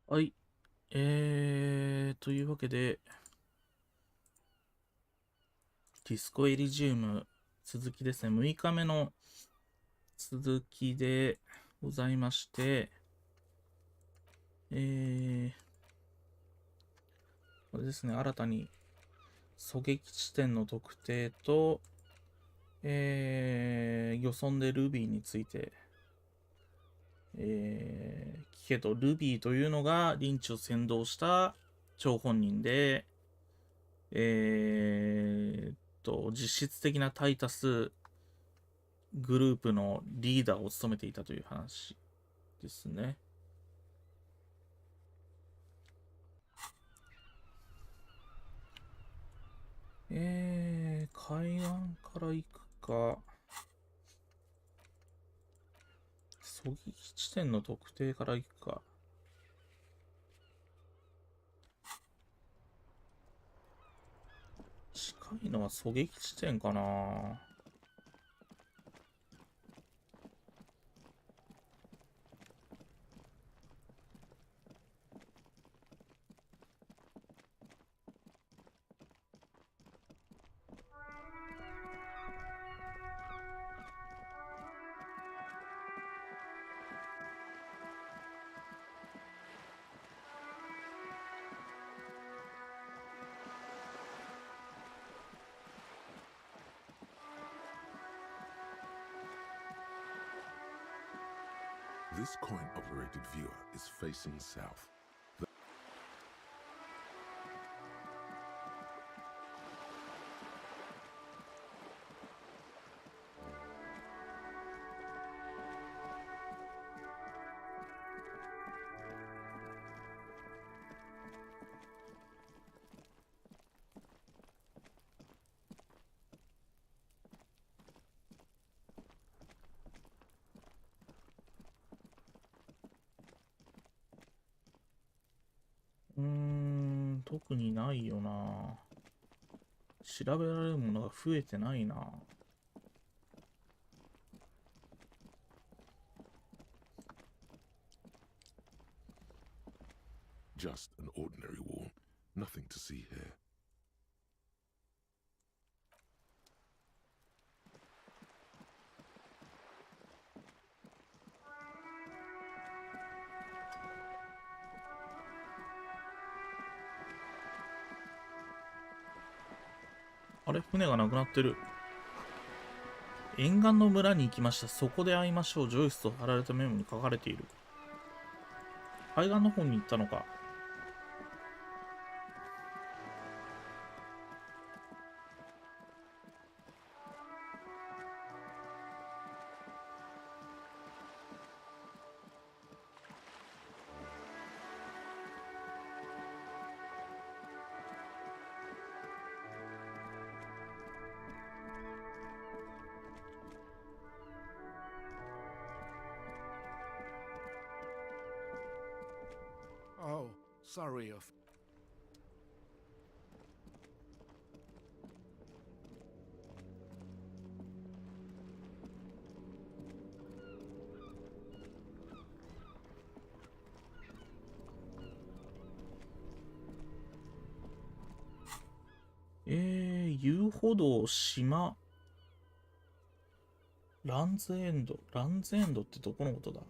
はい。というわけで、ディスコエリジウム続きですね。6日目の続きでございまして、これですね、新たに狙撃地点の特定と、漁村でルビーについて、聞けと、ルビーというのがリンチを先導した張本人で、実質的なタイタスグループのリーダーを務めていたという話ですね。海岸から行くか、狙撃地点の特定から行くか。近いのは狙撃地点かな。This coin-operated viewer is facing south.特にないよな。調べられるものが増えてないな。Just an ordinary wall. Nothing to see here. .あれ、船がなくなってる。沿岸の村に行きました。そこで会いましょう。ジョイスと貼られたメモに書かれている。海岸の方に行ったのか。Oh, sorry of.遊歩道、島、ランズエンド。ランズエンドってどこのことだ？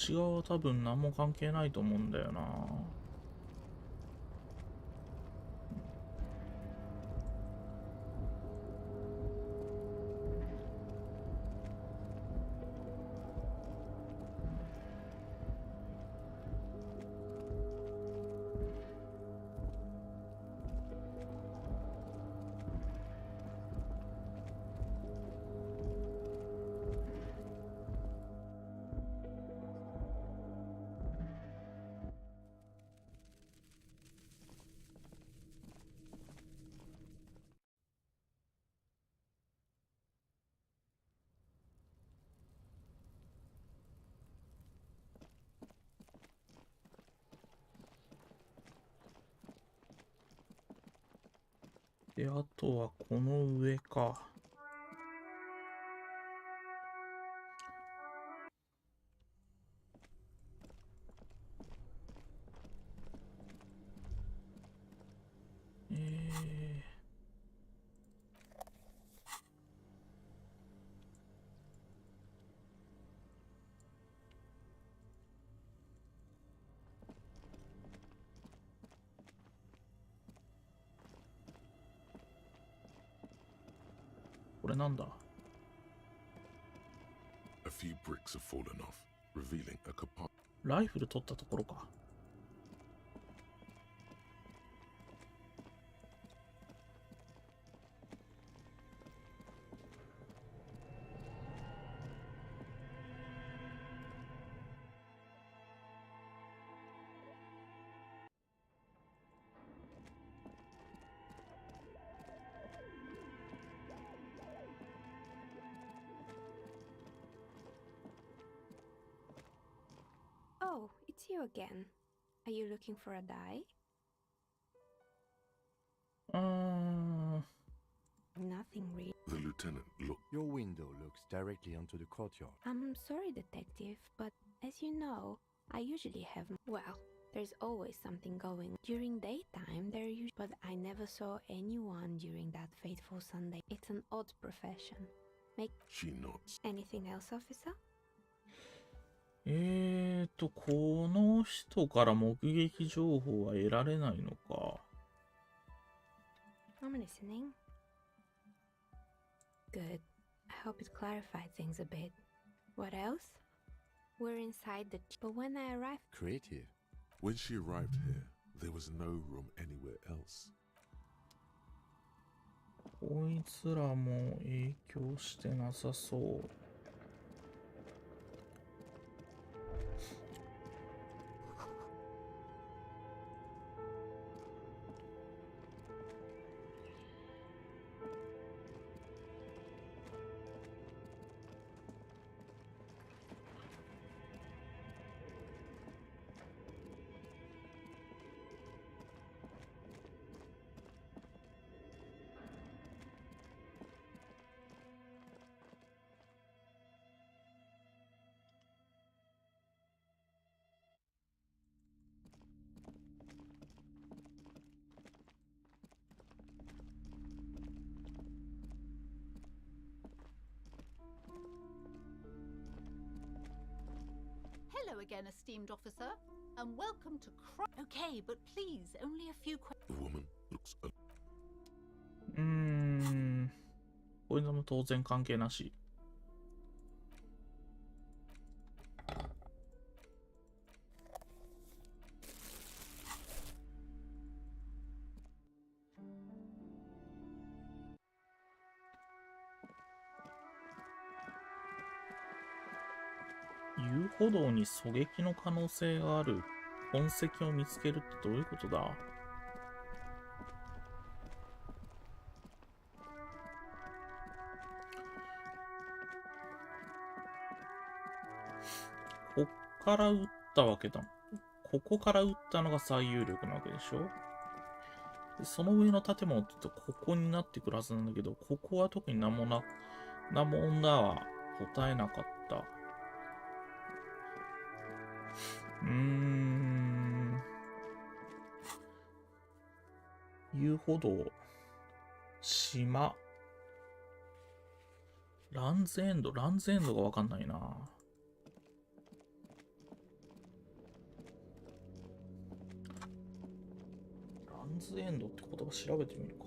違うは多分何も関係ないと思うんだよな。で、あとはこの上か。これなんだ？ A few bricks have fallen off, revealing a compartment. ライフル取ったところか。Oh, it's you again. Are you looking for a die? うーん。 Nothing really. The lieutenant looked. Your window looks directly onto the courtyard. I'm sorry, detective, but as you know, I usually have. Well, there's always something going. During daytime, there usually. But I never saw anyone during that fateful Sunday. It's an odd profession. She nods. Anything else, officer? この人から目撃情報は得られないのか。I'm listening. Good. I hope it clarified things a bit. What else? We're inside the. But when I arrived. Creative. When she arrived here, there was no room anywhere else. こいつらも影響してなさそう。Hello again, esteemed officer, and welcome to Okay, but please, only a few questions. The woman looks. こういうのも当然関係なし。遊歩道に狙撃の可能性がある痕跡を見つけるってどういうことだ？こっから撃ったわけだ。ここから撃ったのが最有力なわけでしょ？でその上の建物って言うとここになってくるはずなんだけど、ここは特に何も女は答えなかった。遊歩道、島、ランズエンドがわかんないな。ランズエンドって言葉調べてみるか。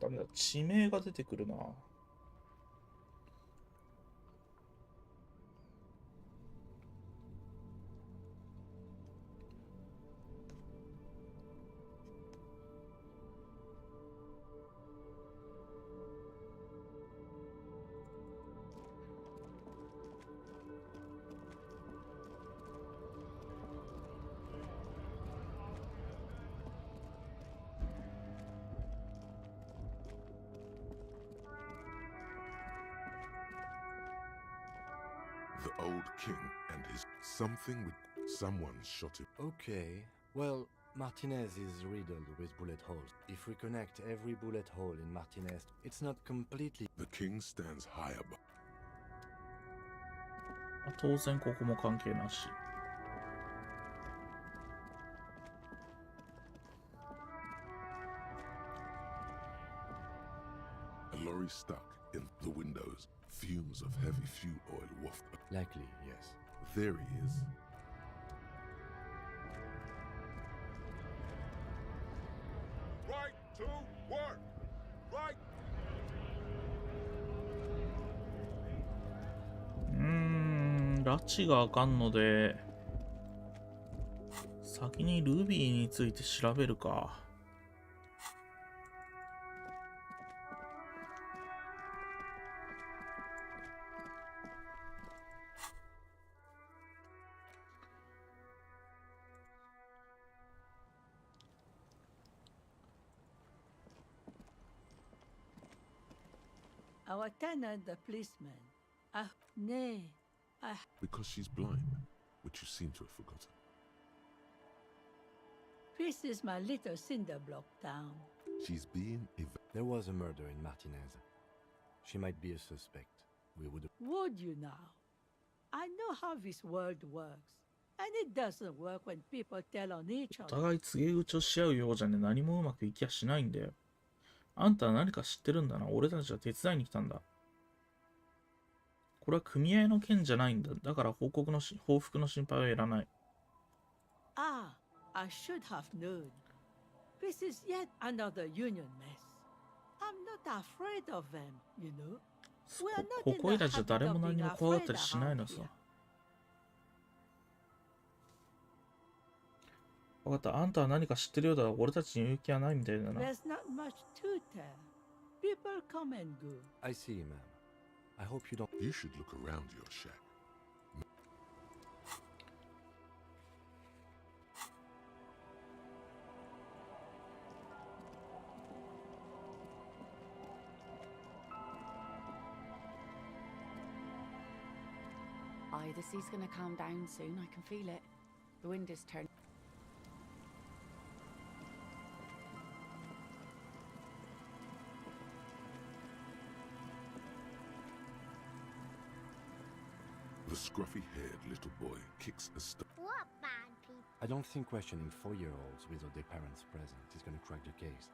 ダメだ、地名が出てくるな。The old king and his something with someone shot him. Okay, well, Martinez is riddled with bullet holes. If we connect every bullet hole in Martinez, it's not completely... The king stands high above. 当然ここも関係なし。A lorry stuck in the windows. Fumes of heavy fuel oil waft. Likely, yes. There he is. Right to work. Right. 拉致があかんので、先にルビーについて調べるか。Our tenant, the policeman. Nay. Because she's blind, which you seem to have forgotten. This is my little cinder block town. She's being There was a murder in Martinez. She might be a suspect. We would... Would you now? I know how this world works. And it doesn't work when people tell on each お other. 互い告げ口をし合うようじゃね、何もうまくいきやしないんだよ。あんたは何か知ってるんだな。俺たちは手伝いに来たんだ。これは組合の件じゃないんだ。だから報復の心配はいらない。Ah, I should have known. This is yet another union mess. I'm not afraid of them, you know. ここいらじゃ誰も何も怖がったりしないのさ。わかった。あんたは何か知ってるようだが、俺たちに勇気はないみたいだな。There's not much to tell. People come and go. I see, ma'am. I hope you don't... You should look around your shack. Aye, the sea's gonna calm down soon. I can feel it. The wind is turning. The scruffy-haired little boy kicks a stone. What bad people? I don't think questioning 4-year-olds without their parents present is going to crack the case.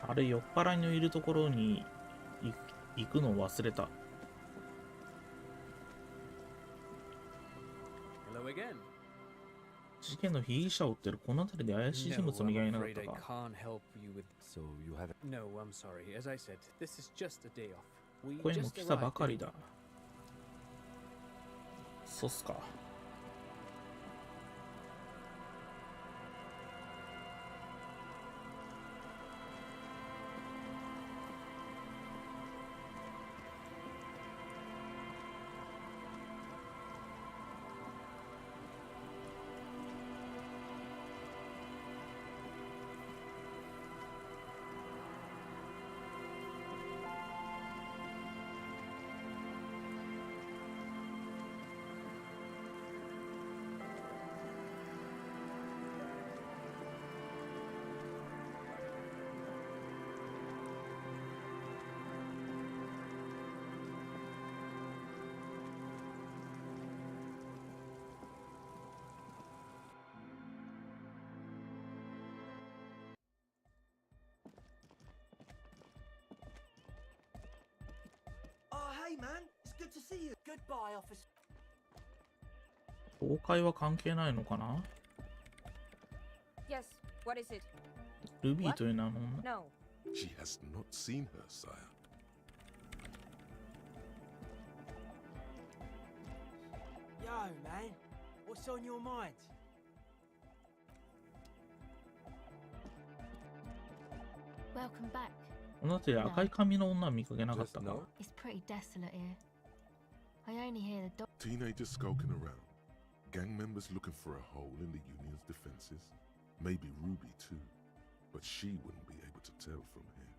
「あれ、酔っ払いのいるところに行くのを忘れた。Hello again. 事件の被疑者を追ってるこの辺りで怪しい人物の意外いなかっ afraid た I か。 can't help you with. So you haven't... No, I'm sorry. As I said, this is just a day off. We ここにも just 来たば arrived かり in- だ。そうっすか。Oh, hey, man. It's good to see you. Goodbye, officer. 崩壊は関係ないのかな。 Yes, what is it? ルビーという名の女。 No. She has not seen her, sire. Yo, man. What's on your mind? Welcome back. この辺り赤い髪の女は見かけなかったか。 It's pretty desolate here. I only hear the dog. Teenagers skulking around. Gang members looking for a hole in the Union's defenses. Maybe Ruby too. But she wouldn't be able to tell from here.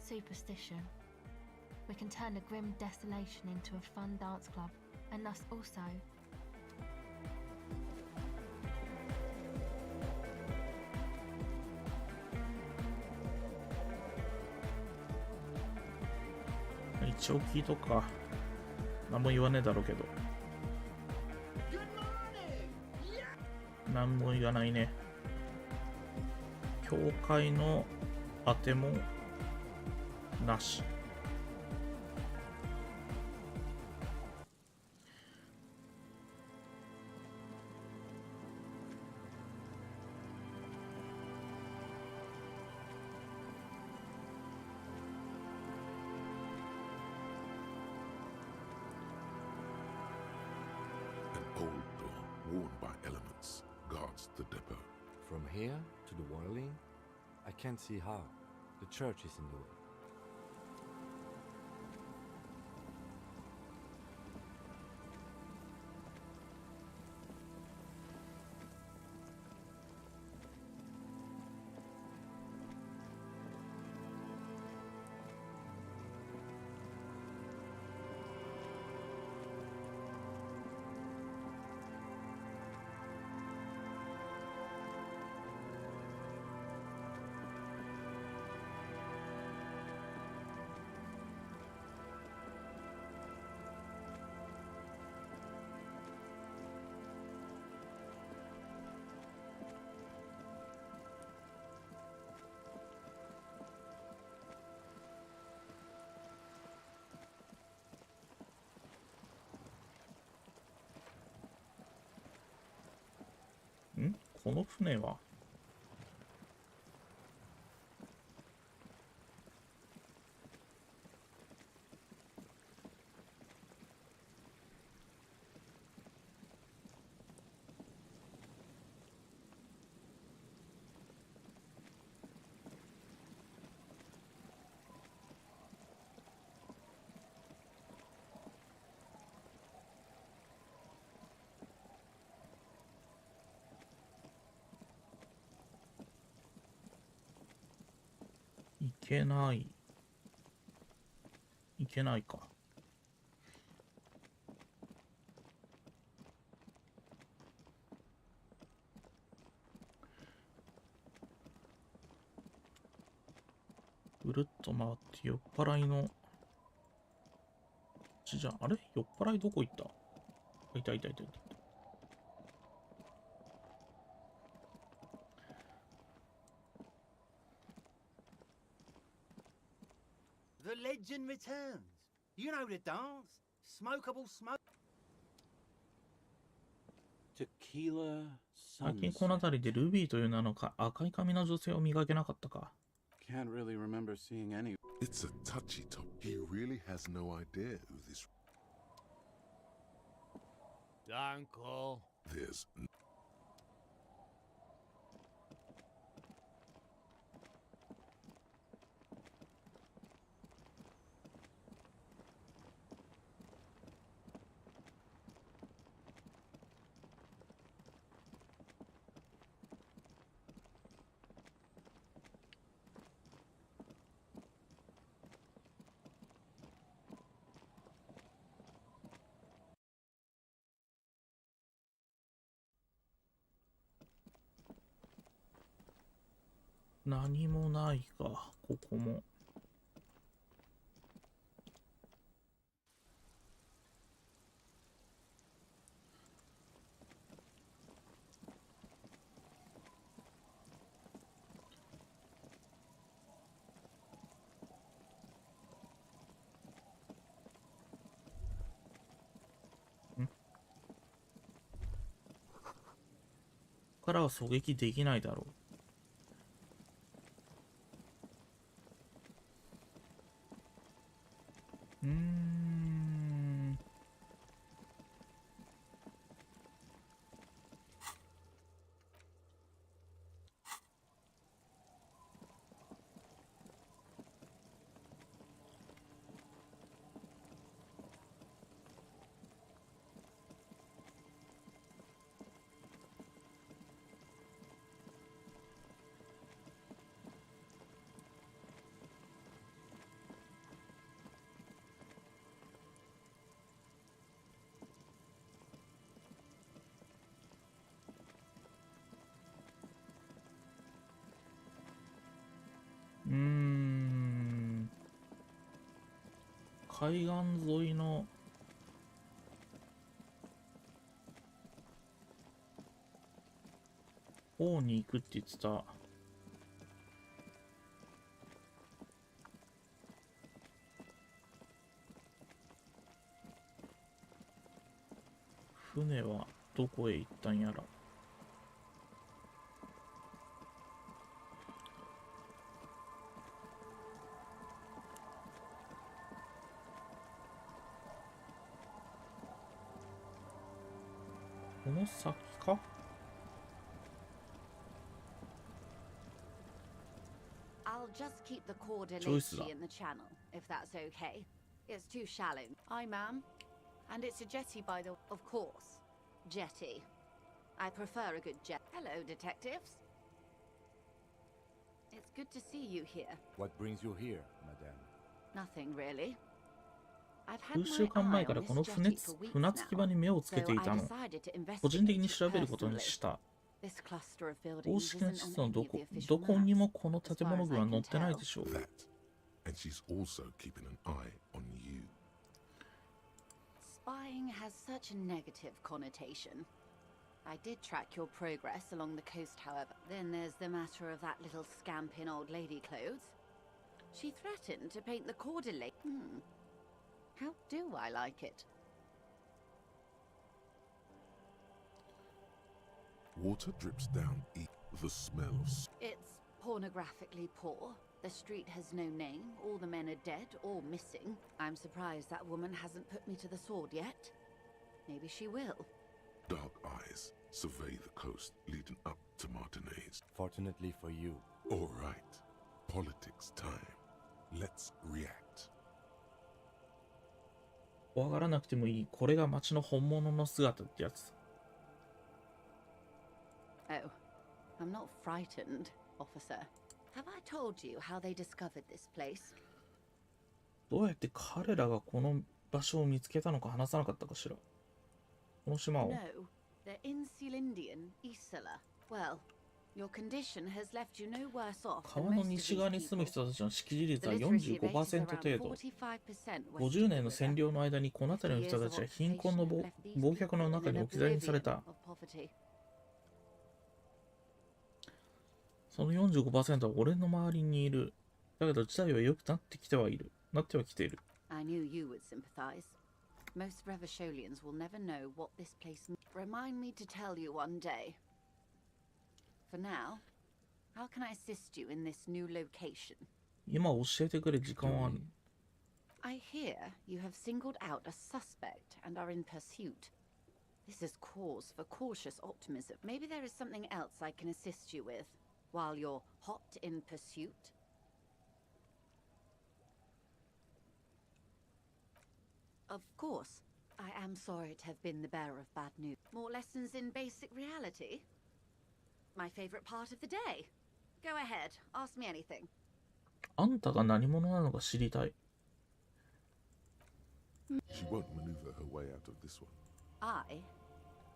Superstition. We can turn the grim desolation into a fun dance club, and thus also. Good 一応聞いとくか。何も言わねえだろうけど。何も言わないね。教会のあてもなし。An old door, worn by elements, guards the depot. From here to the whirling, I can't see how. The church is in the way.ん？この船はいけない。いけないか。ぐるっと回って酔っ払いのじゃあれ酔っ払いどこ行った？いたいたいたいた。The legend returns. You know the dance. Smokable smoke. Tequila 最近この辺りでルビーという名の赤い髪の女性を見かけなかったか。Can't really remember seeing any. It's a touchy top. He really has no idea who this. Uncle. There's何もないか、ここも。ここからは狙撃できないだろう。海岸沿いの方に行くって言ってた。船はどこへ行ったんやら。この先か。I'll just keep the cord Choice Elysium in the channel, if that's okay. It's too shallow. Aye, ma'am. And it's a jetty, by the... Of course. Jetty. I prefer a good jet. Hello, detectives. It's good to see you here. What brings you here, madame? Nothing, really. I've 数 had 週 my 間 eye 前か on ら this この jetty for weeks 船着き場 now. に目をつけ So てい I たの。 decided to 個人的 investigate に調べることに personally. した。 This cluster of 公 buildings 式な isn't 地 on 図の any ど of こ the ど official こに maps. もこの建物群は載ってないでしょう。 That, and she's also keeping an eye on you. Spying has such a negative connotation. I did track your progress along the coast, however. Then there's the matter of that little scamp in old lady clothes. She threatened to paint the cordelay. How do I like it? Water drips down the smell of... It's pornographically poor. The street has no name. All the men are dead or missing. I'm surprised that woman hasn't put me to the sword yet. Maybe she will. Dark eyes survey the coast leading up to Martinez. Fortunately for you. All right. Politics time. Let's react. 怖がらなくてもいい。これが街の本物の姿ってやつ。Oh, I'm not frightened, officer. Have I told you how they discovered this place? どうやって彼らがこの場所を見つけたのか話さなかったかしら。この島を。 No, they're in Celindian, Isola. Well, your condition has left you no worse off than 川の most of 西 these 側に住む people. 人たちの識字率 The は literacy rate is 45% around 程度。 45% west 50 of 年の the 占 river. 領の間にこの辺りの人たちは貧困の暴虐の中に置き去りにされた。その 45% は俺の周りにいる。だけど事態は良くなってきてはいる。なってはきている。I knew you would sympathize. Most Revacholians will never know what this place means. Remind me to tell you one day. For now, how can I assist you in this new location? 今教えてくれ、時間はある。I hear you have singled out a suspect and are in pursuit. This is cause for cautious optimism. Maybe there is something else I can assist you with while you're hot in pursuit. Of course, I am sorry to have been the bearer of bad news. More lessons in basic reality? My favorite part of the day. Go ahead, ask me anything. あんたが何者なのか知りたい。She won't maneuver her way out of this one. I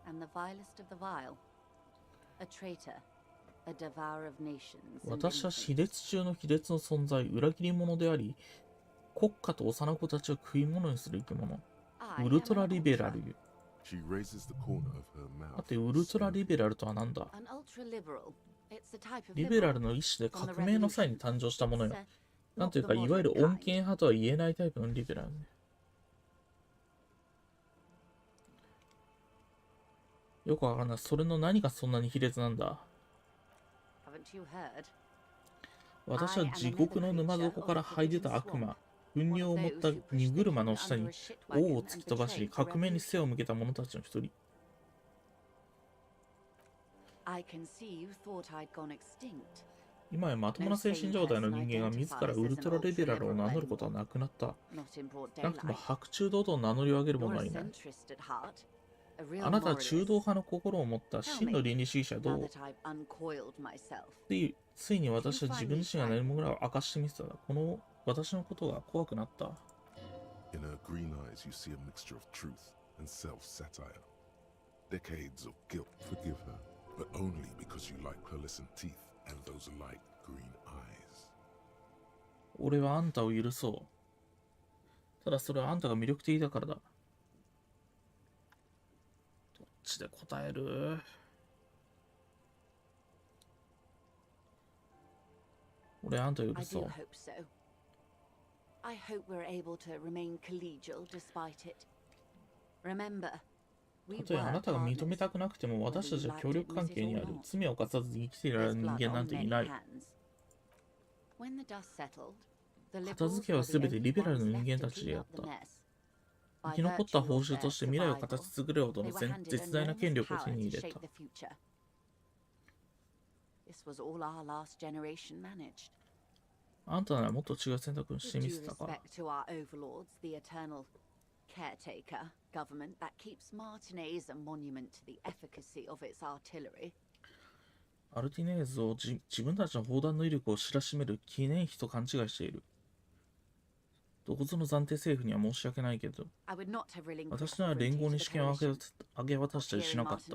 am the vilest of the vile. A traitor, a devourer of nations. 私は卑劣中の卑劣の存在、裏切り者であり、国家と幼子たちを食い物にする生き物。ウルトラリベラルよ。She raises the corner of her mouth. だってウルトラリベラルとは何だ？ An ultra-liberal. It's a type of リベラルの一種で革命の際に誕生したものよ。なんというか、いわゆる穏健派とは言えないタイプのリベラルね。よくわからない。それの何がそんなに卑劣なんだ？ Haven't you heard? 私は地獄の沼底から這い出た悪魔。糞尿を持った荷車の下に王を突き飛ばし、革命に背を向けた者たちの一人。I can see you thought I'd gone extinct. 今やまともな精神状態の人間が自らウルトラリベラルを名乗ることはなくなった。なくとも白昼堂々名乗りを上げる者はいない。あなたは中道派の心を持った真の倫理主義者どう？ついに私は自分自身が何もぐらいを明かしてみせた。この私のことが怖くなった。In her green eyes, you see a mixture of truth and self-satire. Decades of guilt. Forgive her, but only because you like pearlescent teeth and those light green eyes. 俺はあんたを許そう。ただそれはあんたが魅力的だからだ。どっちで答える？俺あんた許 I そ do う。 hope so. I hope we're able to remain collegial despite it. Remember, たとえあなたが認めたくなくても私たちは協力関係にある。罪を犯さずに生きていられる人間なんていない。片付けはすべてリベラルの人間たちでやった。生き残った報酬として未来を形作れるほどの絶大な権力を手に入れた。あんたならもっと違う選択をしてみせたから。Caretaker government that keeps Martinez a monument to the efficacy of its artillery. アルティネーズを自分たちの砲弾の威力を知らしめる記念碑と勘違いしている。どこぞの暫定政府には申し訳ないけど、私なら連合に試験をあげ渡したりしなかった。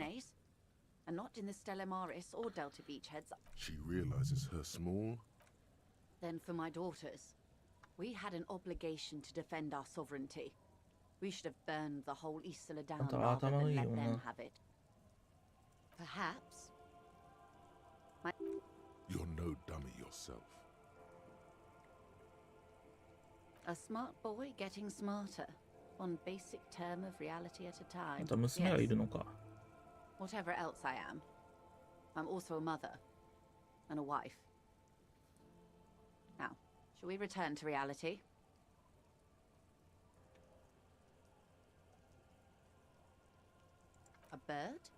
She realizes her small. Then for my daughters, we had an obligation to defend our sovereignty. We should have burned the whole Isla down rather than let them have it. Perhaps. You're no dummy yourself. A smart boy getting smarter. One basic term of reality at a あ time. んた娘がいるのか。Whatever else I am, I'm also a mother and a wife. Now, shall we return to reality? A bird?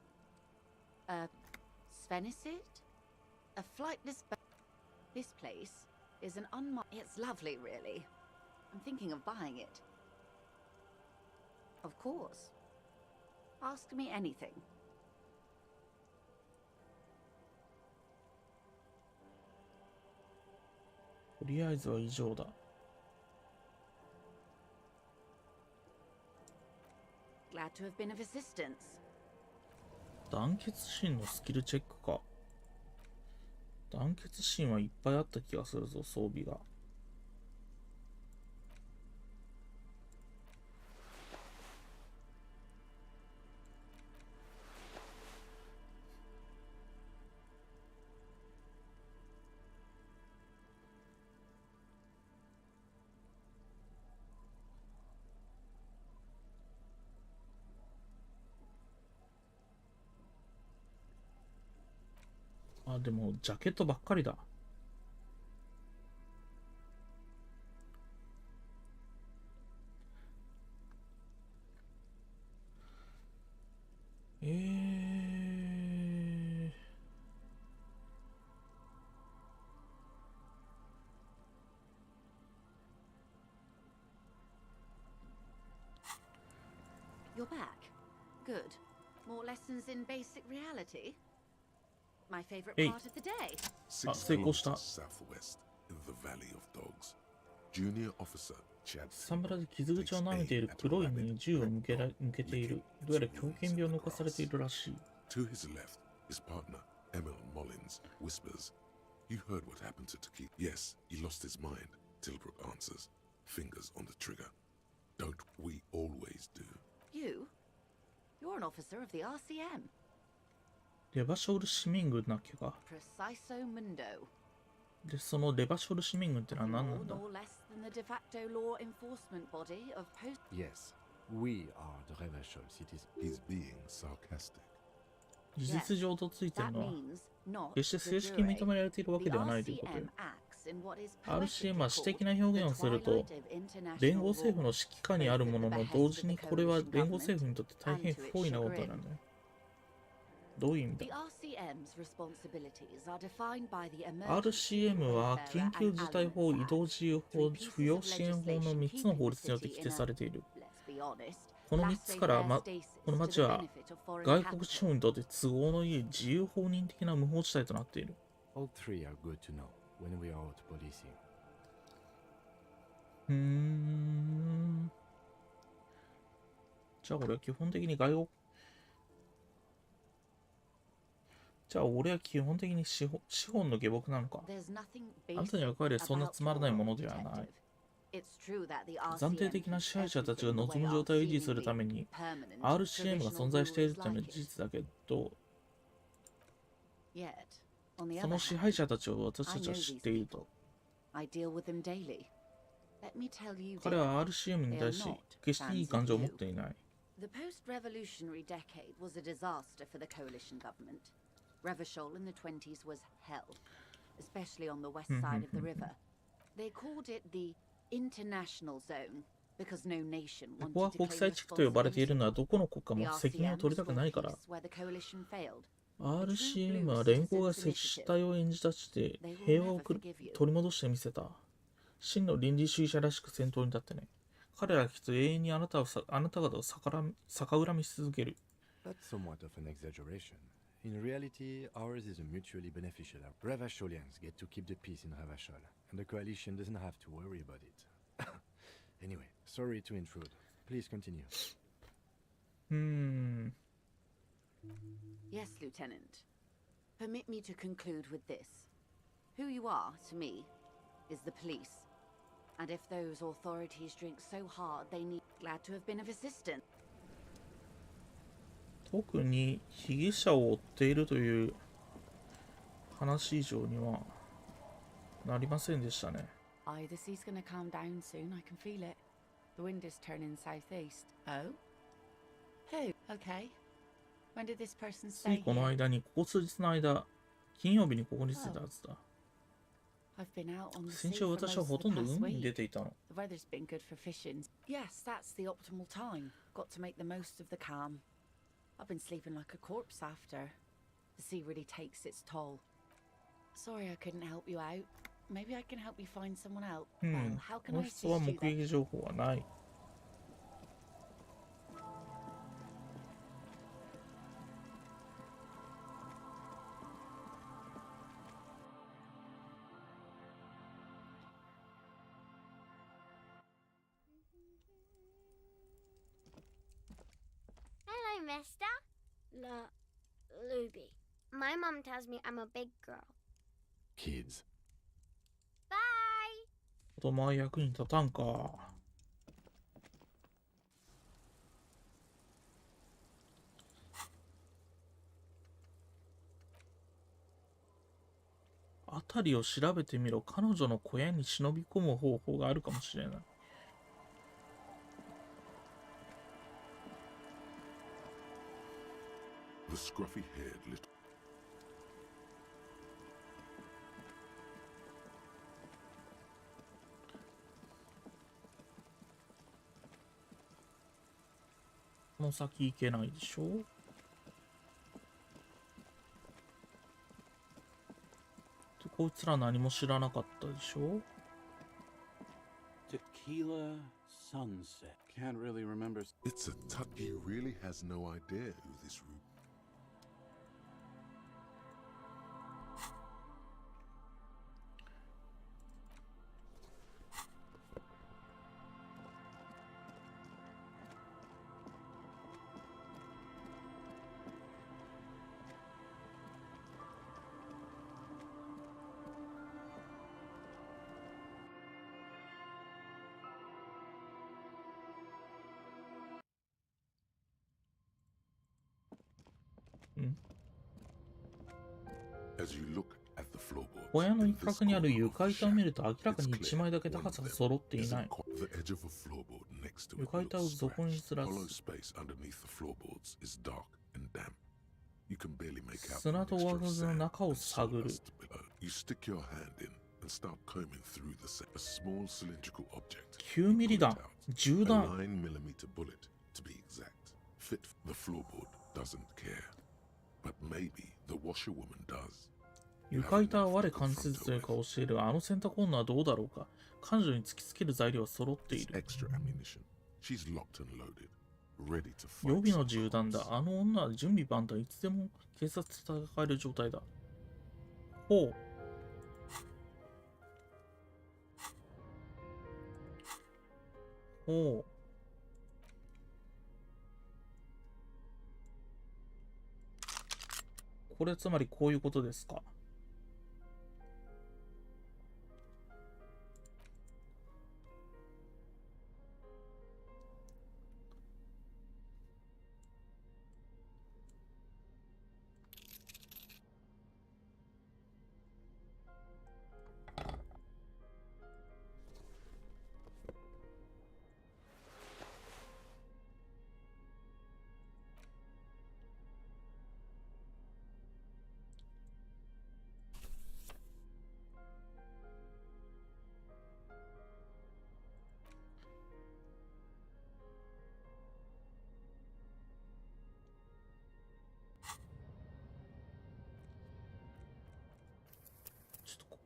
A sphenicid? A flightless bird? This place is an unmarked... It's lovely, really. I'm thinking of buying it. Of course. Ask me anything.とりあえずは以上だ。Glad to have been of assistance. 団結心のスキルチェックか。団結心はいっぱいあった気がするぞ、装備が。あ、でもジャケットばっかりだ。You're back. Good. More lessons in basic reality? My favorite part of the day. 6 kilometers southwest in the Valley of Dogs. Junior officer Chad 草むらで傷口を舐めている黒いに銃を向けている。どうやら狂犬病を抜かされているらしい。To his left, his partner, Emil Mullins, whispers, You heard what happened to Tequila. Yes, he lost his mind. Tilbrook answers, fingers on the trigger. Don't we always do? You? You're an officer of the RCM. レバショール市民軍だっけか。 Preciso Mundo. で、そのレバショール市民軍ってのは何なんだ？ More or less than the de facto law enforcement body of post. Yes, we are the Revachol citizens. He's being sarcastic. 事実上とついてるのは、決して正式に認められているわけではないということよ。RCM は私的な表現をすると、連合政府の指揮下にあるものの、同時にこれは連合政府にとって大変不本意なことなんだよ。どういう意味だ？ RCM は緊急事態法、移動自由法、扶養支援法の3つの法律によって規定されている。この3つから、この町は外国資本にとって都合のいい自由放任的な無法地帯となっている。All three are good to know when we are out policing. じゃあ俺は基本的にじゃあ俺は基本的に資本の下僕なのか。あんたには帰りはそんなつまらないものではない。暫定的な支配者たちが望む状態を維持するために RCM が存在しているというのは事実だけど、その支配者たちを私たちは知っていると。彼は RCM に対し決していい感情を持っていない。The post-revolutionary decade was a disaster for the coalition government. Revachol in the 20s was hell, especially on the west side of the river. They called it the international zone because no nation ここは wanted to 国 claim 際地区と呼ばれているのはどこの国家 the も責任を RCM 取り was たく for ないから。 peace where the coalition failed. RCM は連合が設置主体を演じたして平和を取り戻してみせた。真の倫理主義者らしく先頭に立ってね。彼らはきっと永遠にあなた方を逆恨みし続ける。That's somewhat of an exaggeration. In reality, ours is a mutually beneficial. Revacholians get to keep the peace in Revachol, and the coalition doesn't have to worry about it. Anyway, sorry to intrude. Please continue. Yes, Lieutenant. Permit me to conclude with this. Who you are, to me, is the police. And if those authorities drink so hard, they need glad to have been of assistance. 特に被疑者を追っているという話以上にはなりませんでしたね。Aye, the sea's gonna calm down soon. I can feel it. The wind is turning southeast. Oh? Who? Okay. When did this person つい stay この here? 間に、ここ数日の間、金曜日にここに着いたはずだ。I've been out on the 先 sea 週 for 私は most ほ of とん the ど past 海に出 week. ていたの。 The weather's been good for fishing. Yes, that's the optimal time. Got to make the most of the calm. I've been sleeping like a corpse after. The sea really takes its toll. Sorry I couldn't help you out. Maybe I can help you find someone else. Well, how こ can の I 人は assist 目 you then? 撃情報はない。Hello, mister. Luby. My mom tells me I'm a big girl. Kids. Bye! 子供は役に立たんか。辺りを調べてみろ。彼女の小屋に忍び込む方法があるかもしれない。The scruffy-haired little... この先行けないでしょ。こいつら何も知らなかったでしょ。 Tequila sunset. Can't really remember. It's a tut. He really has no idea who this room... As you look at the floorboards, 小屋の一角にある床板を見ると明らかに1枚だけ高さが揃っていない。 the edge of a floorboard next to it 床板を looks 底に scratched. ずら Hollow す。 space underneath the floorboards is dark and damp. You can barely make out the 砂と mixture 上 of 水の sand 中を and 探る。 sawdust below. You stick your hand in and start combing through the sand. A small cylindrical object. 9ミリ弾、銃 A 弾。 9mm bullet, to be exact. Fit. The floorboard doesn't care, but maybe the washerwoman does. 床板は我関節という顔をしている。あの洗濯女はどうだろうか。彼女に突きつける材料は揃っている。 Extra ammunition. She's locked and loaded, ready to 予 fight. 備の銃弾だ。あの女は準備万端。いつでも警察と戦える状態だ。ほう。ほう。これつまりこういうことですか。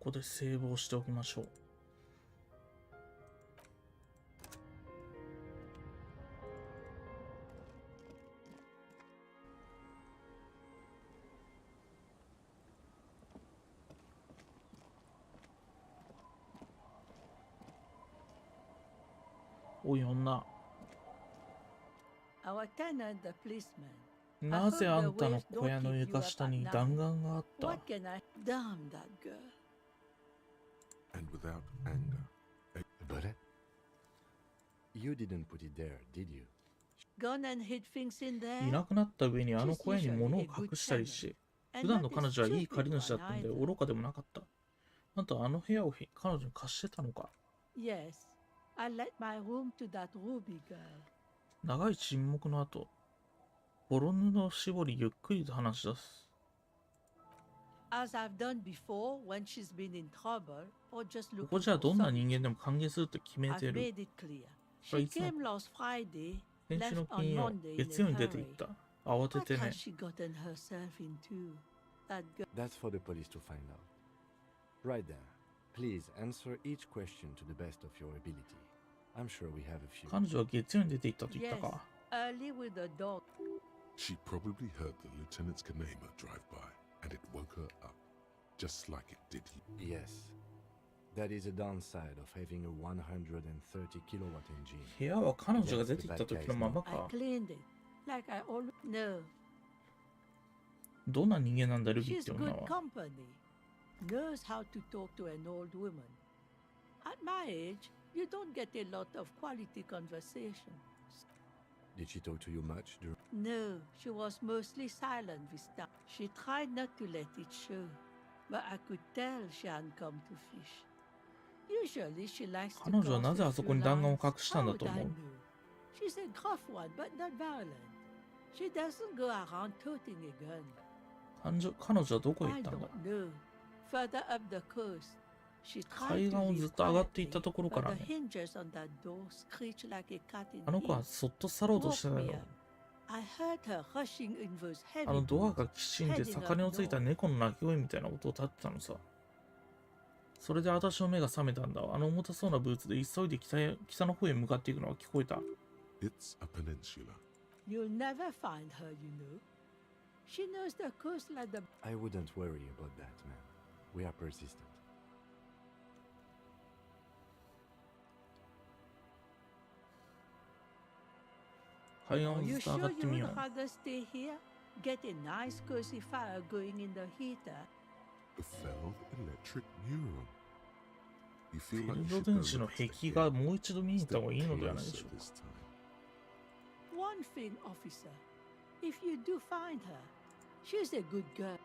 こでセーブをしておきましょう。おい女、 Our tenant, the policeman. なぜあんたの小屋の床下に弾丸があった？ What can I? Damn that girl. And without anger. But you didn't put it there, did you? Gone and hid things in there. いなくなった上にあの小屋に物を隠したりし、普段の彼女はいい借り主だったんで愚かでもなかった。あんたあの部屋を彼女に貸してたのか？ Yes, I let my room to that Ruby girl. 長い沈黙の後、ボロ布を絞りゆっくりと話し出す。As I've done before when she's been in trouble or just こ looking こじゃ for どんな something. 人間でも歓迎すると決め I've てる。 made it clear. これ She いつも came last Friday, 先週 left の on 金曜、 Monday in 月曜 a に出て行っ hurry. た。慌て What てね has。she gotten herself into? That girl. That's for the police to find out. Right then, please answer each question to the best of your ability. I'm sure we have a few. 彼女は月曜に出て行ったと言った Yes, か。 early with the dog. She probably heard the lieutenant's Kanema drive by, and it woke her up, just like it did you. Yes. That is a downside of having a 130 kilowatt engine. 部屋は彼女が出て行った時のまま I か。 cleaned it, like I always. No, どんな人間なんだ、ルビーっ she's て女 good は。 company. Knows how to talk to an old woman. At my age, you don't get a lot of quality conversation. Did she talk to you much? No, she was mostly silent this time. She tried not to let it show, but I could tell she hadn't come to fish. Usually she likes to 彼女は cross なぜ a あそ few こに弾丸を lines. 隠したんだ How と would 思 I う？ know? She's a gruff one, but not violent. She doesn't go around toting a gun. 彼女はどこへ行 I ったんだ？ don't know. Further up the coast. She 海 tried 岸 to をずっ leave と上がっていった quietly, ところか but ら the ね。 hinges on that door screech like a cat in あの子は heat. そっと去ろうとしてた Woke よ me。up. I heard her rushing in those あ heavy のドア boots, がきしんで heading 盛り up のついた north. 猫の鳴き声みたいな音を立ってたのさ。それで私の目が覚めたんだ。あの重たそうなブーツで急いで北の方へ向かっていくのが聞こえた。It's a peninsula. You'll never find her, you know. She knows the coast like the... I wouldn't worry about that, man. We are persistent. 海岸を Are ず you っと上 sure がって you みよ would う。 rather stay here? Get a nice cozy fire going in the heater? The felled electric neuron. You フ feel ィ like ー you ド should 電 know 子の what's 壁 ahead. 画もう一度見に行った方 Step がいいのではないで closer しょうか。 this time. One thing, officer. If you do find her, she's a good girl.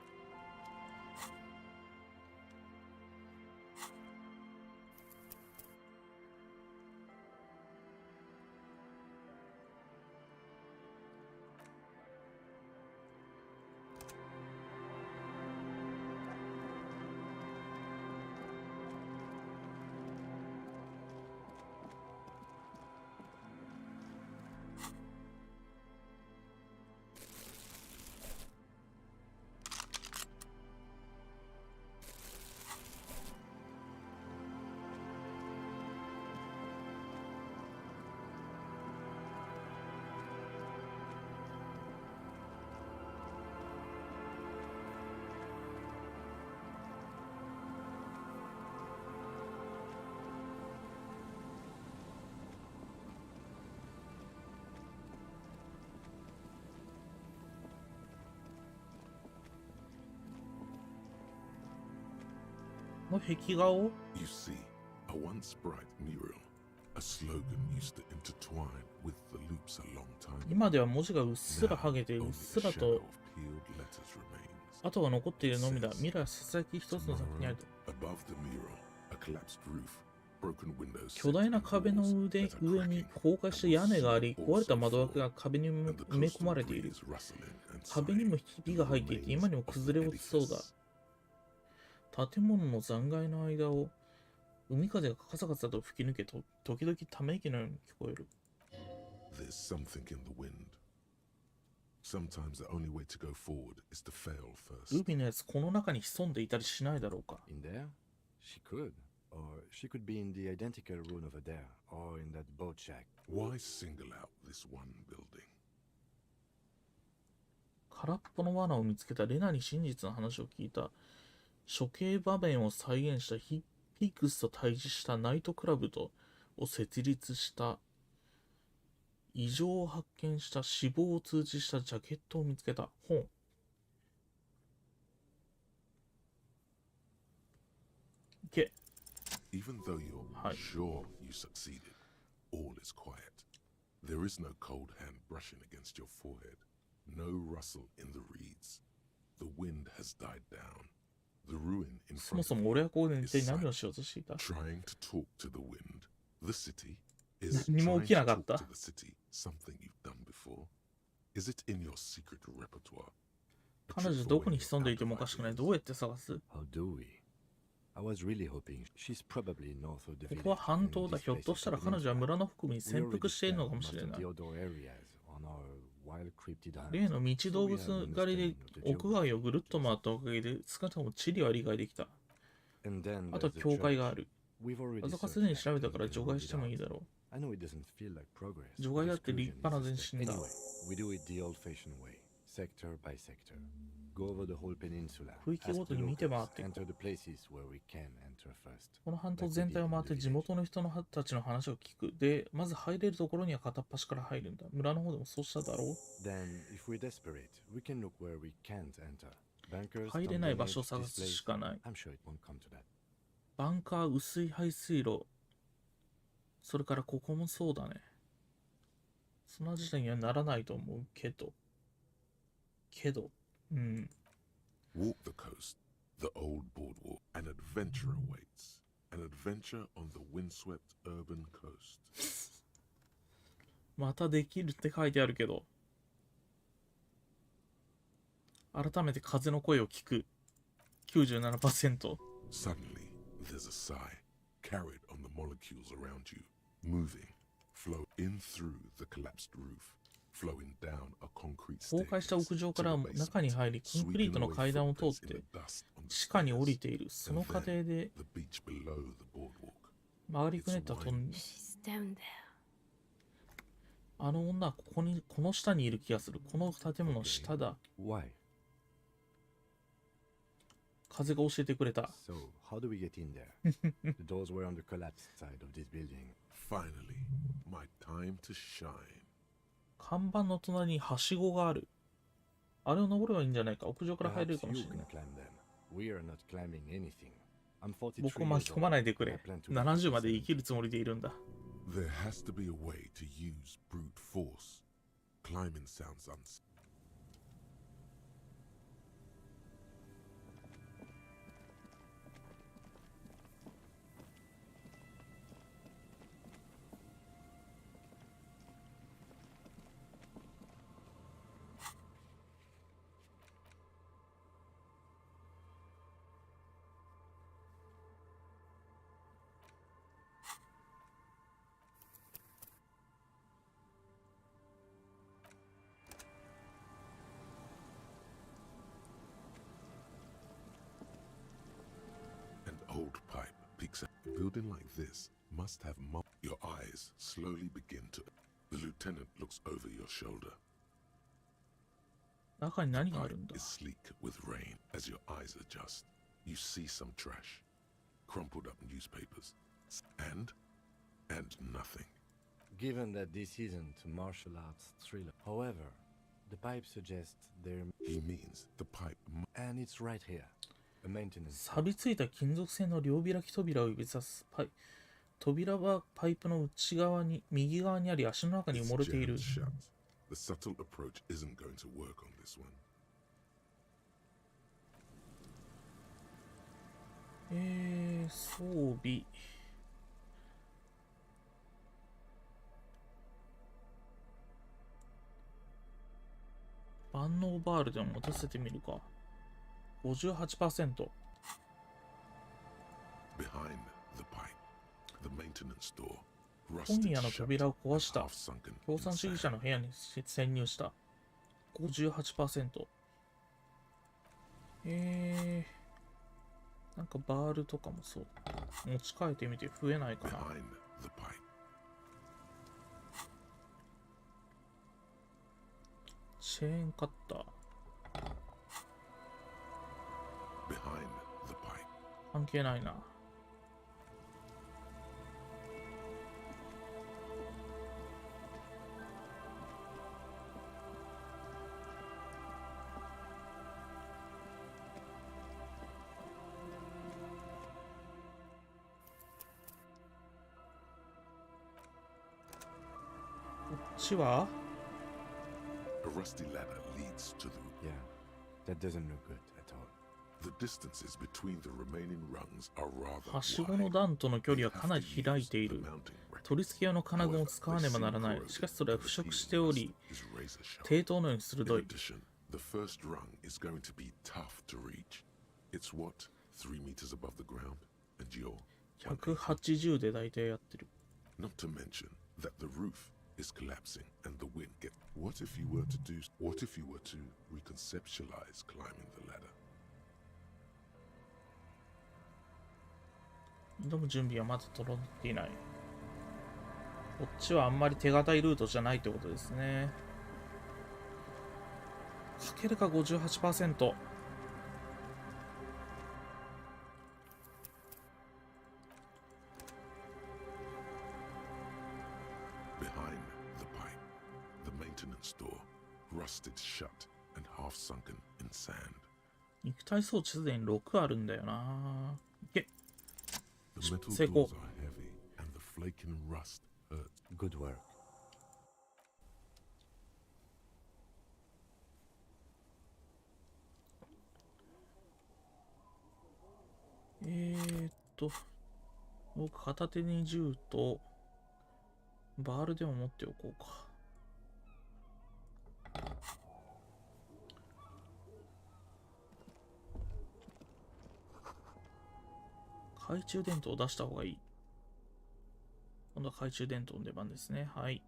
の壁画を You see, a once bright mural. A slogan used to intertwine with the loops a long time 今では文字がうっすら剥げて ago. うっ Only す a ら shadow と of peeled letters remains. 跡が残っているのみだ。未来はささやき一つの先にあると。 Above the mural, a collapsed roof, broken windows. 巨大な壁の上に崩壊した屋根があり、壊れた窓枠が壁に埋め込まれている。壁にもひびが入っていて、今にも崩れ落ちそうだ。建物の残骸の間を海風がカサカサと吹き抜け、時々ため息のように聞こえる。There's something in the wind. Sometimes the only way to go forward is to fail first. 海のやつ、この中に潜んでいたりしないだろうか。In there? She could. Or she could be in the identical room over there, or in that boat shack. Why single out this one building? 空っぽの罠を見つけたレナに真実の話を聞いた。処刑場面を再現したヒックスと対峙したナイトクラブを設立した。異常を発見した。死亡を通知したジャケットを見つけた。本。いけ。Even though you're sure you succeeded, all is quiet. There is no cold hand brushing against your forehead, no rustle in the reeds. The wind has died down. The ruin in そも front そ of も俺 you はここで一 is 体何を silent, しようとしていた。 trying to talk to the wind. The city is 何も trying 起き to なかっ talk た。 to the city something you've done before. Is it in your secret repertoire? 彼女どこに潜んでいてもおかしくない。どうやって探す？ How do we? I was really hoping she's probably north of the ここは village. 半島 and だ。 this ひょっ place と is したら a 彼女は peninsula. 村の北部に We 潜 already 伏しているのかも spent しれ most な of い。 the outdoor areas on our wild cryptid hunt. 例の道動物 So we have an 狩りで understanding of the 屋外をぐるっと回ったおかげで少なくとも地理は理解できた。 And then あとは there's the 教会 church. がある。 We've already あそこは searched すでに that 調べたから and 除 ruled 外 it してもいい out. だろ I know it doesn't feel like progress. う。除外だって立派な前 Exclusion 進 is だ。 a mistake. Anyway, we do it the old-fashioned way, sector by sector. Go over the whole peninsula. 区域ごとに見て回っていこ Enter the places where we can enter first. う。この半島全体を回って地元の人たちの話を聞く。で、まず入れるところには片っ端から入るんだ。村の方でもそうしただろう。 Then, if we're desperate, we can look where we can't enter. Bankers, 入れない場所を tunnel, 探す displays. しかない。 I'm sure it won't come to that. バンカー、薄い排水路。それからここもそうだね。その時点にはならないと思うけど。うん。Walk the coast, the old boardwalk. An adventure awaits. An adventure on the windswept urban coast. またできるって書いてあるけど。改めて風の声を聞く。97%。Suddenly, there's a sigh, carried on the molecules around you, moving, flow in through the collapsed roof, flowing down a concrete 崩壊した staircase 屋上か to ら the 中に basement, 入り、コンクリートの sweeping away 階段を通っ footprints in て the dust on the 地下に降 stairs, りている。その and 過程 then で the beach below the boardwalk. 曲がりくねったトンネル。 She's down there. あの女はこの下にいる気がする。この建物の下だ。 Why? 風が教えてくれた。 So, how do we get in there? The doors were on the collapsed side of this building. Finally, my time to shine. 看板の隣にはしごがある。あれを登ればいいんじゃないか。屋上から入れる Perhaps かも you しれな can い。 climb them. We are not climbing anything. I'm 43僕を巻き込まないでく years れ old. I plan to live 70 to まで the 生きるつもりでいるんだ。 There has to be a way to use brute force. Climbing sounds An old pipe peeks out. A building like this must have your eyes slowly begin to. The lieutenant looks over your shoulder. 中に何があ Pipe るんだ。 is sleek with rain. As your eyes adjust, you see some trash, crumpled up newspapers, and nothing. Given that this isn't a martial arts thriller, however, the pipe suggests there. He means the pipe. And it's right here. A maintenance. 錆びついた金属製の両開き扉を指さす扉はパイプの内側に右側にあり足の中に埋もれている。 Jammed shut. The subtle approach isn't going to work on this one. 装備。万能バールでも持たせてみるか。58%。 Behind the pipe, the maintenance door. 本 Rusted 屋の shut 扉を壊 and した。 half sunken 共産主義者の部屋に潜入した。58%。なんかバールとかもそう。持ち替えてみて増えないかな。Behind the pipe. チェーンカッター。Behind the pipe. 関係ないな。こっちは A rusty ladder leads to the... Yeah, that doesn't look good at all. The distances between the remaining rungs are rather はしごの段との距離はかなり開いている。取り付け用の金具を使わねばならない。しかしそれは腐食しており、抵当のように鋭い。The first rung is going to be tough to reach. It's what? 3 meters above the ground, and you're 180で大体やってる。Not to mention that the roof is collapsing and the wind get. What if you were to reconceptualize climbing the ladder? 挑む準備はまだ整っていない。こっちはあんまり手堅いルートじゃないってことですね。かけるか 58%。Behind the pipe, the maintenance door, rusted shut and half sunken in sand. 肉体装置すでに6あるんだよな。いけ。 The metal 成功。 doors are heavy and the flaking rust hurts. Good work. 僕片手に銃とバールでも持っておこうか。懐中電灯を出した方がいい。今度は懐中電灯の出番ですね。はい。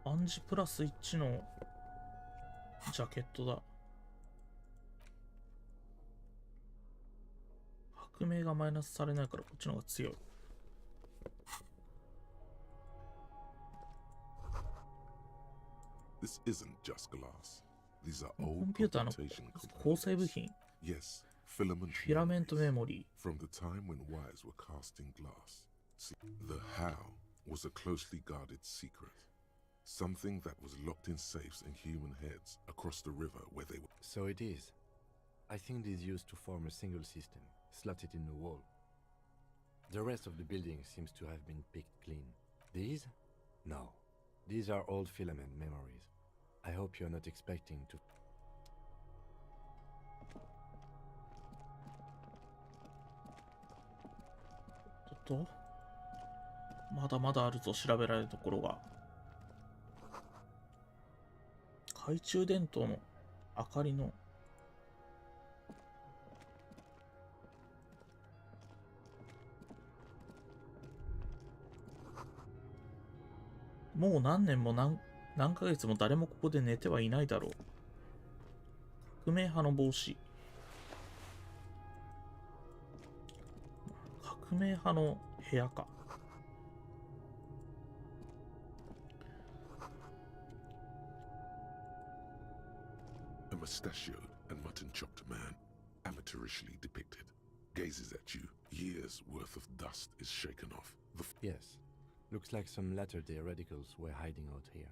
暗示プラス1のジャケットだ。革命がマイナスされないからこっちの方が強い。This isn't just glass. These are コ old ンピューターの computation 構成部品。 Yes, filament フィラメントメモリー。 from the time when wires were cast in glass. See, the how was a closely guarded secret. Something that was locked in safes in human heads across the river where they were. So it is. I think these used to form a single system, slotted in the wall. The rest of the building seems to have been picked clean. These? No. These are old filament memories. I hope you're not expecting to... ちょっとまだまだあるぞ、調べられるところが。懐中電灯の明かりのもう何年も何ヶ月も誰もここで寝てはいないだろう。革命派の帽子。革命派の部屋か。A mustachioed and mutton-chopped man, amateurishly depicted, gazes at you. Years' worth of dust is shaken off. Yes. Looks like some latter-day radicals were hiding out here.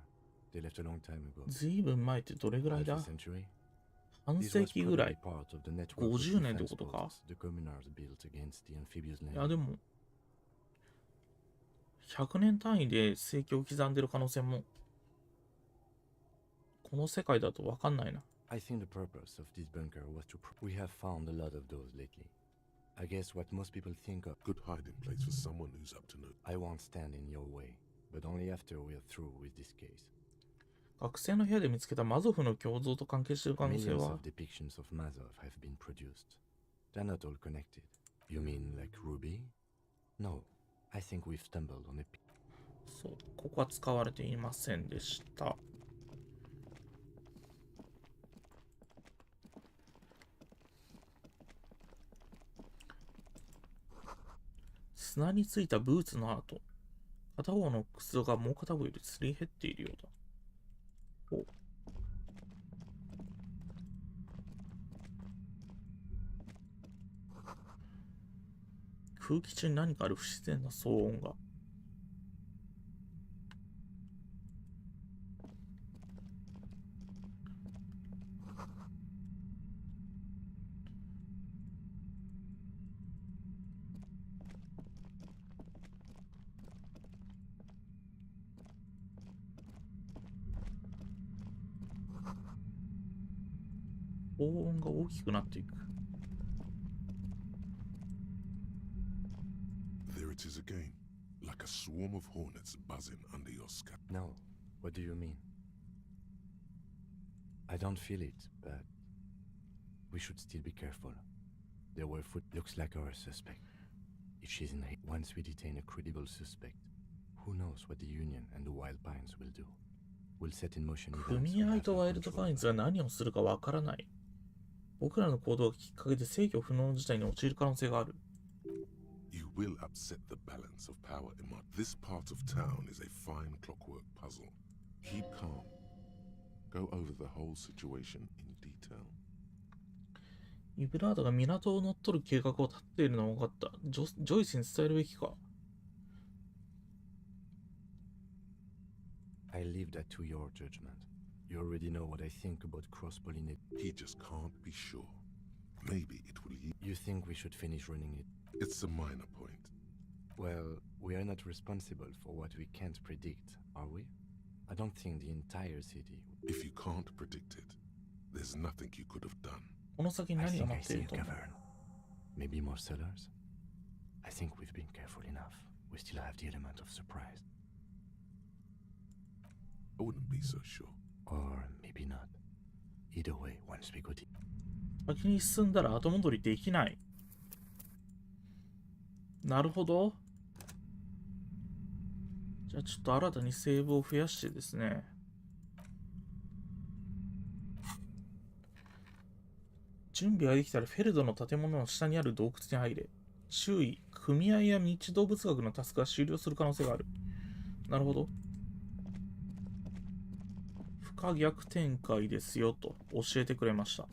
They left a long time ago. ずいぶん前ってどれぐらいだ？ Half a century? 半 This 世 was 紀ぐら probably い。 part of the network of 50年って defense ことか？ posts the communards built against the amphibious い navy. やでも、100年単位で世紀を刻んでる可能性も、この世界だと分かんないな。I think the purpose of this bunker was to. We have found a lot of those lately. I guess what most people think of. Good hiding place for someone who's up to no. I won't stand in your way, but only after we're through with this case. 学生の部屋で見つけたマゾフの胸像と関係している可能性 Millions は of depictions of Mazov have been produced. They're not all connected. You mean like Ruby? No, I think we've stumbled on a. そう、ここは使われていませんでした。砂についたブーツの跡。片方の靴がもう片方よりすり減っているようだ。お。空気中に何かある不自然な騒音が。高音が大きくなっていく。There it is again, like a swarm of hornets buzzing under your scalp. No, what do you mean? I don't feel it, but we should still be careful. There were foot. Looks like our suspect. If she's in here, once we detain a credible suspect, who knows what the Union and the Wild Pines will do? We'll set in motion events. 組合とワイルドパインズが何をするかわからない。僕らの行動がきっかけで制御不能の事態に陥る可能性がある。You will upset the balance of power in this part of town is a fine clockwork puzzle. Keep calm. Go over the whole situation in detail. イブラードが港を乗っ取る計画を立っているのは分かった。ジョイスに伝えるべきか。I leave that to your judgment. You already know what I think about cross-pollinate. He just can't be sure. Maybe it will. You think we should finish running it? It's a minor point. Well, we are not responsible for what we can't predict, are we? I don't think the entire city. If you can't predict it, there's nothing you could have done. この先に I 何が think I 待ってい see る a と思う？ cavern. Maybe more cellars? I think we've been careful enough. We still have the element of surprise. I wouldn't be so sure. Or maybe not. Either way, once we go deep. 先に進んだら後戻りできない。なるほど。じゃあちょっと新たにセーブを増やしてですね。準備ができたらフェルドの建物の下にある洞窟に入れ。周囲、組合や未知動物学のタスクが終了する可能性がある。なるほど。不可逆展開ですよと教えてくれました。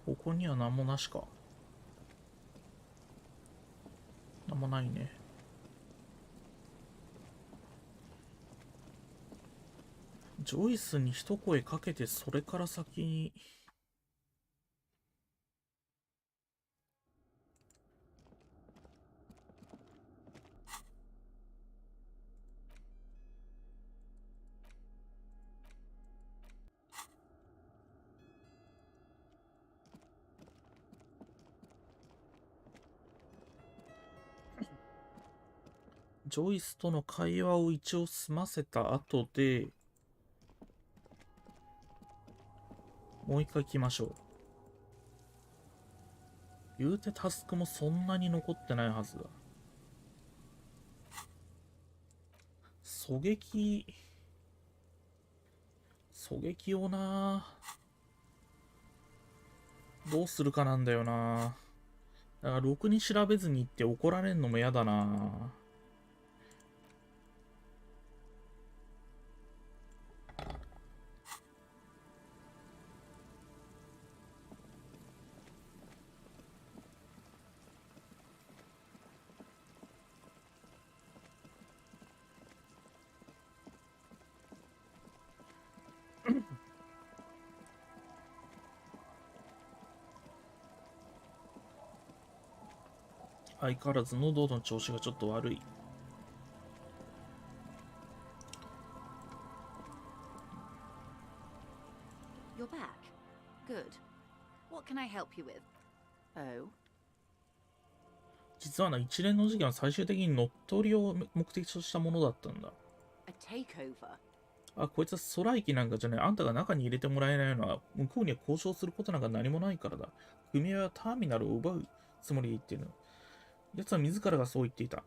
ここには何もなしか。何もないね。ジョイスに一声かけてそれから先に。ジョイスとの会話を一応済ませた後で、もう一回来ましょう。言うてタスクもそんなに残ってないはずだ。狙撃をどうするかなんだよな。だからろくに調べずに行って怒られんのも嫌だな。相変わらず喉の調子がちょっと悪い。You're back. Good. What can I help you with? Oh. 実は一連の事件は最終的に乗っ取りを目的としたものだったんだ。A takeover? あ、こいつはストライキなんかじゃない。あんたが中に入れてもらえないのは、向こうには交渉することなんか何もないからだ。組合はターミナルを奪うつもりで言っているの。奴は自らがそう言っていた。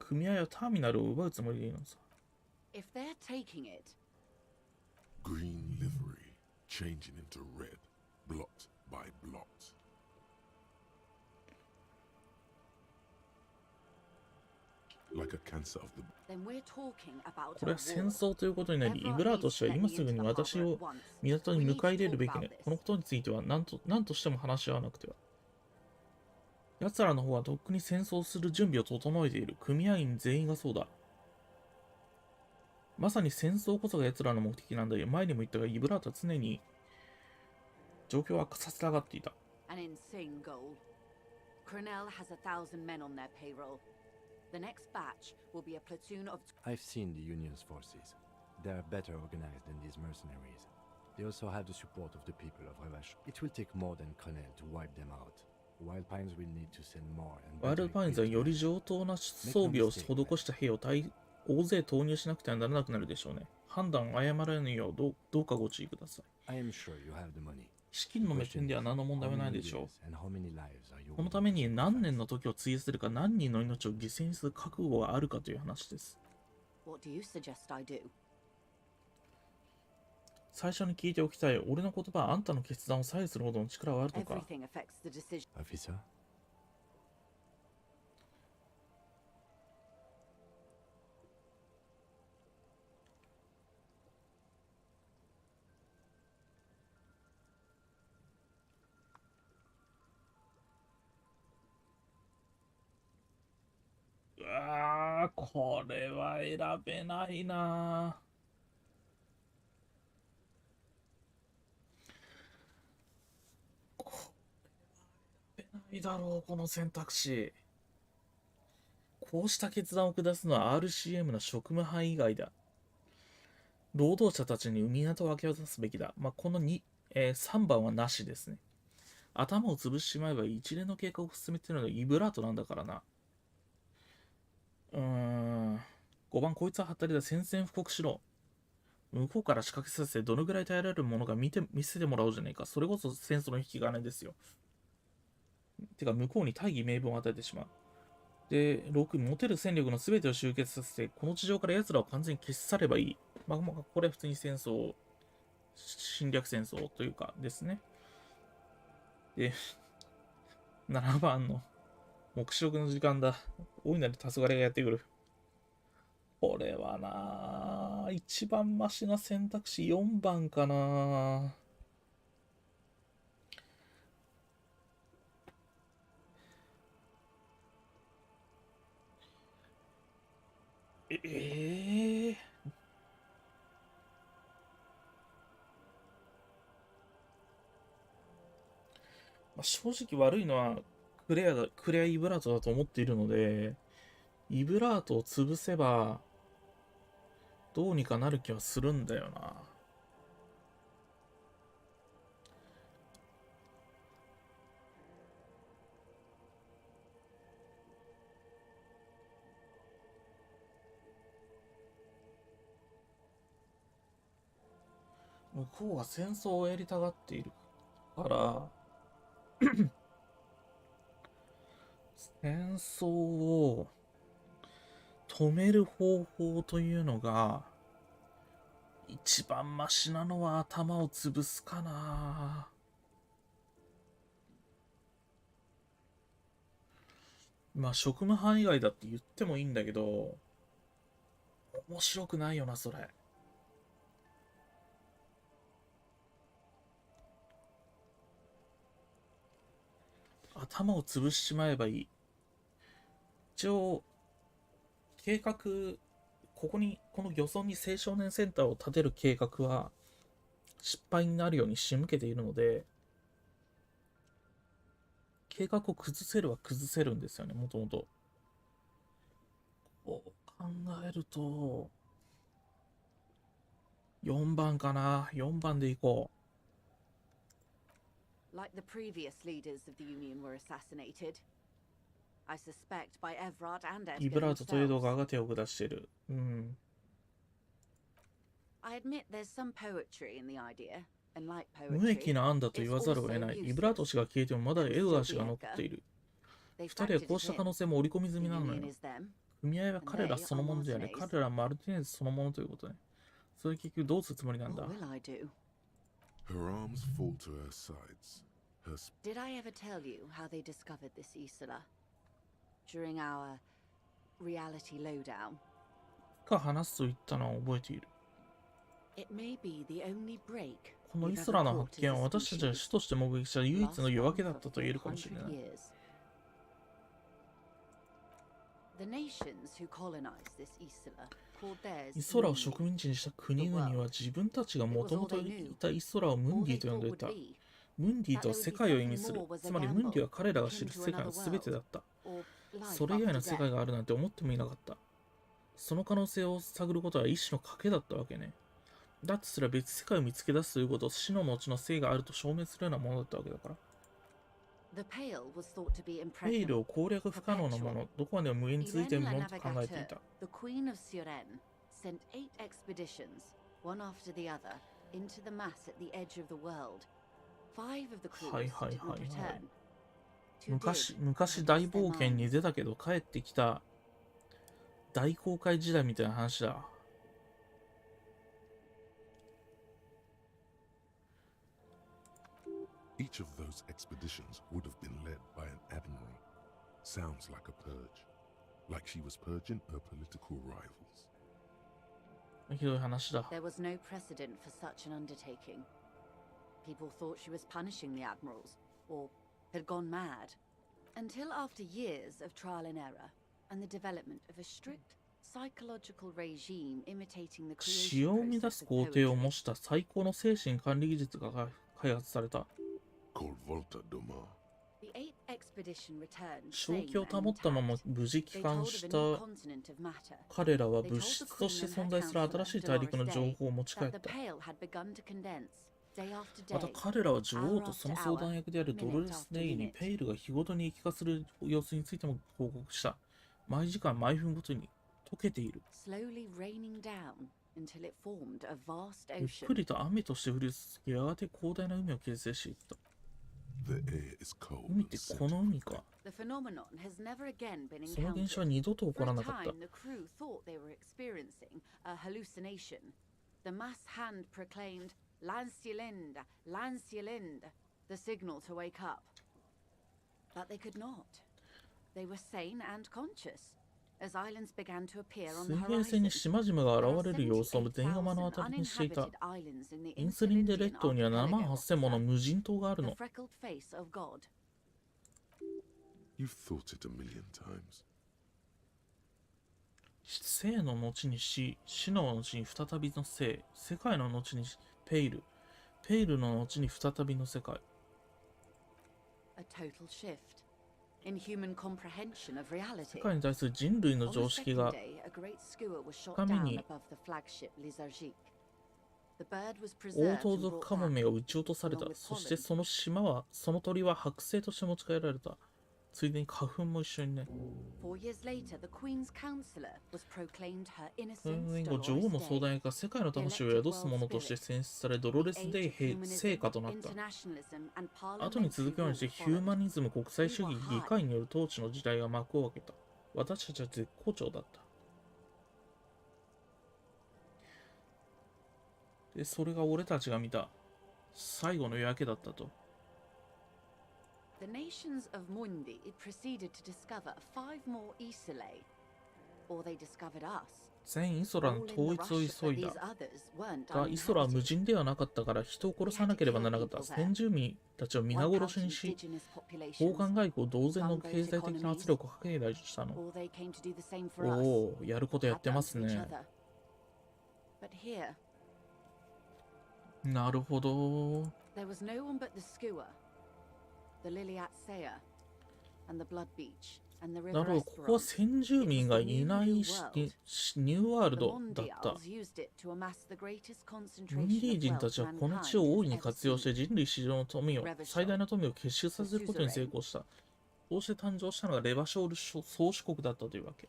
組合はターミナルを奪うつもりでいいのさ。If they're taking it. Green livery, changing into red, blot by blot. Like a cancer of the... これは戦争ということになり、イブラーとしては今すぐに私を港に迎え入れるべきね。このことについては何としても話し合わなくては。奴らの方はとっくに戦争する準備を整えている。組合員全員がそうだ。まさに戦争こそが奴らの目的なんだよ。前にも言ったが、イブラートは常に状況を悪化させたがっていた。An insane goal. Cornell has 1,000 men on their payroll. The next batch will be a platoon of... I've seen the Union's forces. They are better organized than these mercenaries. They also have the support of the people of Ravache. It will take more than Cornell to wipe them out. Wild Pines will need to send more and ワイルドパインズはより上等な装備を施した兵を大勢投入しなくてはならなくなるでしょうね。判断を誤らぬようどうかご注意ください。資金の目線では何の問題はないでしょう。このために何年の時を費やせるか、何人の命を犠牲にする覚悟があるかという話です。最初に聞いておきたい。俺の言葉はあんたの決断を左右するほどの力はあるのか。うわー、これは選べないな。いいだろう、この選択肢。こうした決断を下すのは RCM の職務範囲以外だ。労働者たちに港を明け渡すべきだ。この3番はなしですね。頭を潰してしまえば一連の計画を進めているのがイブラートなんだからな。5番、こいつはハったりだ。宣戦布告しろ。向こうから仕掛けさせてどのぐらい耐えられるものか見せてもらおうじゃねえか。それこそ戦争の引き金ですよ。てか向こうに大義名分を与えてしまう。で、6、持てる戦力の全てを集結させて、この地上から奴らを完全に消し去ればいい。これは普通に侵略戦争というかですね。で、7番の黙示録の時間だ。大いなる黄昏がやってくる。これはなぁ、一番マシな選択肢4番かなぁ。正直悪いのはクレアイブラートだと思っているので、イブラートを潰せばどうにかなる気はするんだよな。向こうが戦争をやりたがっているから戦争を止める方法というのが一番マシなのは頭を潰すかな。まあ職務範囲外だって言ってもいいんだけど、面白くないよなそれ。頭を潰しちまえばいい。一応計画、この漁村に青少年センターを建てる計画は失敗になるように仕向けているので、計画を崩せるは崩せるんですよね、もともと。こう考えると4番かな。4番でいこう。Like the previous leaders of the Union were assassinated. I suspect by Evrard and Edgar イブラートとエド themselves. ガーが手を下している。I admit there's some poetry in the idea, and like 無益 poetry, な案だと言わざるを得ない。イブラート氏が消えてもまだエドガー氏が残っている。 they 二人は factored こうした it 可能 in. 性も織り込み済 The みなの Union よ。 is them. 組合は彼らそのものであり、彼らはマルティネズそのものということね。それ結局どうするつもりなんだ。 What will I do? Her arms fall to her sides. Her Did I ever tell you how they discovered this Isola? During our reality lowdown. か話すと言ったのは覚えている。 It may be the only break この we've イ ever ソラの caught 発見は as a 私たちが species. 主として目撃した唯一の夜明けだったと言えるかもしれ Last な one い。 for 400 years. The nations who colonized this Isola called theirs イソラを Mundi. 植民地にした国々は自分たちがもともといたイソラをムン All ディ they と呼ん thought でい would た。 be ムンディとは that there would 世 be 界を意味 something する more。was a つまりムンディは gamble 彼らが知 akin る to 世界の another 全てだった。 or life それ以外 after の世界 death. があるなんて思ってもいなかった。その可能性を探ることは一種の賭けだったわけね。だってすら別世界を見つけ出すということを死の後の生があると証明するようなものだったわけだから。 The Pale was thought to be ペイル impregnable. を攻略不可能なもの、どこまでも無限に続いているものと考えてい Irene た。 the Queen of Suren, sent 8 expeditions, one after the other, into the mass at the edge of the world. 5 of the crews はいはい did はい not はい。 return. 昔大冒険に出たけど帰ってきた大航海時代みたいな話だ。 Each of those expeditions would have been led by an admiral. Sounds like a purge. Like she was purging her political rivals. ひどい話だ。 There was no precedent for such an undertaking. People thought she was punishing the admirals, or had gone mad. Until after years of trial and error, and the development of a strict psychological regime imitating the 詩 creation を生み出 process す of 工程を poetry. 模した最高の精神管理技術が開発された。 Called Volta Doma. The 8th expedition returned 正 sane 気を and 保ったまま intact. 無事帰 They 還 told し of a new た continent of matter. 彼らは物質として存在する新しい大陸の情報を持ち帰っ That the た。 Pale had begun to condense day after また day. 彼らは女王とその相談役であるドルレス・デイにペイルが日ごとに液化する様子についても報告した。毎時間毎分ごとに溶けている。 Slowly raining down until it formed a vast ゆっ ocean. くりと雨として降り続き、やがて広大な海を形成していった。 The air is cold 海っ and てこの settled. 海か。 The phenomenon has never again been その現象は encountered. 二度と起こ For ら a なかった。 time, the crew thought they were experiencing a hallucination. The mass hand proclaimed, Lancialind, Lancialind, the signal to wake up. But they could not. They were sane and conscious. As islands began to appear on the 水平線 horizon, に島々が there are 現れる様子を全山の 78,000 当たりにしていた。 uninhabited islands in the インスリンデ列 Insulindian 島には archipelago. 78,000もの無人島がある The の。 freckled face of God. You've thought it a million times. 生の後に死、死の後に再びの生、世界の後にペイル、ペイルの後に再びの世界。 A total shift in human comprehension of 世 reality. 界に対する人類の On the 常識 second が day, a great skua was shot 神 down に above the flagship Lizargique. The bird was 王 preserved 盗 and 族 brought カモ back. メが撃ち落とされた。そしてその島は、その鳥は剥製として持ち帰られた。ついでに花粉も一緒にね。4 years later, the Queen's counselor was proclaimed her 4 innocence. 年後、女王の相談役が世界の魂を宿す者として選出され、ドロレス・デイ聖歌となった。後に続くようにしてヒューマニズム、国際主義、議会による統治の時代が幕を開けた。私たちは絶好調だった。で、それが俺たちが見た最後の夜明けだったと。The nations of Mundi proceeded to discover 5 more Isolae, or they discovered us. 全イソラの統一を急いだが、イソラは無人ではなかったから人を殺さなければならなかった。先住民たちを皆殺しにし、交換外交同然の経済的な圧力をかけないとしたの。おお、やることやってますね。なるほど。There was no one but the Skua, the Liliat Sayer, and the Blood Beach, and the なる River ほど、ここは Esperon. 先住民がいないニューワール The ドだった。 Mondials used it to amass the greatest ムンデ concentration ィ of 人た wealth ちはこの地を mankind 大いに has 活用 ever して seen. 人類史上の富を、最大の富を結集させることに成功した。そうして誕生したのがレバショール宗主国だったというわけ。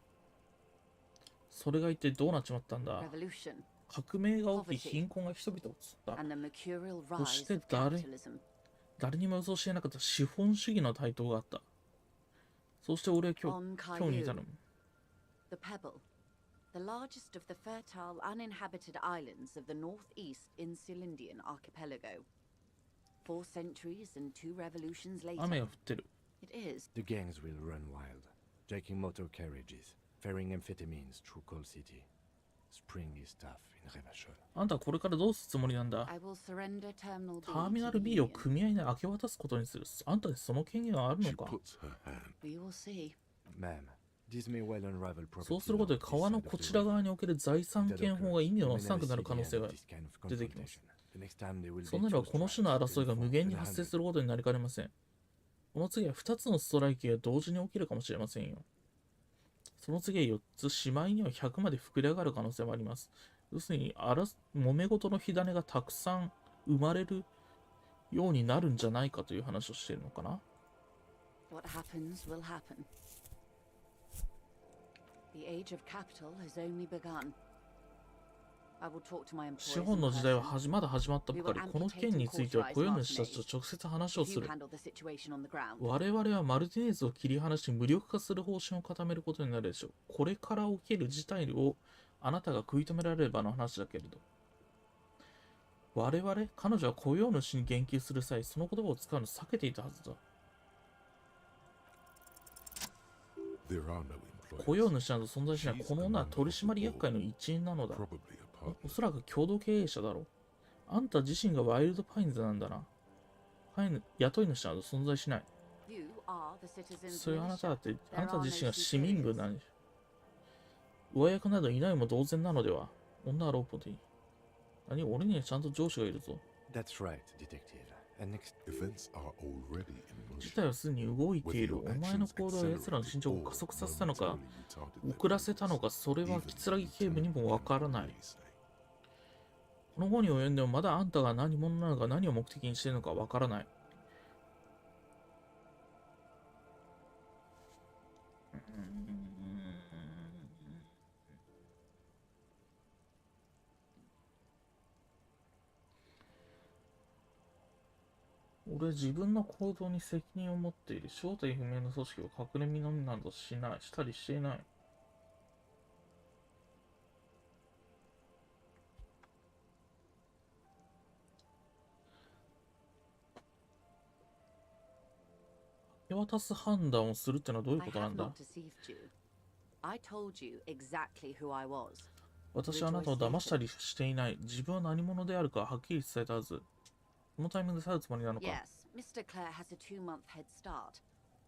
それが一体どうなっちまったんだ。 Revolution, 革命が起き、貧困が人々を襲った。 and the mercurial そし rise て of capitalism. 誰にも予想していなかった資本主義の台頭があった。そして俺は今日に至る。 The Pebble, the largest of the fertile uninhabited islands of the northeast Insulindian archipelago. 4 centuries and 2 revolutions 雨 later. が降ってる。 It is. The gangs will run wild, jaking motor carriages, ferrying amphetamines through Coal City. Spring is tough in Revachol. あんたはこれからどうするつもりなんだ。 I will surrender Terminal タ B ーミナ to ル the B を Union. 組合に明け渡すことにする。あんたにその権限はあるの She か。 puts her hand. We will see. Ma'am, this may well unravel property そうすることで law 川の this side こ of the ちら river. 側における財産 If that 権法が occurs, 意味を we な may さなく never なる see 可能 the 性 end が of this kind of 出てきます。 confrontation. The next time they will そう be なれば two この種の strikes, 争いが then 無 four, 限に then 発生 100. することになりかねません。この次は2つのストライキが同時に起きるかもしれませんよ。その次は4つ、しまいには100まで膨れ上がる可能性もあります。要するに、揉め事の火種がたくさん生まれるようになるんじゃないかという話をしているのかな。 What happens will happen. The age of capital has only begun. I will talk to my 資 employees 本 in の時代 person. はまだ始まったばかり。この件については雇用主たちと直接話をす You る。 handle the situation on the ground. 我々はマルティネーズを切り離し無力化する方針を固めることになるでしょう。これから起きる事態をあなたが食い止められればの話だけれど。我々、彼女は雇用主に言及する際、その言葉を使うのを避けていたはずだ。 There are no 雇用 employees. 主など存在しない。この女は取締役会の一員なのだ。 Probably a お partner. そらく共同経営者だろう。あんた自身がワイルドパインズなんだな。雇い主など存在しない。 You are the citizens' そういうあなただ militia. って、あなた自身が市民軍なんでしょ。上役などいないも同然なのでは。女はロープでいい。何？俺にはちゃんと上司がいるぞ。 That's right, detective. And next, Events are already in 事 motion. 態はすでに動いている。お前の行動は奴らの進捗を加速させたのか、遅らせたのか、それは木警部にもわからない。この後に及んでもまだあんたが何者なのか何を目的にしているのかわからない。俺自分の行動に責任を持っている。正体不明の組織を隠れみのみなどしたりしていない。明け渡す判断をするってのはどういう I ことな have んだ？ not deceived you. I told you exactly who I was. 私はあなたを騙したりしていない。自分は何者であるかはっきり伝えたはず。このタイミングで去るつもりなのか。 Yes, Mr. Clare has a 2-month head start.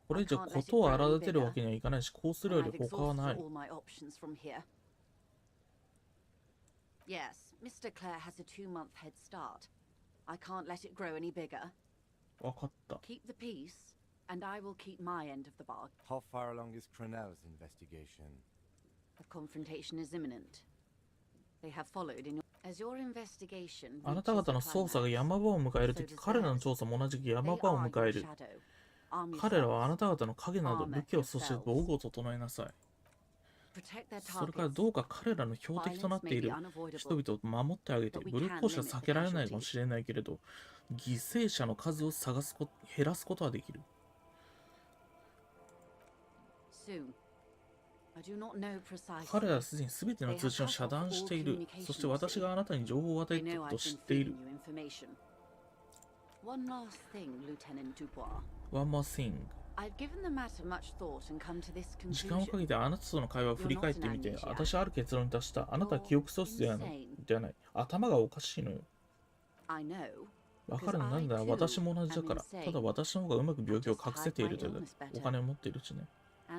これ以上ことを荒立てるわけにはいかないし、こうするより I've 他は exhausted ない。 all my options from here. Yes, Mr. Clare has a 2-month head start. I can't let it grow any bigger. わかった。 Keep the peace, and I will keep my end of the bargain. how far along is Cronell's investigation? A confrontation is imminent. They have followed in your... As your investigation あなた方の捜査が山場を迎えるとき、彼らの調査も同じく山場を迎える。彼らはあなた方の影など武器をそして防具を整えなさい。それからどうか彼らの標的となっている人々を守ってあげて、武力行使は避けられないかもしれないけれど、犠牲者の数を減らすことはできる。彼らはすでに全ての通信を遮断している。そして私があなたに情報を与えたと知っている。One more thing. 時間をかけてあなたとの会話を振り返ってみて、私はある結論に達した。あなたは記憶喪失ではない。頭がおかしいのよ。わかるのなんだ、私も同じだから。ただ私の方がうまく病気を隠せているというだけ。お金を持っているしね。あ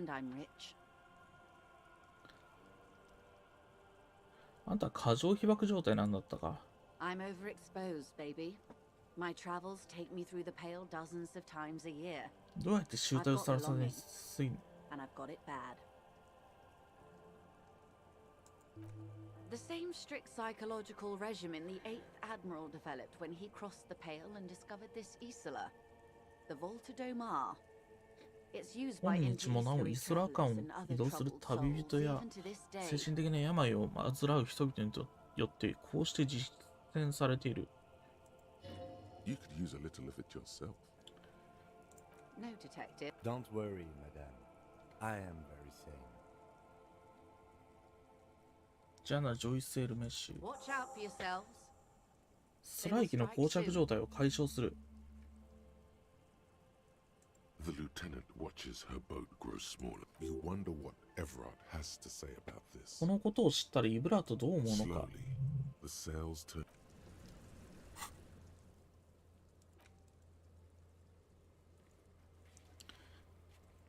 んたは過剰被爆状態なんだったか。どうやって集体をさらされやすいの？ The same strict psychological regimen the 8th Admiral developed when he crossed the Pale and discovered this Isola, the Volta Domar. It's used by 今日もなおイソラ間を移動する旅人や精神的な病を患う人々によってこうして実践されている。You could use a little of it yourself. No, detective. Don't worry, madame. I am very sane. じゃあな、ジョイス・エル・メッシュ。 Watch out for yourselves. ストライキの膠着状態を解消する。The lieutenant watches her boat grow smaller. You wonder what Everard has to say about this. このことを知ったらイブラートどう思うのか。 Slowly, the sails turn.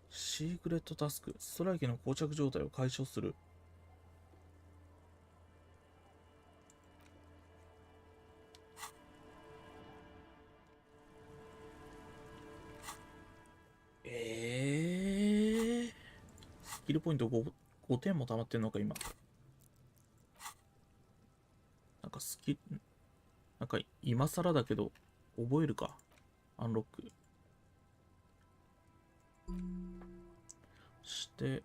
シークレットタスク、ストライキの膠着状態を解消する。スキルポイント 5点も溜まってんのか今。なんか今更だけど覚えるか。アンロックして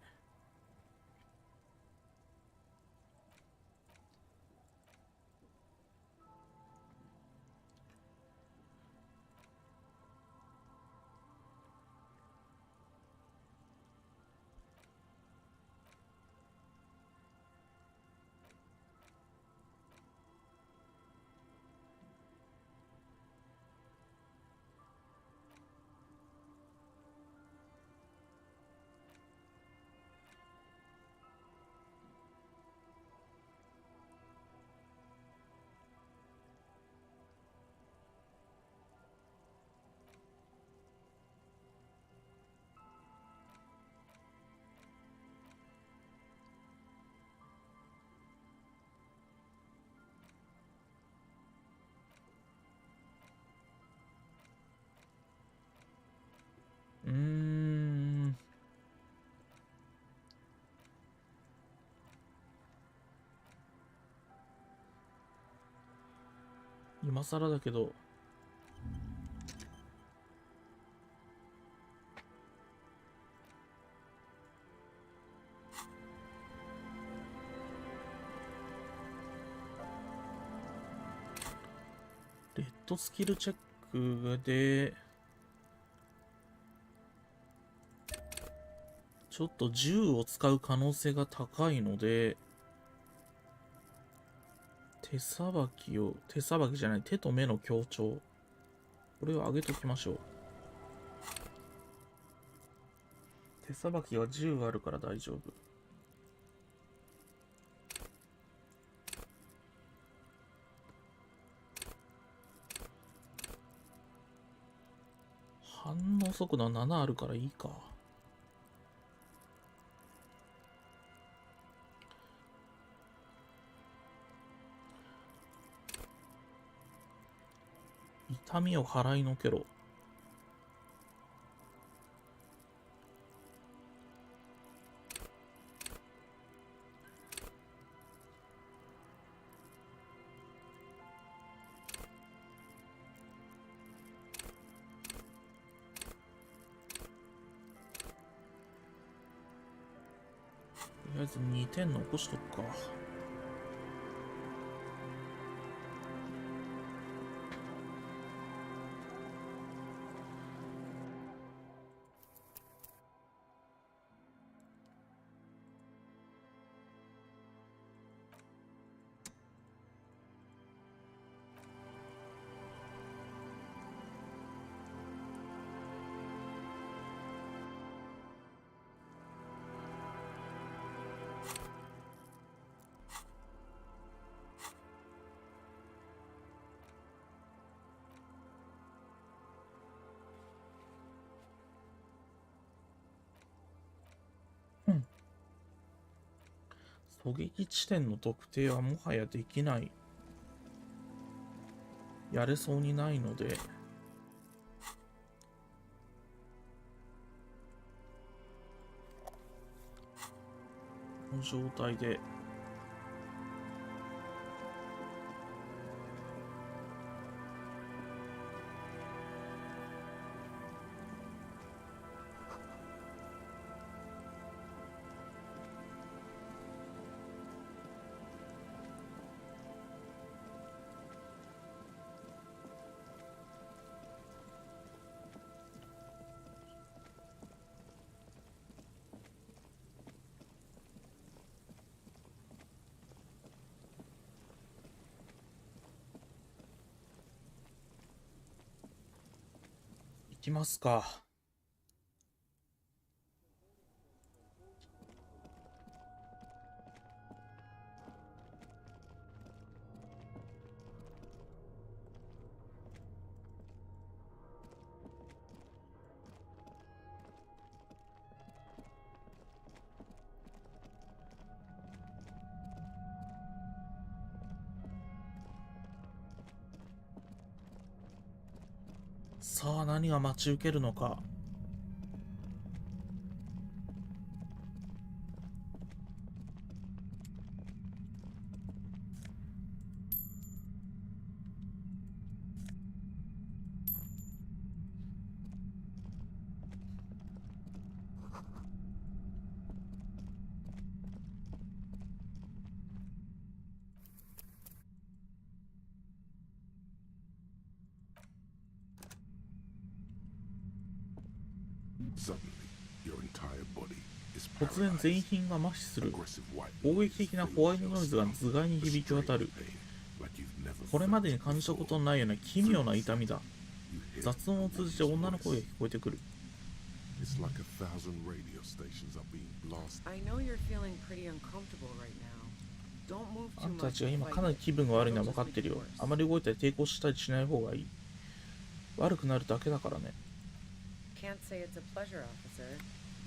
今更だけどレッドスキルチェックでちょっと銃を使う可能性が高いので手さばきじゃない、手と目の強調、これを上げときましょう。手さばきは10があるから大丈夫。反応速度は7あるからいいか。痛みを払いのけろ。りあえず2点残しとくか。狙撃地点の特定はもはやできない。やれそうにないので、この状態で行きますか。さあ、何が待ち受けるのか。突然全身が麻痺する。攻撃的なホワイトノイズが頭蓋に響き渡る。これまでに感じたことのないような奇妙な痛みだ。雑音を通じて女の声が聞こえてくる。あんたたちが今かなり気分が悪いのは分かってるよ。あまり動いたり抵抗したりしない方がいい。悪くなるだけだからね。Can't say it's a pleasure, officer.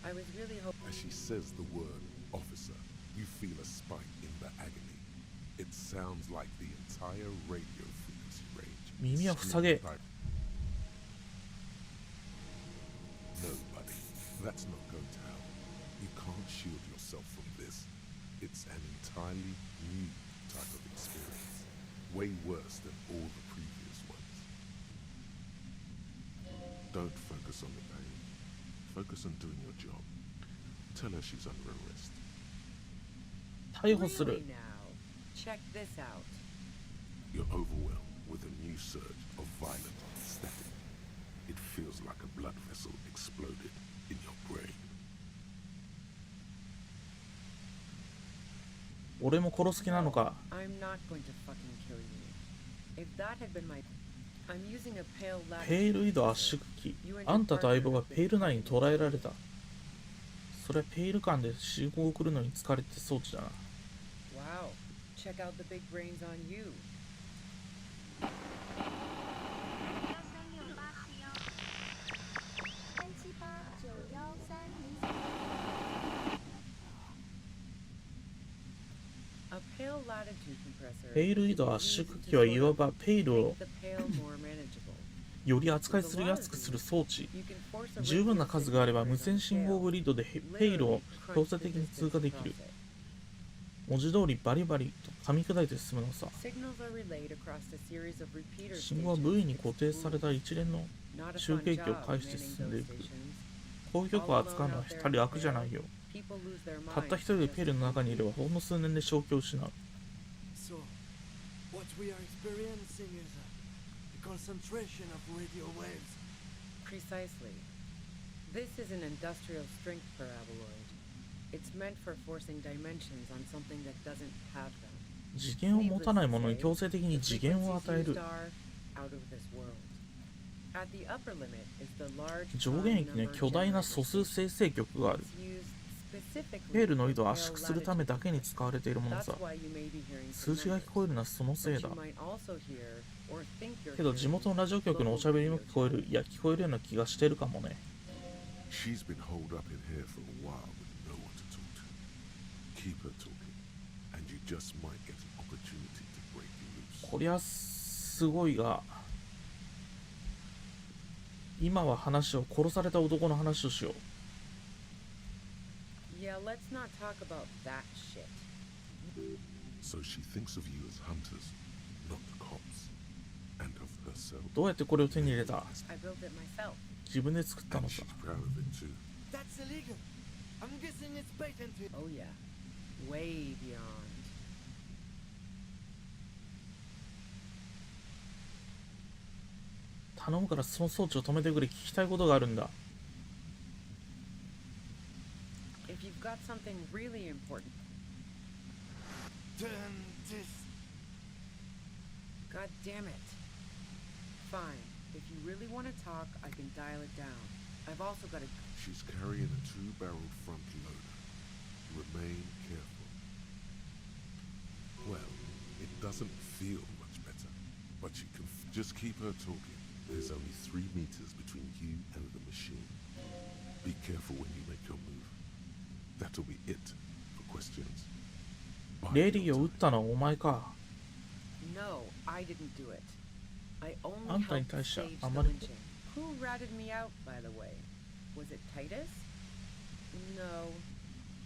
I was really hoping. As she says the word officer, you feel a spike in the agony. It sounds like the entire radio frequency range. 耳を塞げ。 No, buddy, that's not going to help. You can't shield yourself from this. It's an entirely new type of experience, way worse than all the previous ones. Don't focus on the pain. Focus on doing your job. Tell her she's under arrest. 逮捕する。 Really now. Check this out. You're overwhelmed with a new surge of violent static. It feels like a blood vessel exploded in your brain. 俺も殺す気なのか。 I'm not going to fucking kill you. If that had been my... I'm using a pale lattice. ペイル緯度圧縮機。あんたと相棒がペイル内に捕らえられた。それはペイル間で信号を送るのに使われて装置だな。Wow. Check out the big brains on you. A pale latitude compressor. ペイル緯度圧縮機はいわばペイルを The pale more manageable. より扱いするやすくする装置。十分な数があれば無線信号グリッドでペイルを強制的に通過できる。文字通りバリバリと噛み砕いて進むのさ。信号は部位に固定された一連の集計器を介して進んでいく。こういう曲を扱うのは光悪じゃないよ。People lose their たった一人でペールの中にいればほんの数年で正気を失う。 So, what we are experiencing is a concentration of radio waves. Precisely. This is an industrial strength paraboloid. It's meant for forcing dimensions on something that doesn't have them. 次元を持たないものに強制的に次元を与える。 At the upper limit is the large 上限域には巨大な素数生成極がある。ペールの緯度を圧縮するためだけに使われているものさ。数字が聞こえるのはそのせいだ。けど地元のラジオ局のおしゃべりも聞こえる、いや聞こえるような気がしてるかもね。She's been holed up in here for a while with no one to talk to. Keep her talking, and you just might get an opportunity to break you loose. こりゃすごいが、今は話を殺された男の話をしよう。Yeah, let's not talk about that shit. So she thinks of you as hunters, not cops, and of herself. どうやってこれを手に入れた？ I built it myself. 自分で作ったのさ。 Proud of it too. That's illegal. I'm guessing it's patented. Oh yeah, way beyond. 頼むからその装置を止めてくれ。聞きたいことがあるんだ。 If you've got something really important. Turn this. God damn it. Fine. If you really want to talk, I can dial it down. I've also got a... She's carrying a 2-barreled front loader. Remain careful. Well, it doesn't feel much better, but you can just keep her talking. There's only 3 meters between you and the machine. Be careful when you make your move. That'll be it for questions. レディを撃ったのはお前か。 No, I didn't do it. I あ only んたに helped 対しては stage あ the まり lynching. Who ratted me out, by the way? Was it Titus? No,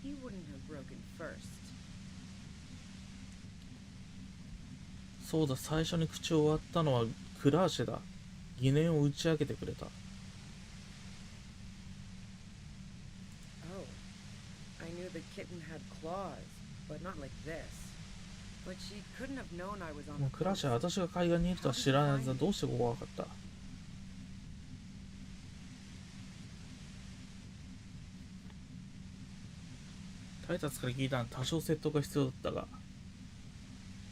he wouldn't have broken first. そうだ、最初に口を割ったのはクラーシェだ。疑念を打ち明けてくれた。 Oh, I knew the kitten had claws, but not like this. But she couldn't have known I was on もう the クラーシェは私が海岸にいるとは知らないはずだ。どうしてここが分かった？タイタスから聞いたのは多少説得が必要だったが、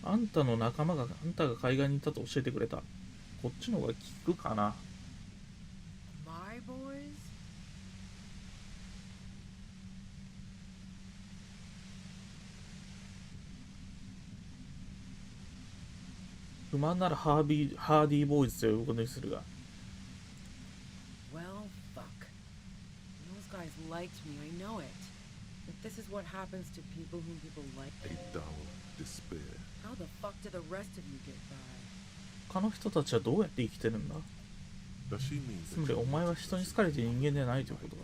あんたの仲間があんたが海岸にいたと教えてくれた。こっちの方が聞くかな。 My boys? 不満ならハーディーボーイズと呼ぶことにするが。 Well, fuck. Those guys liked me, I know it. But this is what happens to people whom people like. A dull despair. How the fuck do the rest of you get by? 他の人たちはどうやって生きてるんだ？ Does she mean つまりお前は人に好かれている人間ではないということだ。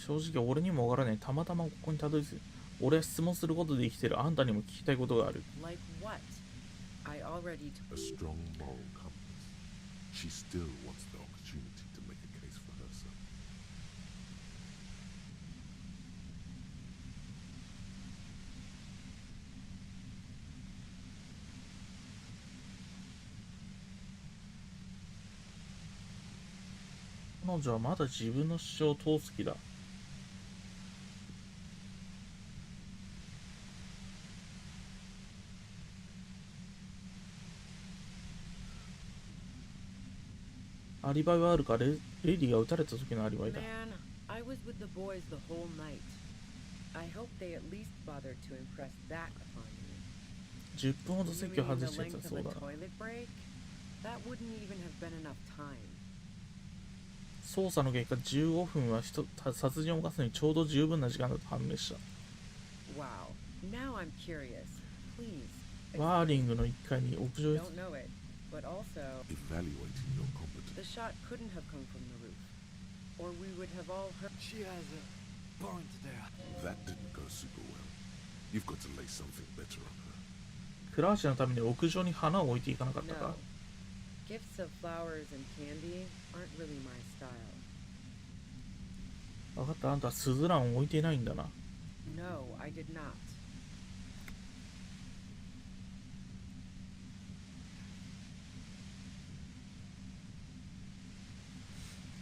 正直俺にもわからない。たまたまここにたどり着いた。俺は質問することで生きてる。あんたにも聞きたいことがある。 Like what? I already a strong moral compass? She still wants the opportunity to make a case for herself.「彼女はまだ自分の主張を通す気だ。アリバイはあるか？レディが撃たれた時のアリバイだ。 Man, I was with the boys the whole night. I hope they at least bothered to impress that upon me. 10分ほど席を You mean 外 the していた length of そう a だな。 toilet break? That wouldn't even have been enough time. 捜査の結果15分は殺人を犯すのにちょうど十分な時間だと判明した。 Wow. Now I'm curious. Please. ワーリングの1階に屋上へ Don't know it, but also Evaluating your competence. the shot couldn't have come from the roof, or we would have all heard. She has a point there. That didn't go super well. You've got to lay something better on her. クラーシェのために屋上に花を置いていかなかったか？ No. Gifts of flowers and candy aren't really my style. 分かった、あんたはスズランを置いていないんだな。No, I did not.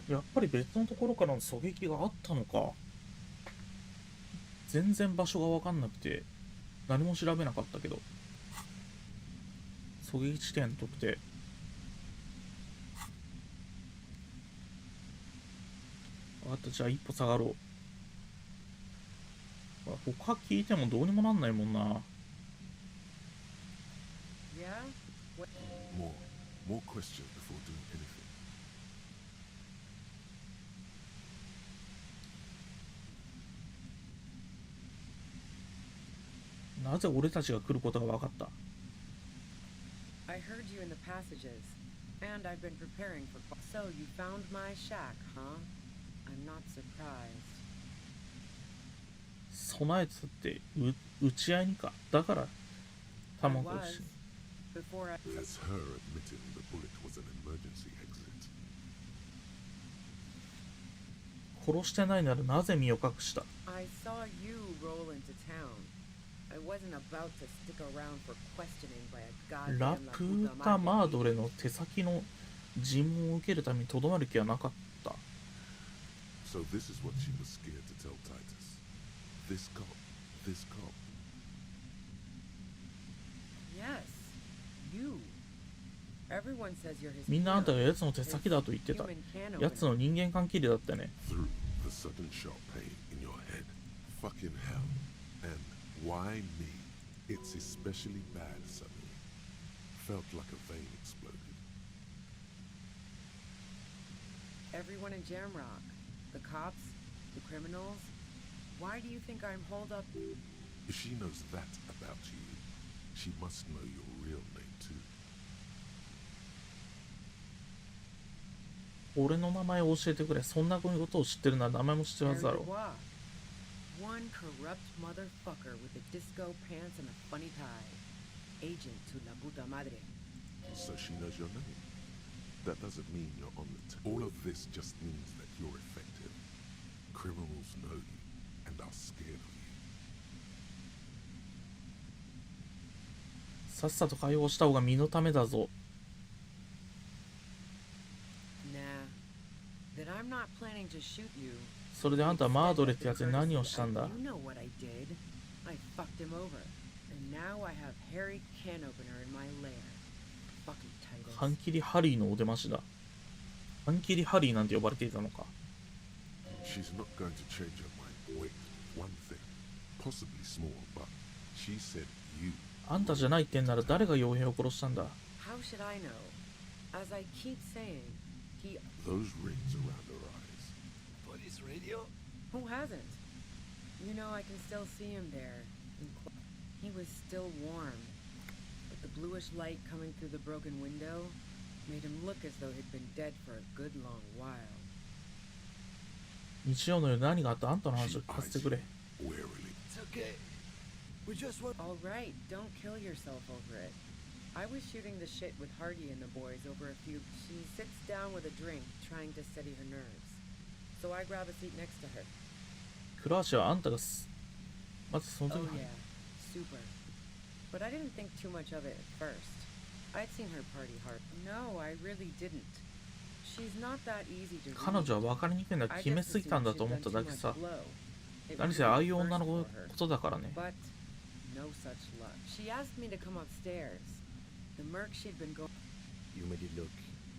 やっぱり別のところからの狙撃があったのか。全然場所が分かんなくて何も調べなかったけど。狙撃地点特定。分かった、じゃあ一歩下がろう。他聞いてもどうにもなんないもんな。Yeah? More questions before doing anything. なぜ俺たちが来ることが分かった？ I heard you in the passages, and I've been preparing for. So you found my shack, huh? I'm not surprised. 備えてたって打ち合いにか。だから卵をし。Before I. That's her admitting the bullet was an emergency exit. 殺してないならなぜ身を隠した？ I saw you roll into town. I wasn't about to stick around for questioning by a goddamn ラプータ・マードレの手先の尋問を受けるためにとどまる気はなかった。So this is what she was scared to tell Titus. This cop. This cop. Yes, you. Everyone says you're his. みんなあんたが奴の手先だと言ってた。奴の人間関係だったね。Through the sudden sharp pain in your head. Fucking hell. And why me? It's especially bad suddenly. Felt like a vein exploded. Everyone in Jamrock. The cops, the criminals. Why do you think I'm holed up? If she knows that about you, she must know your real name too. 俺の名前を教えてくれ。そんなことを知ってるなら名前も知ってるはずだろう。One corrupt motherfucker with a disco pants and a funny tie. Agent to la puta madre. So she knows your name. That doesn't mean you're on the all of this just means that you're effective. Criminals know you and are scared of you. さっさと解放した方が身のためだぞ。Nah. That I'm not planning to shoot you. それであんたはマードレってやつに何をしたんだ？ You know what I did. I fucked him over. And now I have Harry can opener in my lair. Fucking Titus. ハンキリハリーのお出ましだ。ハンキリハリーなんて呼ばれていたのか。 She's not going to change her mind. Wait, one thing. Possibly small, but she said you. あんたじゃないってんなら誰が傭兵を殺したんだ？ How should I know? As I keep saying, he. Those rings around her eyes. Police radio? Who hasn't? You know, I can still see him there. He was still warm, but the bluish light coming through the broken window made him look as though he'd been dead for a good long while. 日曜の夜何があった？あんたの話を聞かせてくれ。 Warily. It's okay. We just want. All right, don't kill yourself over it. I was shooting the shit with Hardy and the boys over a few. She sits down with a drink, trying to steady her nerves. So I grab a seat next to her. クラーシはあんたがまずその時 Oh yeah, super. But I didn't think too much of it at first. I'd seen her party hard. No, I really didn't. She's not that easy to read. 彼女は分かりにくいんだ。決めすぎたんだと思っただけさ。何せああいう女のことだからね。 But no such luck. She asked me to come upstairs. The murk she'd been going. You made it look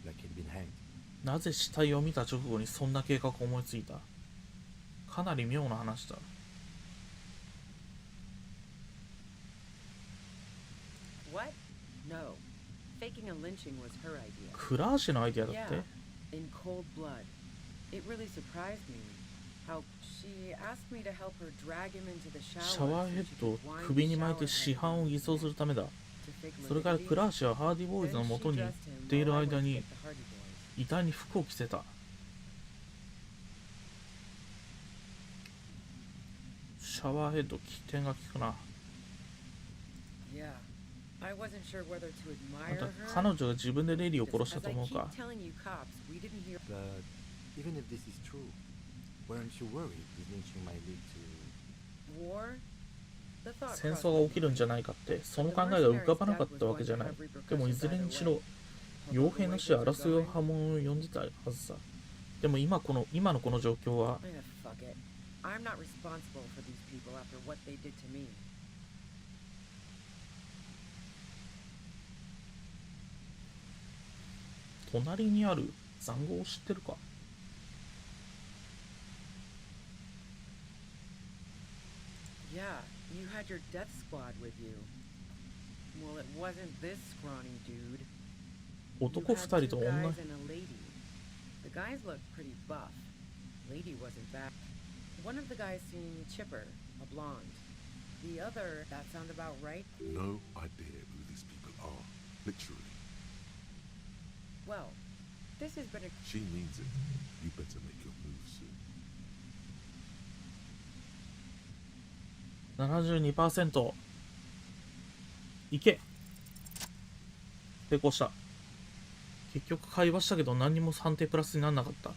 like he'd been hanged. なぜ死体を見た直後にそんな計画を思いついた？かなり妙な話だ。 What? No. Faking a lynching was her idea. クラーシのアイデアだって？ Yeah, in cold blood. It really surprised me. How she asked me to help her drag him into the shower. シャワーヘッドを首に巻いて死斑を偽装するためだ。それからクラーシはハーディボーイズの元に行っている間に遺体に服を着せた。シャワーヘッド、起点が効くな。Yeah, I wasn't sure whether to ま admire た her. 彼女が自分でレディを殺した As と I 思う keep か。 telling you cops, we didn't hear. But even if this is true, weren't you worried this lynching might lead to War? The thought 戦 crossed 争が my 起きるん mind. じゃないかって、その考えが浮かばなかったわけじゃない。でもいずれにしろ、傭兵の死は争いを波紋を呼んでたはずさ。でも今のこの状況は、 Eh, fuck it. I'm not responsible for these people after what they did to me. 隣にある塹壕を知ってるか？ Yeah, you had your death squad with you. Well, it wasn't this scrawny dude. You 男 had 二人 two と guys 女、 and a lady. The guys looked pretty buff. Lady wasn't bad. One of the guys seemed chipper, a blonde. The other, that sound about right? No idea who these people are. Literally. Well, this has been a... She means it. You better make your move soon. 72%。いけ。成功した。結局会話したけど何にも判定プラスにならなかった。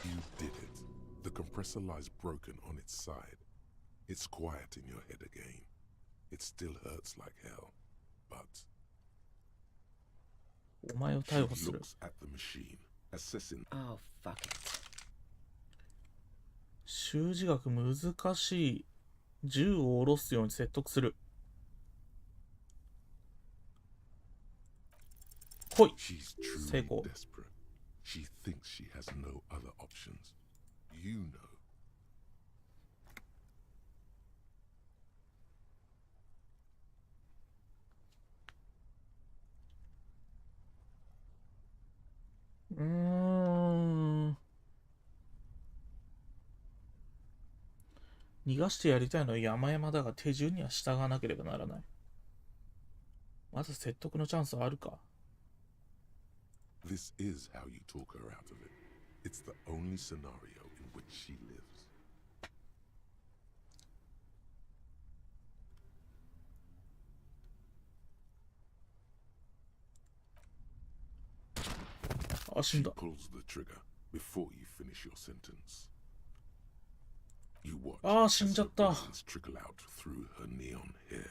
You did it. The compressor lies broken on its side. It's quiet in your head again. It still hurts like hell. But お前を she 逮捕する。 looks at the machine, assessing. Oh, fuck it. 習字学難しい。銃を下ろすように説得する。来い。 She's 成 truly 功。 desperate. She thinks she has no other options. You know. 逃がしてやりたいのは山々だが手順には従わなければならない。まだ説得のチャンスはあるか。 This is how you talk her out of it. It's the only scenario in which she lives. あ、死ん She だ。 pulls the trigger before you finish your sentence. You watch ああ、 as 死んじゃ her った。 brains trickle out through her neon hair.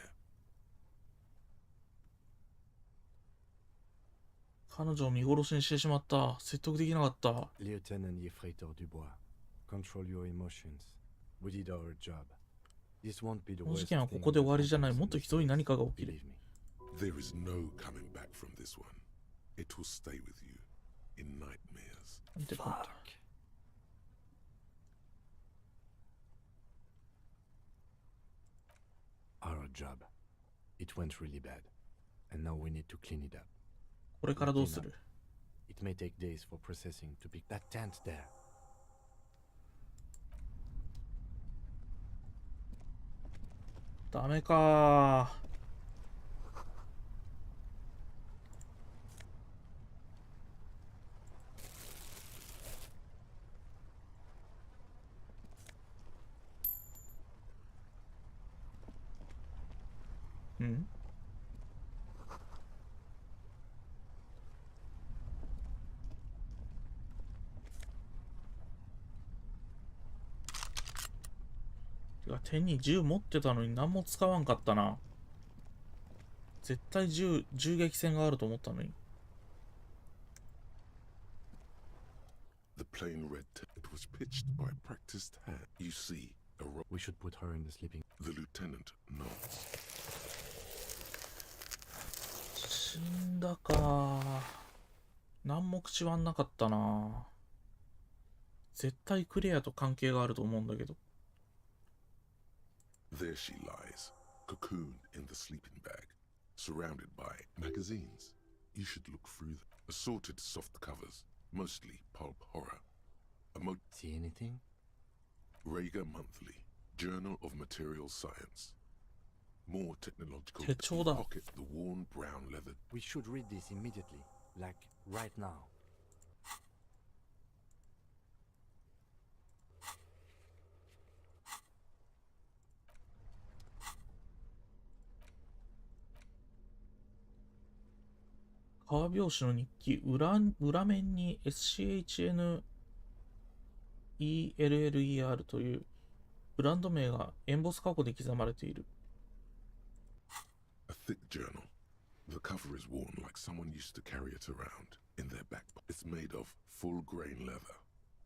彼女を見殺しにしてしまった。説得できなかった。 Lieutenant Yefreitor Dubois? Control your emotions. We did our job. This won't be the この事 worst 件はこ thing こで that 終わりじゃない。 happens も in っと this ひどい何かが起きる。 Believe me. There is no coming back from this one. It will stay with you in nightmares. 見てくれた。 Our job. It went really bad. And now we need to clean it up. これからどうする？ It may take days for processing to pick that tent there. ダメかー。うんてか手に銃持ってたのに何も使わんかったな。絶対銃撃戦があると思ったのに。 The plain red it was pitched by a practiced hand. You see, We should put her in the sleeping. The lieutenant nods. 死んだか。何も口はんなかったな。絶対クレアと関係があると思うんだけど。 There she lies, cocooned in the sleeping bag, surrounded by magazines. You should look through them. Assorted soft covers, mostly pulp horror. See anything? Rager Monthly, Journal of Material Science. More technological. 手帳だ。 Pocket the worn brown leather. We should read this immediately, like right now. 川拍子の日記、裏面に SCHNELLER というブランド名がエンボス加工で刻まれている。A thick journal. The cover is worn like someone used to carry it around in their back. It's made of full grain leather.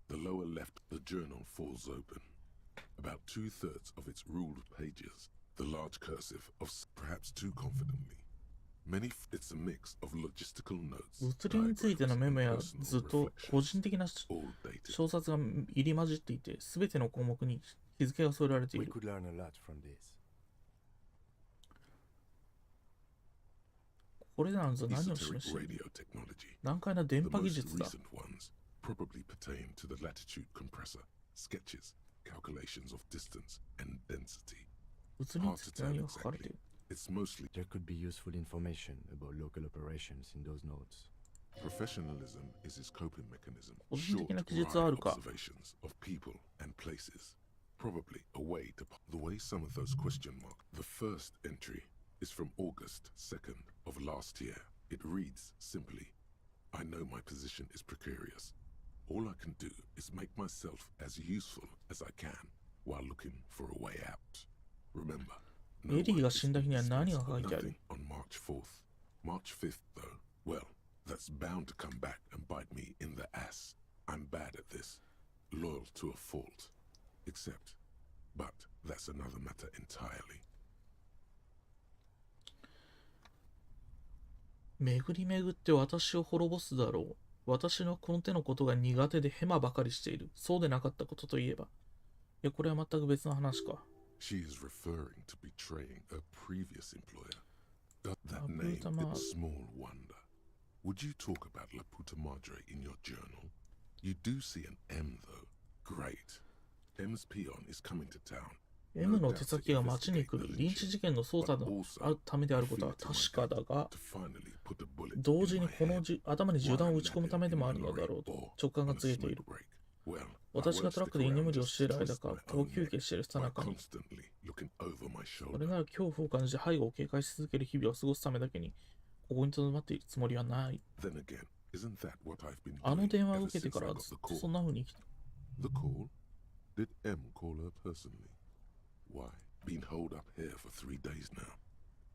The lower left, the journal falls open. About 2/3 of its ruled pages, the large cursive of perhaps too confidently. It's a mix of logistical notes. 物理についてのメモや図と個人的な小冊が入り混じっていて、すべての項目に日付が添えられている。これらの図は何を示している？難解な電波技術だ。Probably pertain to the latitude compressor, sketches, calculations of distance and density. 物理について何が書かれている？ It's mostly there could be useful information about local operations in those notes. Professionalism is his coping mechanism. 個人 Short, 的な記述はあるか？ observations of people and places. Probably a way to the way some of those question marks. The first entry is from August 2nd of last year. It reads simply, I know my position is precarious. All I can do is make myself as useful as I can while looking for a way out. Remember, エリーが死んだ日には何が書いてある？ on March 4th. March 5th, though, well, that's bound to come back and bite me in the ass. I'm bad at this, loyal to a fault. Except, but that's another matter entirely. 巡り巡って私を滅ぼすだろう。私のこの手のことが苦手でヘマばかりしている。そうでなかったことといえば。いや、これは全く別の話か。She is referring to betraying a previous employer. That name is small wonder. Would you talk about La Puta Madre in your journal? You do see an M though. Great. M's peon is coming to town. M の手先が町に来る。リンチ事件の捜査のためであることは確かだが、同時にこの頭に銃弾を撃ち込むためでもあるのだろうと直感が告げている。私がトラックで居眠りをしている間か、小休憩しているさなかに、それなら恐怖を感じて背後を警戒し続ける日々を過ごすためだけに、ここに留まっているつもりはない。あの電話を受けてからずっとそんな風に生きた。The call? Did M call her personally? Why? Been holed up here for 3 days now.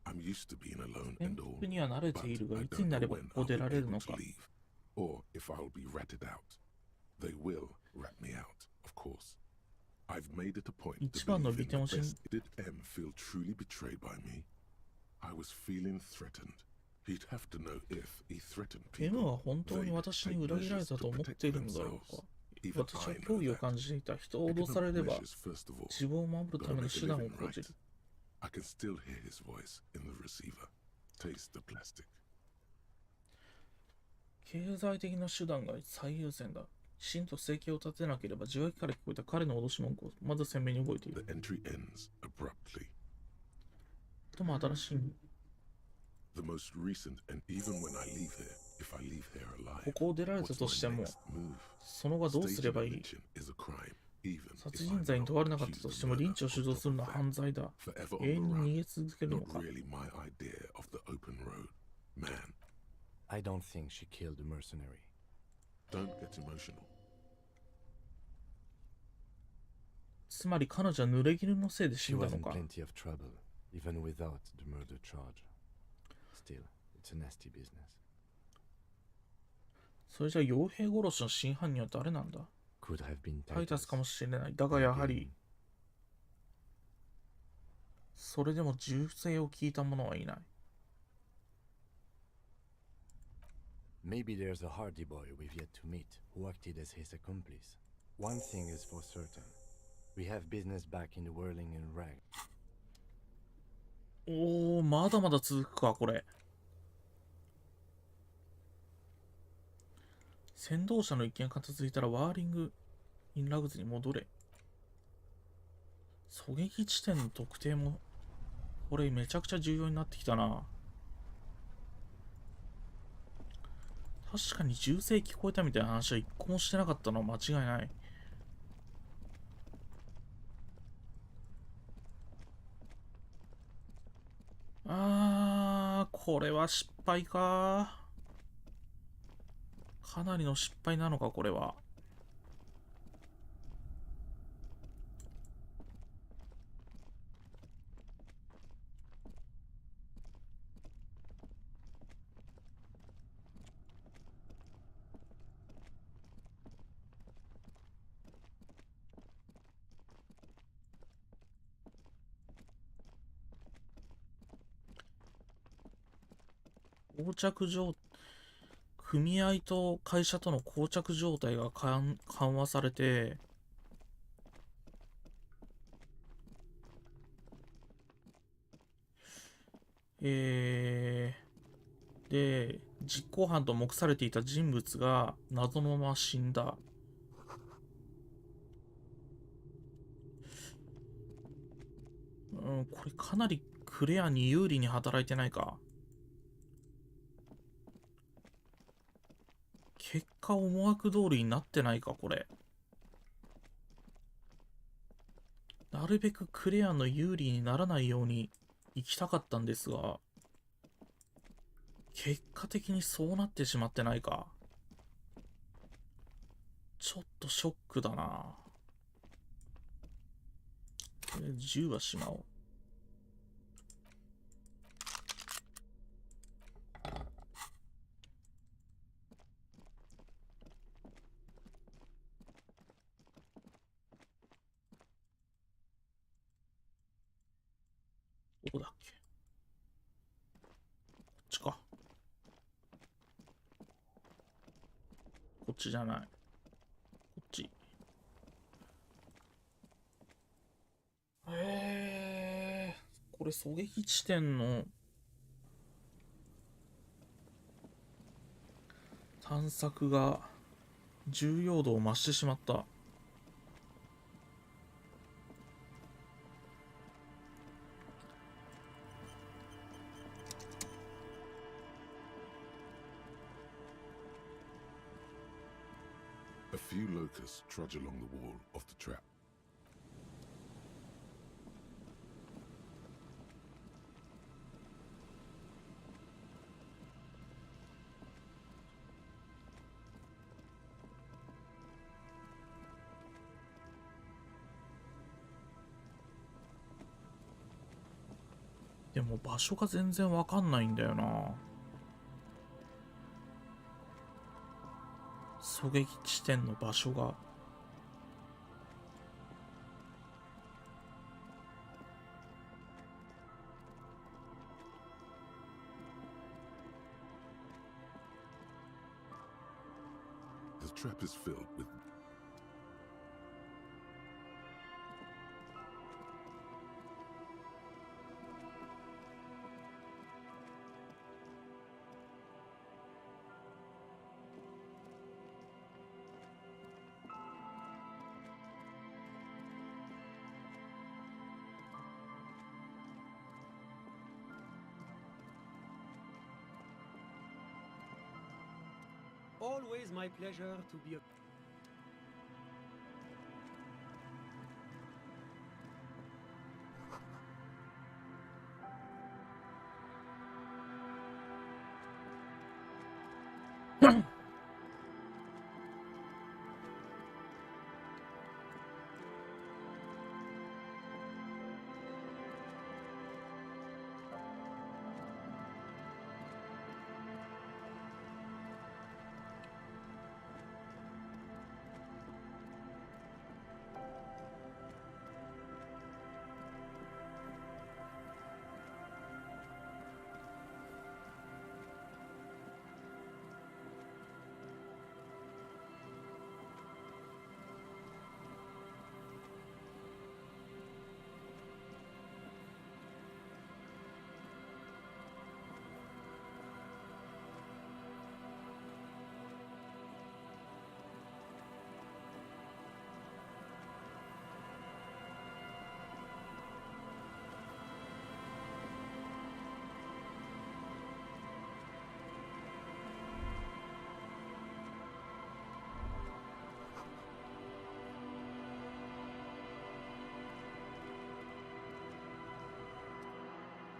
I'm used to being alone and all, には慣れているが、いつになればここ出られるのか。Or if I'll be ratted out. They will rat me out, of course. I've made it a point to believe in the best. Did M feel truly betrayed by me? I was feeling threatened. He'd have to know if he threatened people. M は本当に私に裏切られたと思っているのだろうか。私は脅威を感じていた。人を脅されれば、自分を守るための手段を講じる。I can still hear his voice in the receiver. Taste the plastic. 経済的な手段が最優先だ。きちんと生計を立てなければ、受話器から聞こえた彼の脅し文句をまだ鮮明に覚えている。The entry ends abruptly. とも新しい。The most recent, and even when I leave here, if I leave here alive, ここを出られたとしても、その後どうすればいい？殺人罪に問われなかったとしても、リンチを主導するのは犯罪だ。永遠に逃げ続けるのか。I don't think she killed the mercenary. Don't get emotional. つまり彼女は濡れ衣のせいで死 She んだ was の in か。 plenty of trouble, even without the murder charge. Still, it's a nasty business. それじゃ傭兵殺しの真犯人は誰なんだ？ Could have been タイタスかもしれない。だがやはり、それでも銃声を聞いた者はいない。Maybe there's a hardy boy we've yet to meet who acted as his accomplice. One thing is for certain. We have business back in the whirling and rag. おー、まだまだ続くか、これ。先導者の一件が片付いたらワーリング・イン・ラグズに戻れ。狙撃地点の特定も、これめちゃくちゃ重要になってきたな。確かに銃声聞こえたみたいな話は一個もしてなかったのは間違いない。これは失敗か。かなりの失敗なのか、これは。膠着状、組合と会社との膠着状態が緩和されて、で、実行犯と目されていた人物が謎のまま死んだ。これかなりクレアに有利に働いてないか。結果思惑通りになってないか、これ。なるべくクレアの有利にならないように行きたかったんですが、結果的にそうなってしまってないか。ちょっとショックだな。銃はしまおう。どこだっけ？こっちか。こっちじゃない。こっち。これ狙撃地点の探索が重要度を増してしまった。A few locusts trudge along the wall of the trap. でも場所が全然わかんないんだよな。狙撃地点の場所が。The trap is filled with Always my pleasure to be a...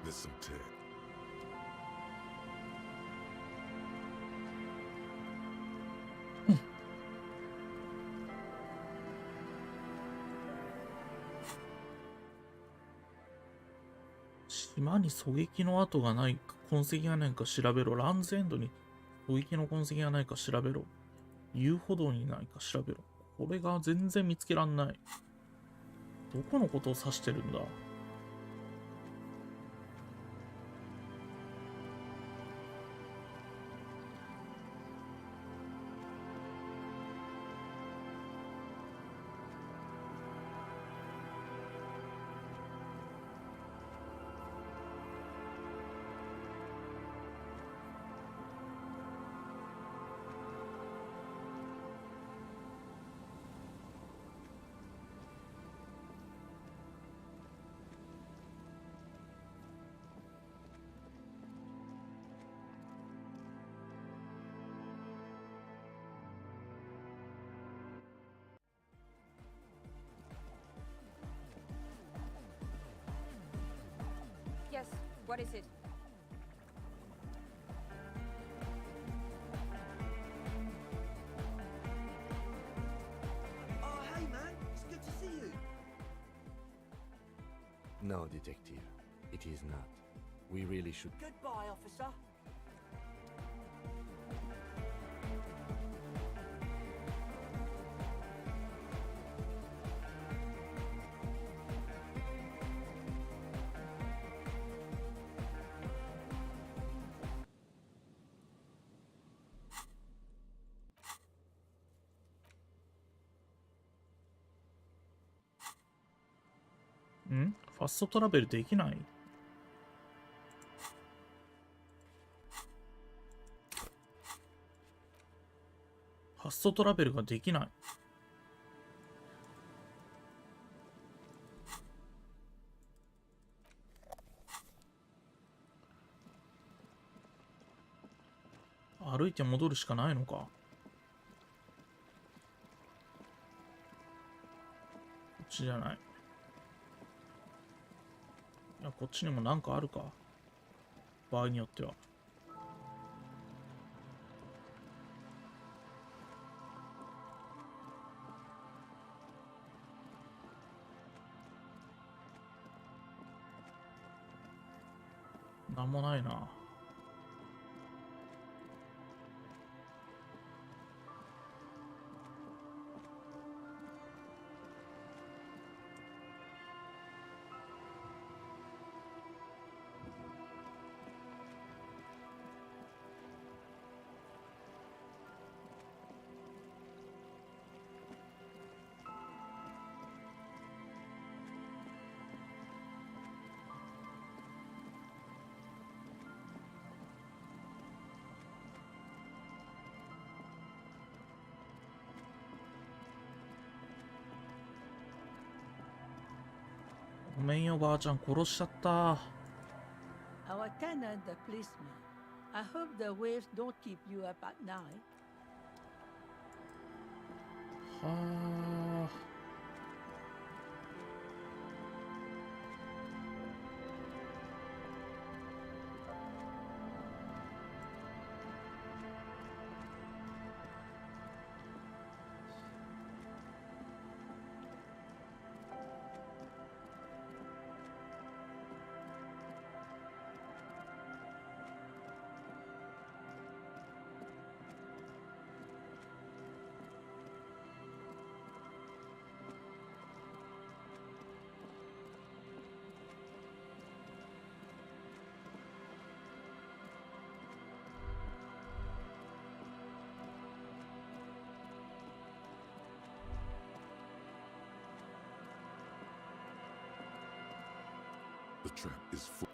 There's some tear. 島に狙撃の跡がないか、痕跡がないか調べろ。ランズエンドに狙撃の痕跡がないか調べろ。遊歩道にないか調べろ。これが全然見つけらんない。どこのことを指してるんだ。Yes, what is it? Oh, hey, man. It's good to see you. No, detective. It is not. We really should. Goodbye, officer.ん？ファストトラベルできない？ファストトラベルができない。歩いて戻るしかないのか。こっちじゃない。いや、こっちにもなんかあるか。場合によっては。なんもないな。ごめんよ、ばあちゃん、殺しちゃった。Our tenant, the policeman. I hope the waves don't keep you up at night. はあ。The trap is full.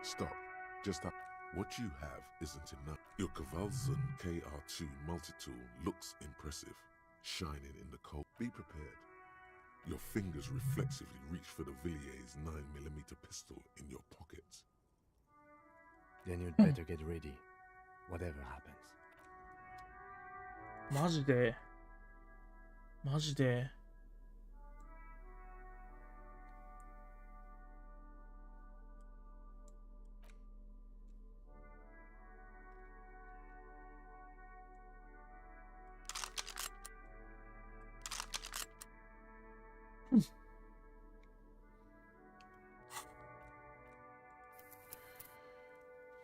Stop. Just up. What you have isn't enough. Your Kavalson KR2 multi-tool looks impressive, shining in the cold. Be prepared. Your fingers reflexively reach for the Villier's 9mm pistol in your pocket. Then you'd better get ready, whatever happens. マジでマジで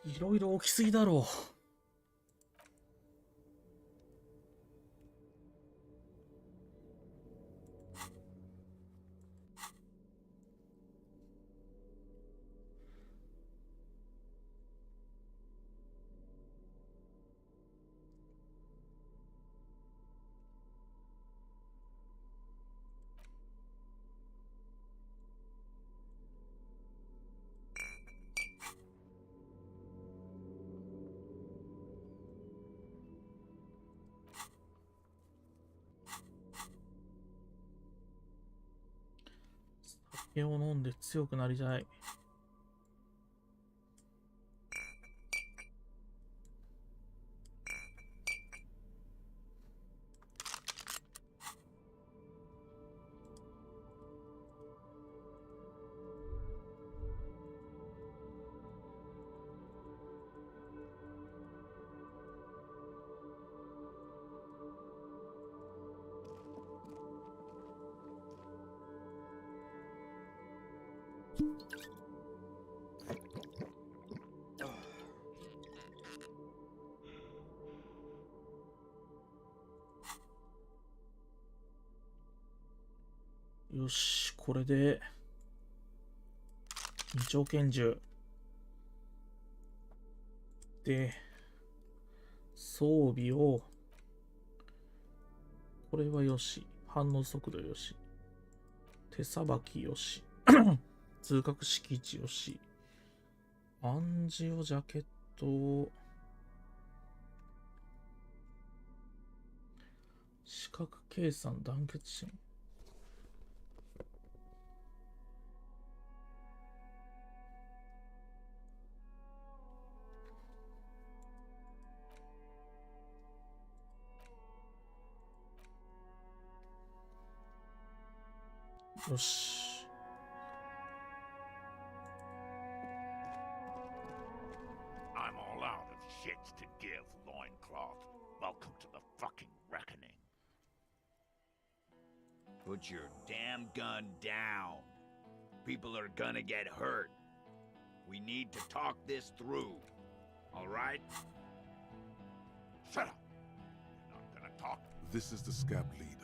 いろいろ起きすぎだろう。酒を飲んで強くなりたい。よし、これで二丁拳銃で装備を、これはよし、反応速度よし、手さばきよし通覚識値よし、暗示をジャケットを、視覚計算団結心、よし。I'm all out of shits to give, loincloth. Welcome to the fucking reckoning. Put your damn gun down. People are gonna get hurt. We need to talk this through. All right? Shut up. You're not gonna talk. This is the scab leader.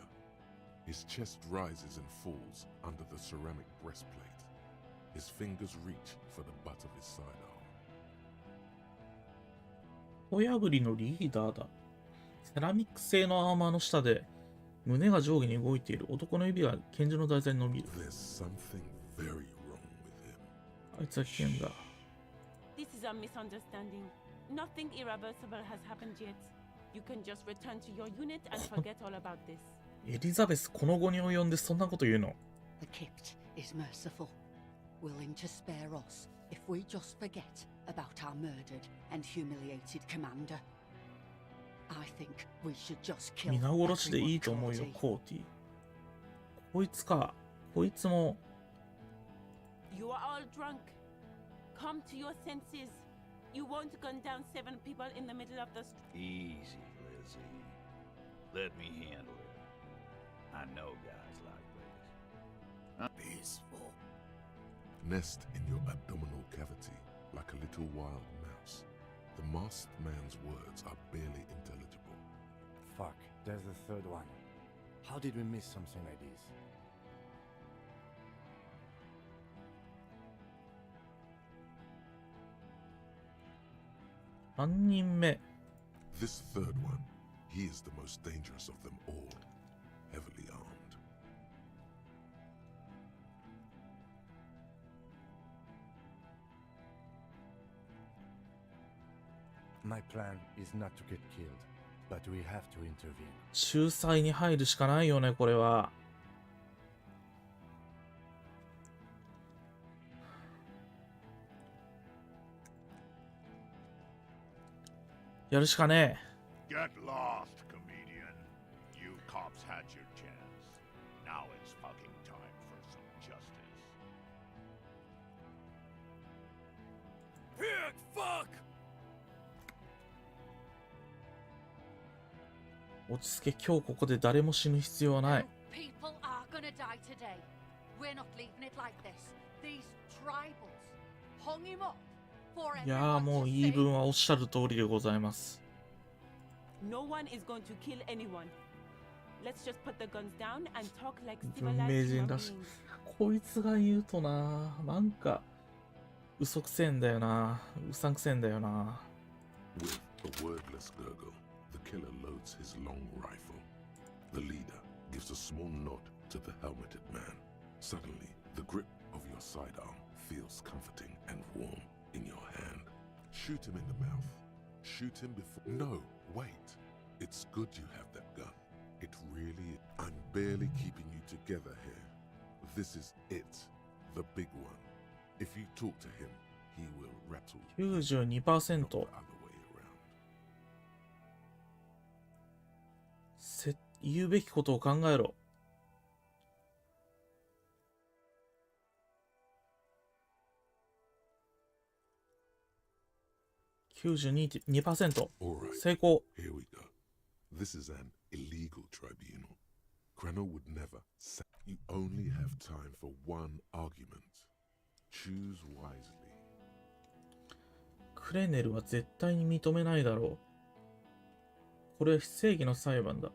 His chest rises and falls under the ceramic breastplate. His fingers reach for the butt of his sidearm. 小破りのリーダーだ。セラミック製のアーマーの下で胸が上下に動いている。男の指が拳銃の台座に伸びる。There's something very wrong with him. あいつは危険だ。This is a misunderstanding. Nothing irreversible has happened yet. You can just return to your unit and forget all about this. エリザベス、この後に及んでそんなこと言うの？ The Kipt is merciful, willing to spare us if we just forget about our murdered and humiliated commander. I think we should just kill 皆殺しでいいと思うよ、コーティ。こいつか。こいつも。You are all drunk. Come to your senses. You won't gun down 7 people in the middle of the street. Easy, Lizzie. Let me handle it. I know guys like this. Peaceful. Nest in your abdominal cavity like a little wild mouse. The masked man's words are barely intelligible. Fuck, there's the third one. How did we miss something like this? This third one, he is the most dangerous of them all. Heavily armed. My plan is not to get killed, but we have to intervene. 仲裁に入るしかないよね、これは。やるしかねえ。Get lost, comedian. Fuck! 落ち着け、今日ここで誰も死ぬ必要はない。 People are gonna die today. We're not leaving it like this. These tribals hung him up for いやー、もう言い分はおっしゃる通りでございます。 No one is going to kill anyone. Let's just put the guns down and talk like 文明 civilized 人 human らしい。 beings. こいつが言うとな、なんか嘘くせえんだよな、うさんくせえんだよな。 With a wordless gurgle, the killer loads his long rifle. The leader gives a small nod to the helmeted man. Suddenly, the grip of your sidearm feels comforting and warm in your hand. Shoot him in the mouth. Shoot him before. No, wait. It's good you have that gun. It really is. I'm barely keeping you together here. This is it, the big one. If you talk to him, he will rattle you. 92%。 Other way around. 言うべきことを考えろ。92%。 成功。 Here we go. This is an illegal tribunal. Crano would never say. You only have time for one argument. Choose wisely. クレネルは絶対に認めないだろう。これは非正義の裁判だ。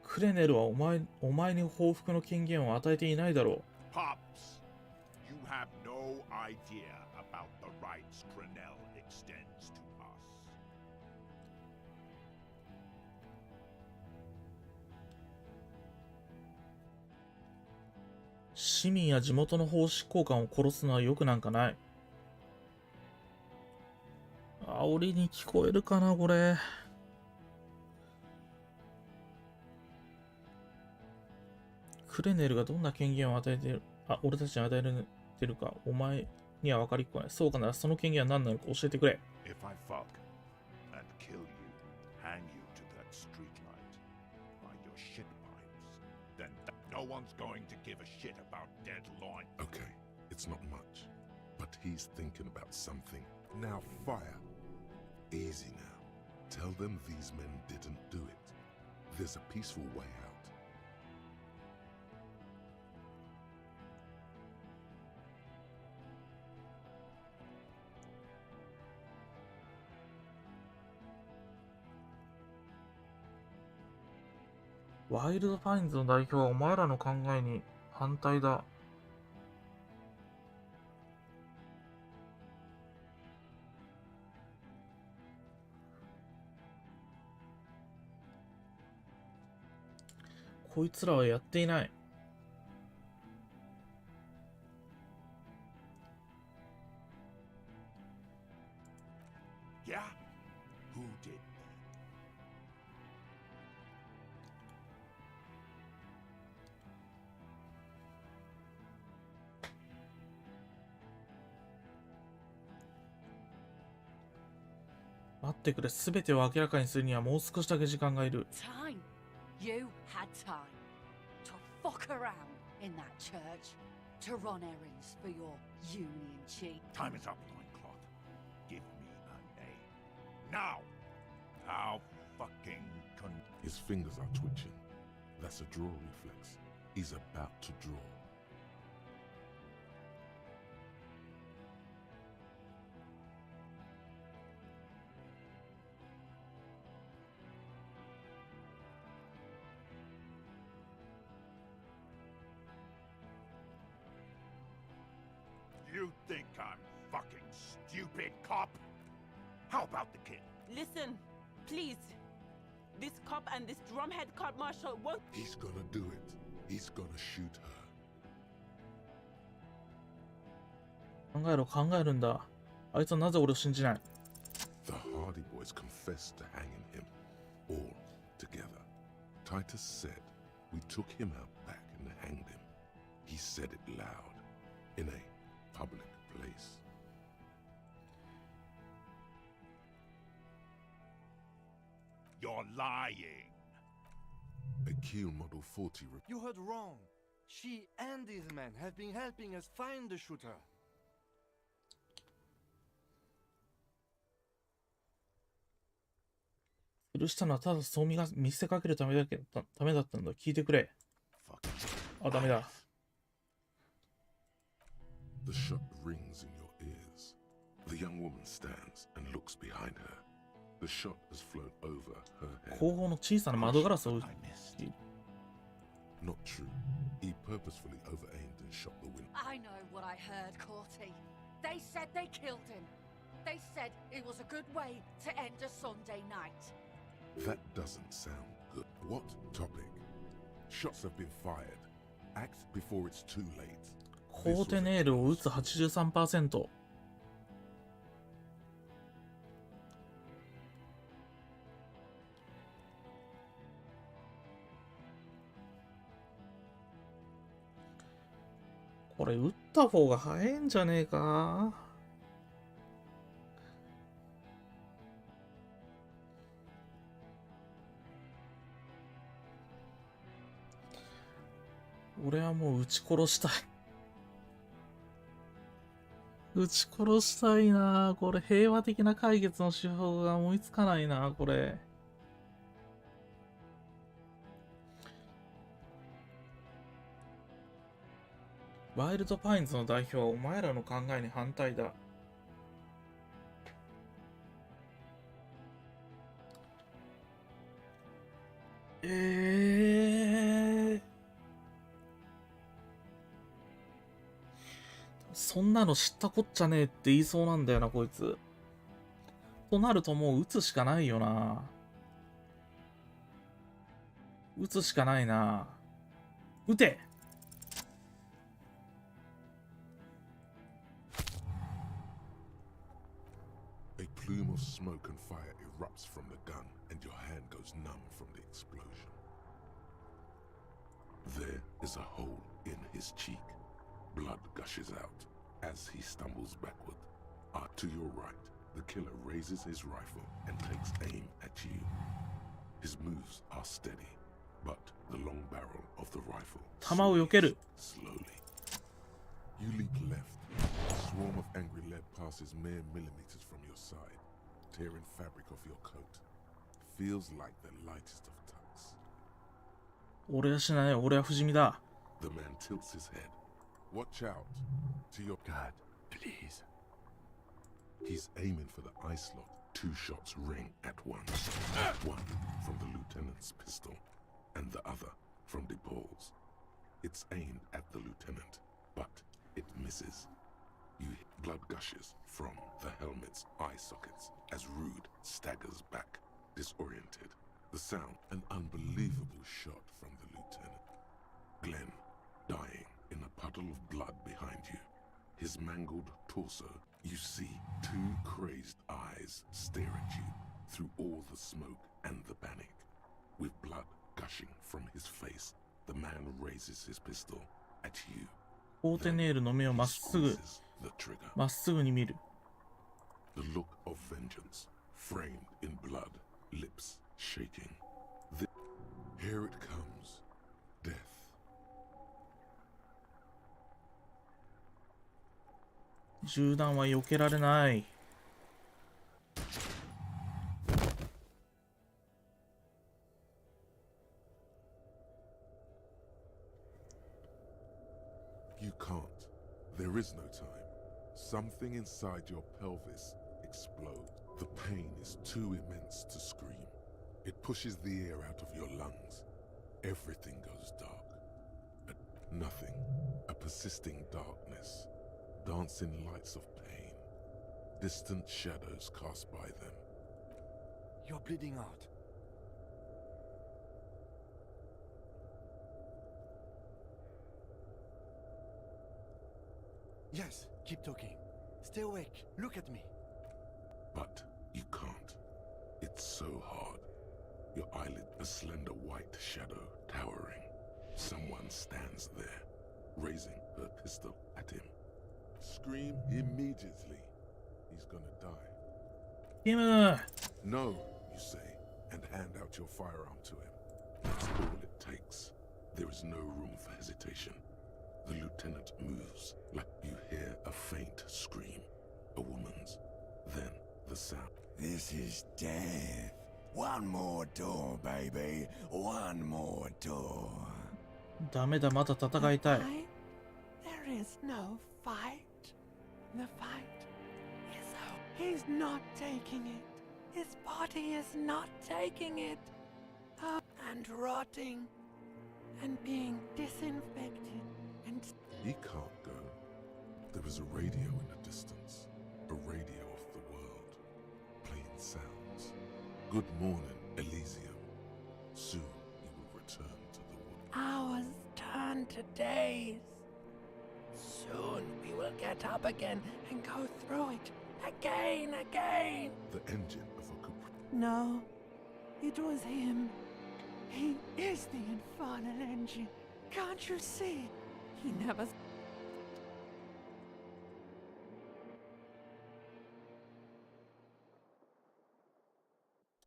クレネルはお前に報復の権限を与えていないだろう。 Pops, you have no idea about the rights Crenell extends to us. 市民や地元の法執行官を殺すのは良くなんかない。煽りに聞こえるかな、これ。クレネルがどんな権限を与えてる、俺たちに与えてるか、お前には分かりっこない。そうかならその権限は何なのか教えてくれ。If I fuck and kill you, hang you to that streetlight by your shit pipes, then no one's going to give a shit about dead loin. Okay, it's not much, but he's thinking about something. Now fire. Easy now. Tell them these men didn't do it. There's a peaceful way out. ワイルドファインズの代表はお前らの考えに反対だ。こいつらはやっていない。Yeah? Who did that? 待ってくれ、すべてを明らかにするにはもう少しだけ時間がいる。Time. You had time to fuck around in that church, to run errands for your union chief. Time is up, Loincloth. Give me a name. Now! How fucking His fingers are twitching. That's a draw reflex. He's about to draw. You think I'm fucking stupid, cop? How about the kid? Listen, please. This cop and this drumhead court marshal won't. He's gonna do it. He's gonna shoot her. 考えろ、考えるんだ。あいつはなぜ俺を信じない？ The Hardy boys confessed to hanging him, all together. Titus said, we took him out back and hanged him. He said it loud, in a public place. You're lying. A Kiel Model 40 You heard wrong. She and these men have been helping us find the shooter. 許したのはただそう見せかけるためだったんだ。聞いてくれ。あ、ダメだ。The shot rings in your ears. The young woman stands and looks behind her. The shot has flown over her head. 後方の小さな窓ガラスを Not true. He purposefully overaimed and shot the window. I know what I heard, Corty. They said they killed him. They said it was a good way to end a Sunday night. That doesn't sound good. What topic? Shots have been fired. Act before it's too late. コーテネールを撃つ 83%。これ撃った方が早いんじゃねえか。俺はもう撃ち殺したい。撃ち殺したいな。これ平和的な解決の手法が思いつかないな、これ。ワイルドパインズの代表はお前らの考えに反対だ。そんなの知ったこっちゃねえって言いそうなんだよな、こいつ。となるともう撃つしかないよな。撃つしかないな。撃て！ A plume of smoke and fire erupts from the gun, and your hand goes numb from the explosion. There is a hole in his cheek. Blood gushes out as he stumbles backward. To your right, the killer raises his rifle and takes aim at you. His moves are steady, but the long barrel of the rifle swings slowly. You leap left. A swarm of angry lead passes mere millimeters from your side, tearing fabric off your coat. Feels like the lightest of tucks. 俺はしない。俺は不死身だ。 The man tilts his head. Watch out. To your God, please. He's aiming for the eye slot. 2 shots ring at once. One from the lieutenant's pistol, and the other from DePaul's. It's aimed at the lieutenant, but it misses. Blood gushes from the helmet's eye sockets as Rude staggers back, disoriented. The sound, an unbelievable shot from the lieutenant. Glenn, dying in a puddle of blood behind you. His mangled torso, you see 2 crazed eyes stare at you through all the smoke and the panic. With blood gushing from his face, the man raises his pistol at you. コーテネールの目をまっすぐに見る。The look of vengeance, framed in blood, lips shaking. Here it comes, death. 銃弾は避けられない。You can't. There is no time. Something inside your pelvis explodes. The pain is too immense to scream. It pushes the air out of your lungs. Everything goes dark. Nothing. A persisting darkness. Dancing lights of pain. Distant shadows cast by them. You're bleeding out. Yes, keep talking. Stay awake. Look at me. But you can't. It's so hard. Your eyelid, a slender white shadow towering. Someone stands there, raising her pistol at him. Scream immediately. He's gonna die. No, you say, and hand out your firearm to him. That's all it takes. There is no room for hesitation. The lieutenant moves like you hear a faint scream, a woman's. Then the sound. This is death. One more door, baby. One more door. ダメだ、まだ戦いたい。There is no fight. The fight is over. He's not taking it. His body is not taking it. And rotting. And being disinfected. And He can't go. There is a radio in the distance. A radio of the world. Playing sounds. Good morning, Elysium. Soon he will return to the world. hours turn to days. Soon we will get up again and go through it again. The engine of a coup. No, it was him. He is the infernal engine. Can't you see? He never...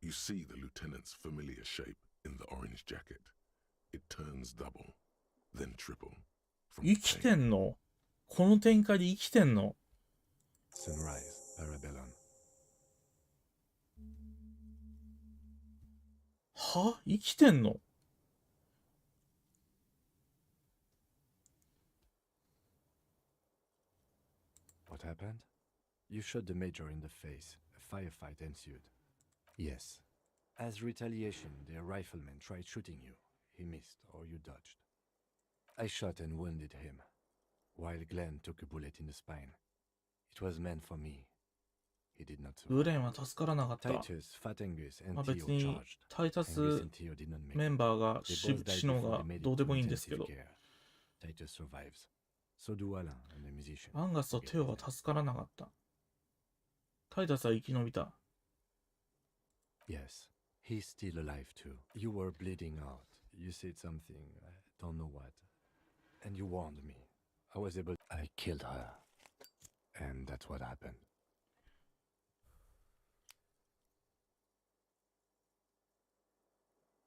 You see the lieutenant's familiar shape in the orange jacket. It turns double, then triple. 生きてんの？この展開で生きてんの？ Sunrise, Parabellum. は？生きてんの？ What happened? You shot the major in the face. A firefight ensued. Yes. As retaliation, the rifleman tried shooting you. He missed, or you dodged. I shot and wounded him, while Glenn took a bullet in the spine. It was meant for me. He did not グレンは助からなかった。 Titus, Fat Angus, and まあ Theo 別に charged. タイタス Angus and Theo did not make メン it. バーが They 死 both died の before が they made it どうで to もいいんですけ intensive ど、 care. Titus survives. So do Alain and the musician. アンガスとテオは助からなかった。タイタスは生き延びた。 Yes, he's still alive too. You were bleeding out. You said something, I don't know what. And you warned me. I was able... I killed her. And that's what happened.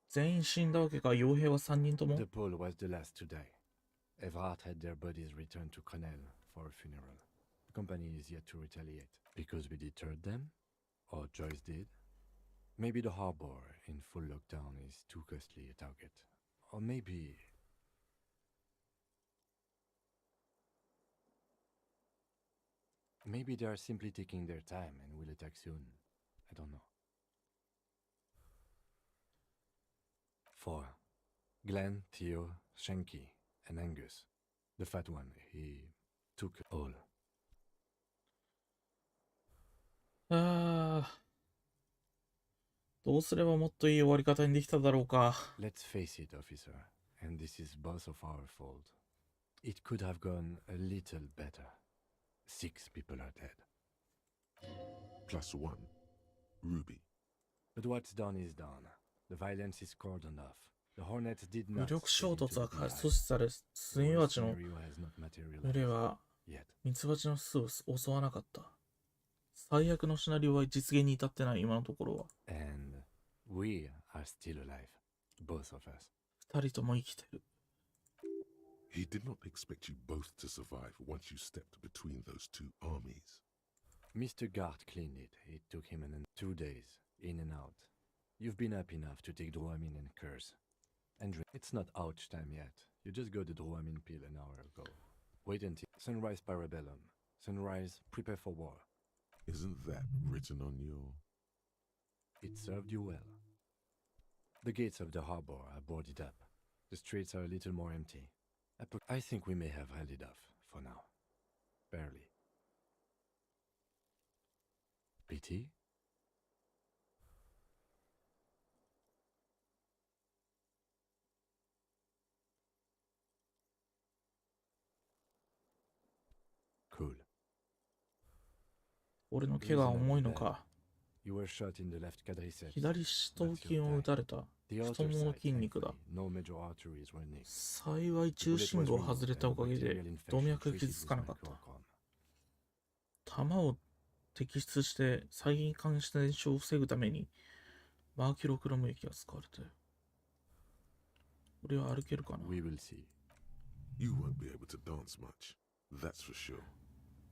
全員死んだわけか、傭兵は3人とも。 The Pole was the last to die. Everhart had their bodies returned to Connell for a funeral. The company is yet to retaliate. Because we deterred them? Or Joyce did? Maybe the harbor in full lockdown is too costly a target. Or maybe... Maybe they are simply taking their time and will attack soon. I don't know. 4. Glenn, Theo, Shanky, and Angus. The fat one, he took all. ああ。どうすればもっといい終わり方にできただろうか。 Let's face it, officer, and this is both of our fault. It could have gone a little better. 6 people are dead. Plus 1. Ruby. But what's done is done. The violence is cordoned off. The Hornets did 武 not 力衝 step 突 into は the 阻止され、スズメバチの scenario has not 群れ materialized は yet. ミツバチの巣を襲わなかった。最悪のシナリオは実現に至ってない、今のところは。And we are still alive. Both of us. 二人とも生きてる。 He did not expect you both to survive once you stepped between those two armies. Mr. Gart cleaned it. It took him 2 days, in and out. You've been up enough to take Dramamine and curse. And drink. It's not ouch time yet. You just got the Dramamine pill an hour ago. Wait until Sunrise Parabellum. Sunrise, prepare for war. Isn't that written on your... It served you well. The gates of the harbor are boarded up. The streets are a little more empty. I think we may have held it off for now. Barely. Pity? Cool. 俺の怪我は重いのか。 You were shot in the left quadriceps. 左四頭筋を撃たれた。 The 太 outer ももの side, 筋肉だ。 thankfully, no major arteries were nicked. 幸い中心部を外れたおかげで動脈が傷つかなかった。弾を摘出して細菌感染症を防ぐためにマーキュロクロム液が使われたよ。俺は歩けるかな。 We will see. You won't be able to dance much, that's for sure.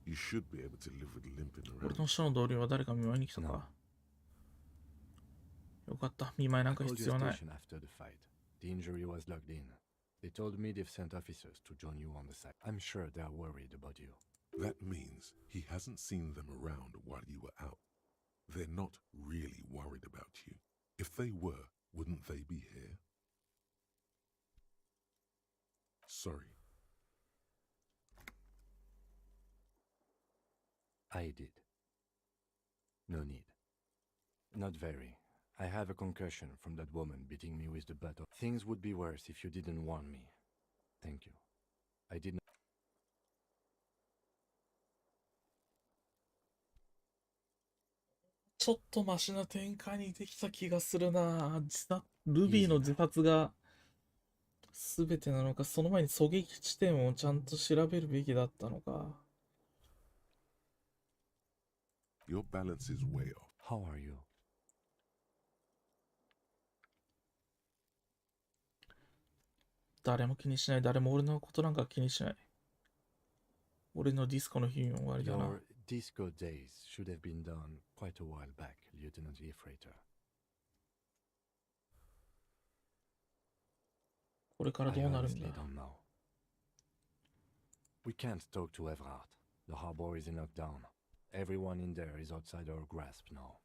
You should be able to live with limping 俺 around. の下の同僚は誰か見舞いに来たか。よかった。見舞いなんか I called 必要 your ない。 station after the fight. The injury was logged in. They told me they've sent officers to join you on the site. I'm sure they're worried about you. That means he hasn't seen them around while you were out. They're not really worried about you. If they were, wouldn't they be here? Sorry. I did. No need. Not very. I have a concussion from that woman beating me with the butt of... Things would be worse if you didn't warn me. Thank you. I did not... ちょっとマシな展開にできた気がするな。ルビーの自殺が全てなのか、その前に狙撃地点をちゃんと調べるべきだったのか。Your balance is way off. How are you? 誰も気にしない。誰も俺のことなんか気にしない。俺のディスコの日々も終わりだな。 Your disco days should have been done quite a while back, Lieutenant Efrater. これからどうなるんだ。 I honestly don't know. We can't talk to Everard. The harbor is in lockdown. Everyone in there is outside our grasp now.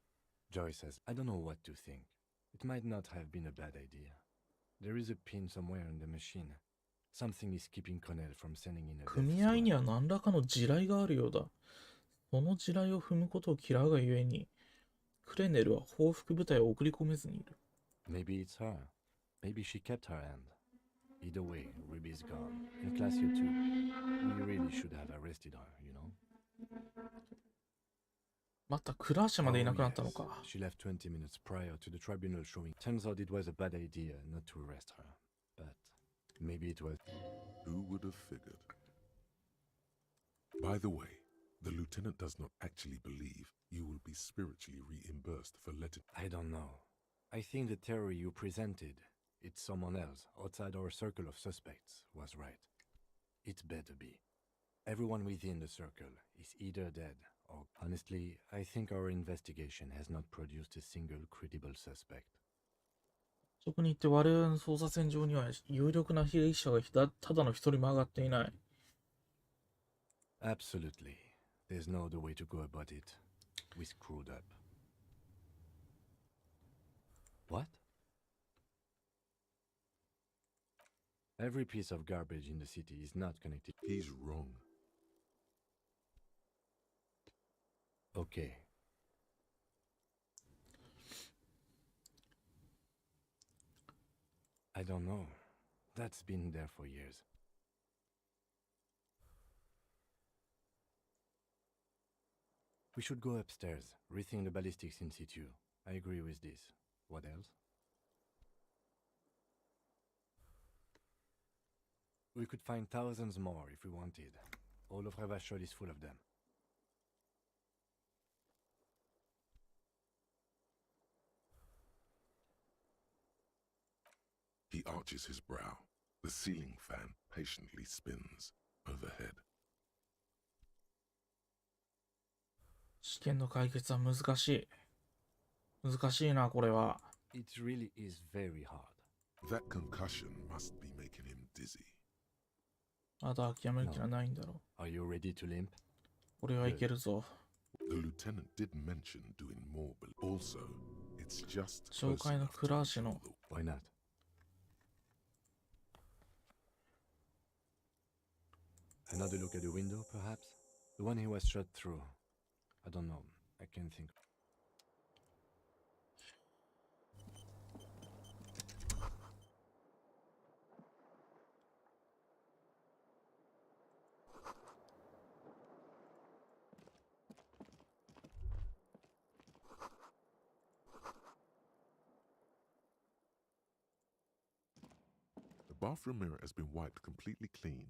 Joy says, I don't know what to think. It might not have been a bad idea. There is a pin somewhere in the machine. Something is keeping Connell from sending in a... 組合には何らかの地雷があるようだ。その地雷を踏むことを嫌うがゆえに、クレネルは報復部隊を送り込めずにいる。Maybe it's her. Maybe she kept her hand. Either way, Ruby's gone. And Class you too. We really should have arrested her, you know? またクラーシャまでいなくなったの Oh, か。 yes. She left 20 minutes prior to the tribunal showing. Turns out it was a bad idea not to arrest her. But maybe it was... Who would have figured? By the way, the lieutenant does not actually believe you will be spiritually reimbursed for letting... I don't know. I think the theory you presented, it's someone else outside our circle of suspects, was right. It better be. Everyone within the circle is either dead or... Honestly, I think our investigation has not produced a single credible suspect. そこに行って我々の捜査線上には有力な被害者がただの一人も上がっていない。 Absolutely. There's no other way to go about it. We screwed up. What? Every piece of garbage in the city is not connected. He's wrong. Okay. I don't know. That's been there for years. We should go upstairs, rethink the ballistics in situ. I agree with this. What else? We could find thousands more if we wanted. All of Revachol is full of them. He arches his brow. The ceiling fan patiently spins overhead. 試験の解決は難しい。難しいな、これは。 It really is very hard. That concussion must be making him dizzy. まだ諦める気はないんだろう。 Are you ready to limp? 俺はいけるぞ。 The lieutenant did mention doing more, but also, it's just 紹 close 介の enough ク to ラーシュの Why not? Another look at the window, perhaps? The one he was shot through. I don't know. I can't think. The bathroom mirror has been wiped completely clean.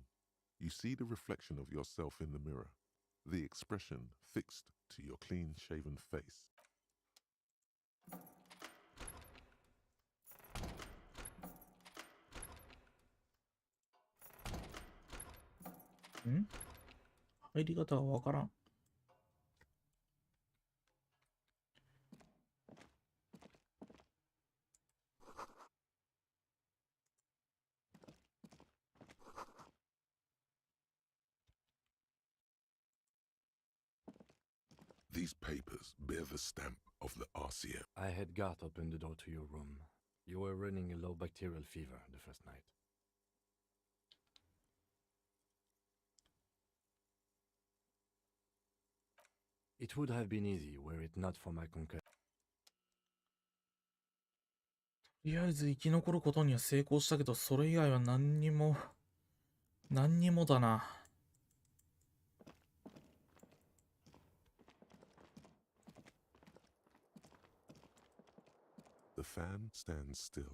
You see the reflection of yourself in the mirror, the expression fixed to your clean-shaven face. ん？入り方がわからん。These papers bear the stamp of the RCM. I had Garth open the door to your room. You were running a low bacterial fever the first night. It would have been easy were it not for my concussion. とりあえず生き残ることには成功したけど、それ以外は何にもだな。The fan stands still.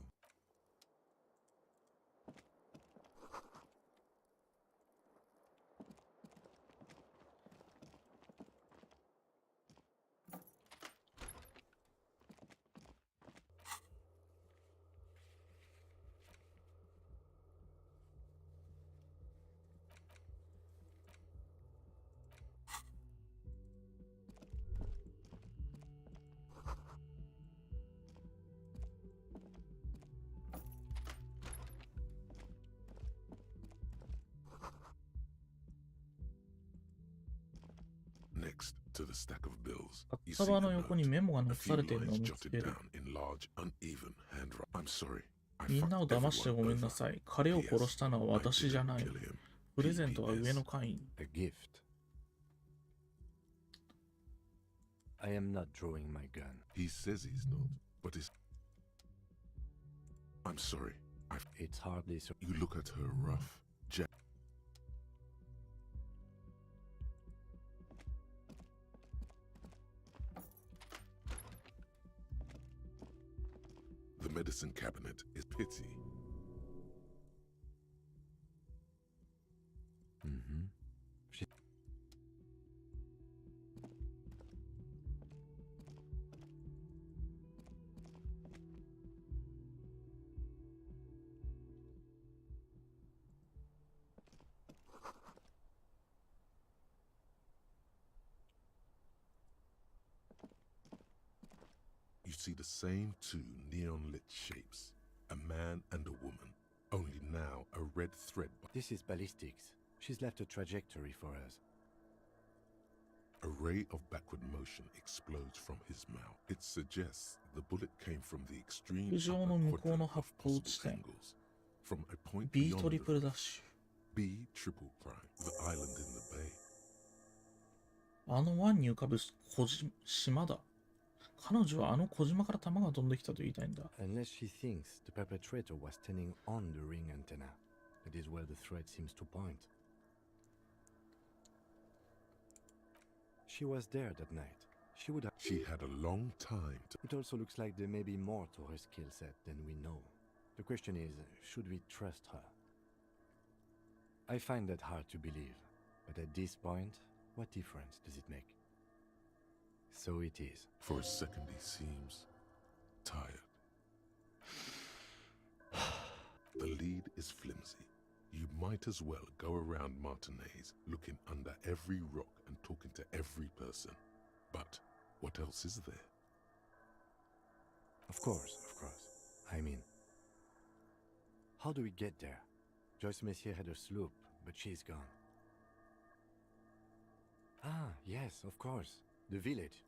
Next to the stack of bills, you see a 札の横に note. メモが A 残 few されているのを lines 見つけ jotted る。 down in large, uneven handwriting. I'm sorry. I みんなを fucked 騙してごめん everyone な over. さい。彼を殺したのは P.S. 私じゃない。 I didn't kill him. プレゼントは上の階に。A gift. I am not drawing my gun. He says he's not, but it's... I'm sorry. It's hardly so. You look at her rough, Jack. The medicine cabinet is pity. Mm-hmm. You see the same two neon-lit shapes, a man and a woman, only now a red thread. This is ballistics. She's left a trajectory for us. A ray of backward motion explodes from his mouth. It suggests the bullet came from the extreme 屋上の upper 向こうの quadrant 発 of 砲 possible 地点。 angles. From a point B beyond トリ the プル roof, ダッシュ。 B triple prime, the island in the bay. あの湾に浮かぶ島だ。彼女はあの小島から弾が飛んできたと言いたいんだ。Unless she thinks the perpetrator was standing on the ring antenna. That is where the thread seems to point. She was there that night. She would have... She had a long time to... It also looks like there may be more to her skill set than we know. The question is, should we trust her? I find that hard to believe. But at this point, what difference does it make? So it is. For a second he seems tired. The lead is flimsy. You might as well go around Martinez looking under every rock and talking to every person. But what else is there? Of course. I mean, how do we get there? Joyce Messier had a sloop, but she's gone. Ah, yes, of course. The village.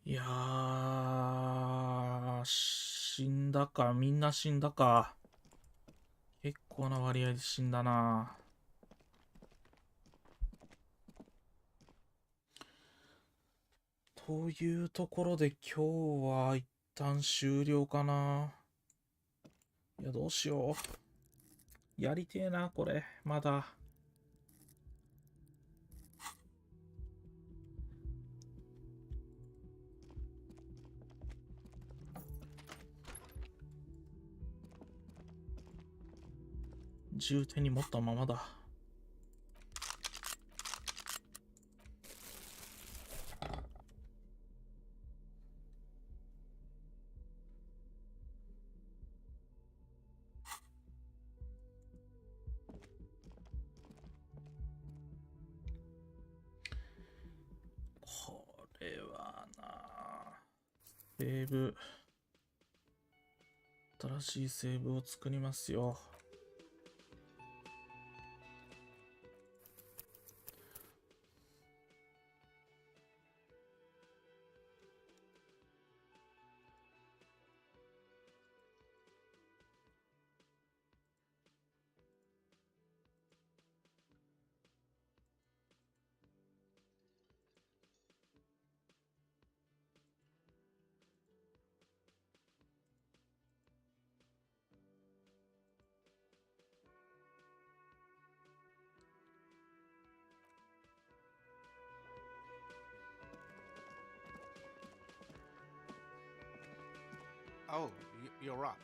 いやー、死んだか、みんな死んだか。結構な割合で死んだな。というところで今日は一旦終了かな。いや、どうしよう。やりてえな、これ。まだ。銃手に持ったままだ。セーブ。新しいセーブを作りますよ。Oh, you're up.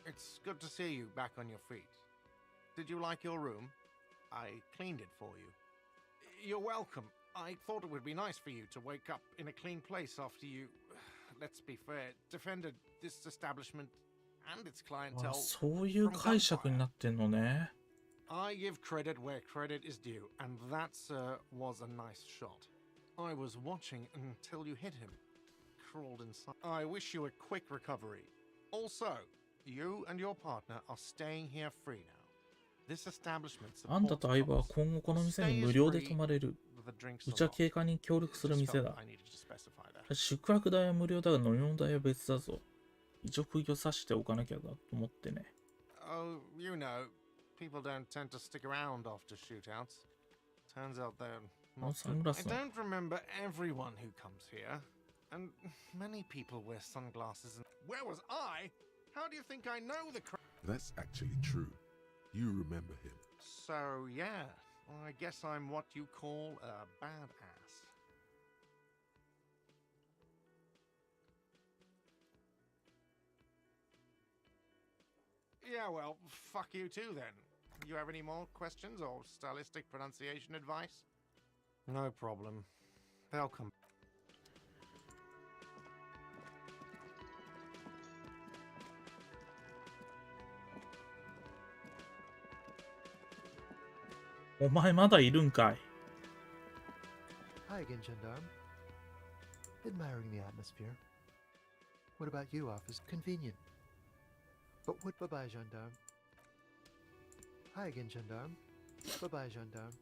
It's good to see you back on your feet. Did you like your room? I cleaned it for you. You're welcome. I thought it would be nice for you to wake up in a clean place after you, let's be fair, defended this establishment and its clientele. そういう解釈になってんのね。I give credit where credit is due, and that, sir, was a nice shot. I was watching until you hit him. Crawled inside. I wish you a quick recovery. Also, you and your partner are staying here free now. This establishment あんたと相葉は今後この店に無料で泊まれる。うちは警官に協力する店だ。宿泊代は無料だが飲み物代は別だぞ。一応釘を刺しておかなきゃだと思ってね。Oh, you know, people don't tend to stick around after shootouts. Turns out they're not good. I don't remember everyone who comes here. And many people wear sunglasses and... Where was I? How do you think I know the crowd? That's actually true. You remember him. So, yeah. I guess I'm what you call a badass. Yeah, well, fuck you too then. You have any more questions or stylistic pronunciation advice? No problem. They'll come. お前まだいるんかい。Hi again, gendarme. Admiring the atmosphere. What about you, officer? Convenient. But what? Bye-bye, gendarme. Hi again, gendarme. Bye-bye, gendarme.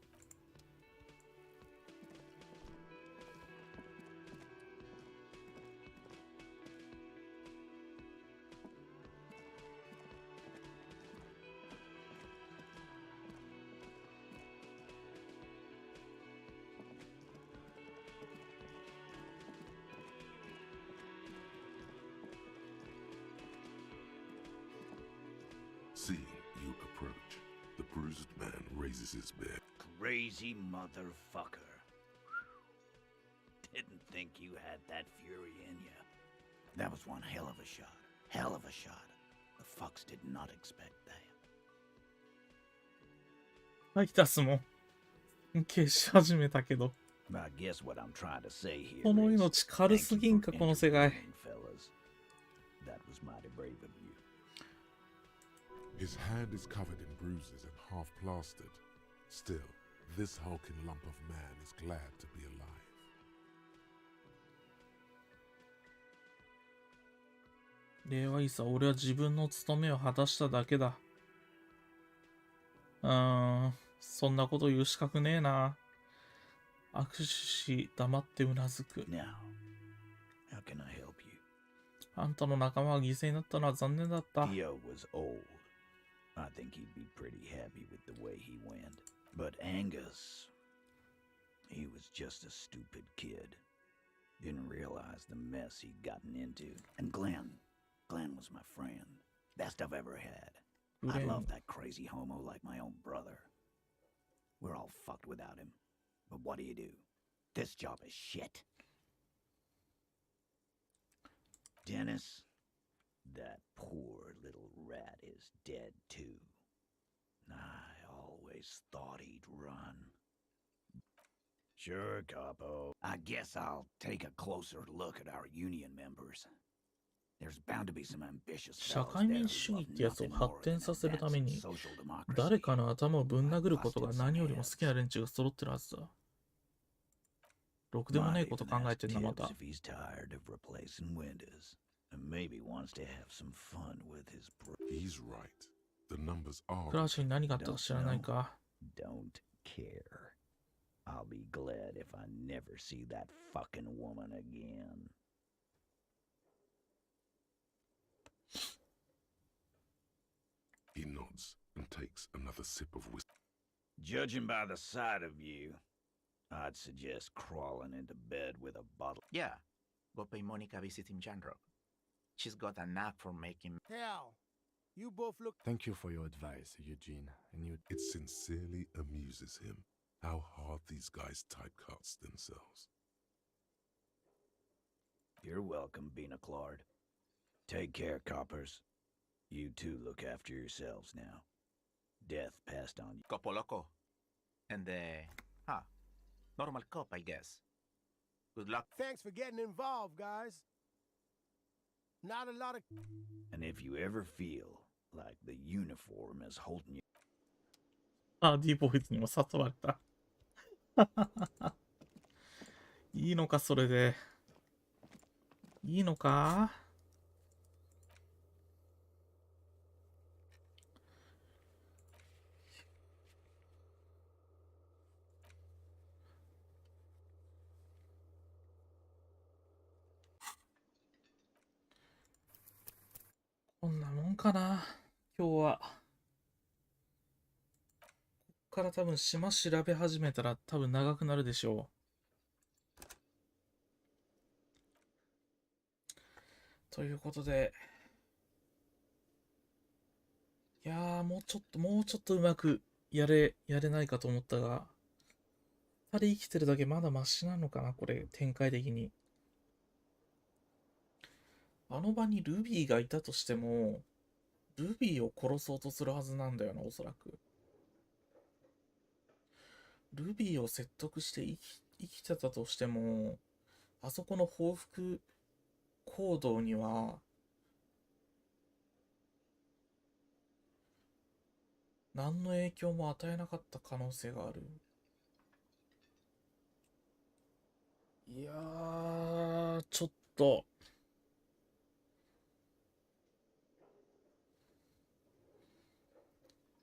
Seeing you approach, the bruised man raises his beard. Crazy motherfucker. Didn't think you had that fury in you. That was one hell of a shot. Hell of a shot. The fucks did not expect that. 吐き出すもん。消し始めたけど。I guess what I'm trying to say here この命軽すぎんか、この世界。That was mighty brave of you. His hand is covered in bruises and half plastered. Still, this hulking lump of man is glad to be alive. 礼はいいさ、俺は自分の務めを果たしただけだ。そんなこと言う資格ねえな。握手し、黙ってうなずく。Now, how can I help you? あんたの仲間が犠牲になったのは残念だった。Theo was old. I think he'd be pretty happy with the way he went. But Angus, he was just a stupid kid. Didn't realize the mess he'd gotten into. And Glenn was my friend. Best I've ever had. I love that crazy homo like my own brother. We're all fucked without him. But what do? This job is shit. Dennis, that poor little rat is dead too. I always thought he'd run. Sure, Capo. I guess I'll take a closer look at our union members. There's bound to be some ambitious 社会民主主義ってやつを発展させるために誰かの頭をぶん殴ることが何よりも好きな連中が揃ってるはずだ。ろくでもねえこと Might 考 even えてんな、ま ask た。 Tibbs if he's tired of replacing windows, and maybe wants to have some fun with his He's right. The numbers are. クラーシュに何があったか知らないか。 Don't care. I'll be glad if I never see that fucking woman again. He nods and takes another sip of whiskey. Judging by the sight of you, I'd suggest crawling into bed with a bottle. Yeah, go pay Monica visiting Jandro. She's got a knack for making. Hell, you both look. Thank you for your advice, Eugene. And you. It sincerely amuses him how hard these guys typecast themselves. You're welcome, Bina Claude. Take care, coppers. You two look after yourselves now. Death passed on you. Copo Loco. And normal cop, I guess. Good luck. Thanks for getting involved, guys. Not a lot of. And if you ever feel like the uniform is holding you. あ、D ボーイズにも誘われた。いいのか、それで。いいのか？こんなもんかな、今日は。こっから多分島調べ始めたら多分長くなるでしょう。ということで、いやー、もうちょっとうまくやれないかと思ったが、2人生きてるだけまだマシなのかな、これ、展開的に。あの場にルビーがいたとしても、ルビーを殺そうとするはずなんだよな、おそらく。ルビーを説得して生きてたとしても、あそこの報復行動には、何の影響も与えなかった可能性がある。いやー、ちょっと。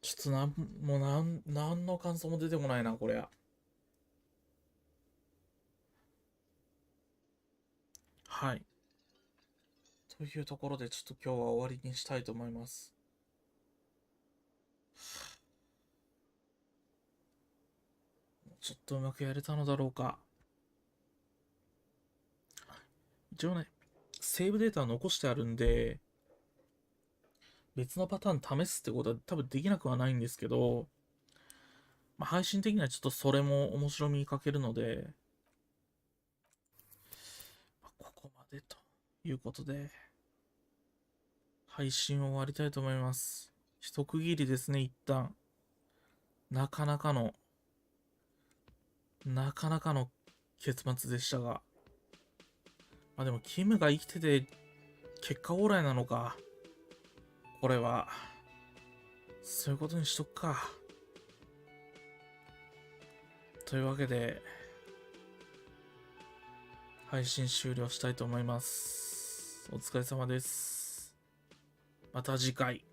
ちょっとなんの感想も出てこないな、これ。はい。というところで、ちょっと今日は終わりにしたいと思います。ちょっとうまくやれたのだろうか。一応ね、セーブデータ残してあるんで、別のパターン試すってことは多分できなくはないんですけど、まあ、配信的にはちょっとそれも面白みに欠けるので、まあ、ここまでということで、配信を終わりたいと思います。一区切りですね、一旦。なかなかの結末でしたが。まあでも、キムが生きてて、結果オーライなのか。これは、そういうことにしとくか。というわけで、配信終了したいと思います。お疲れ様です。また次回。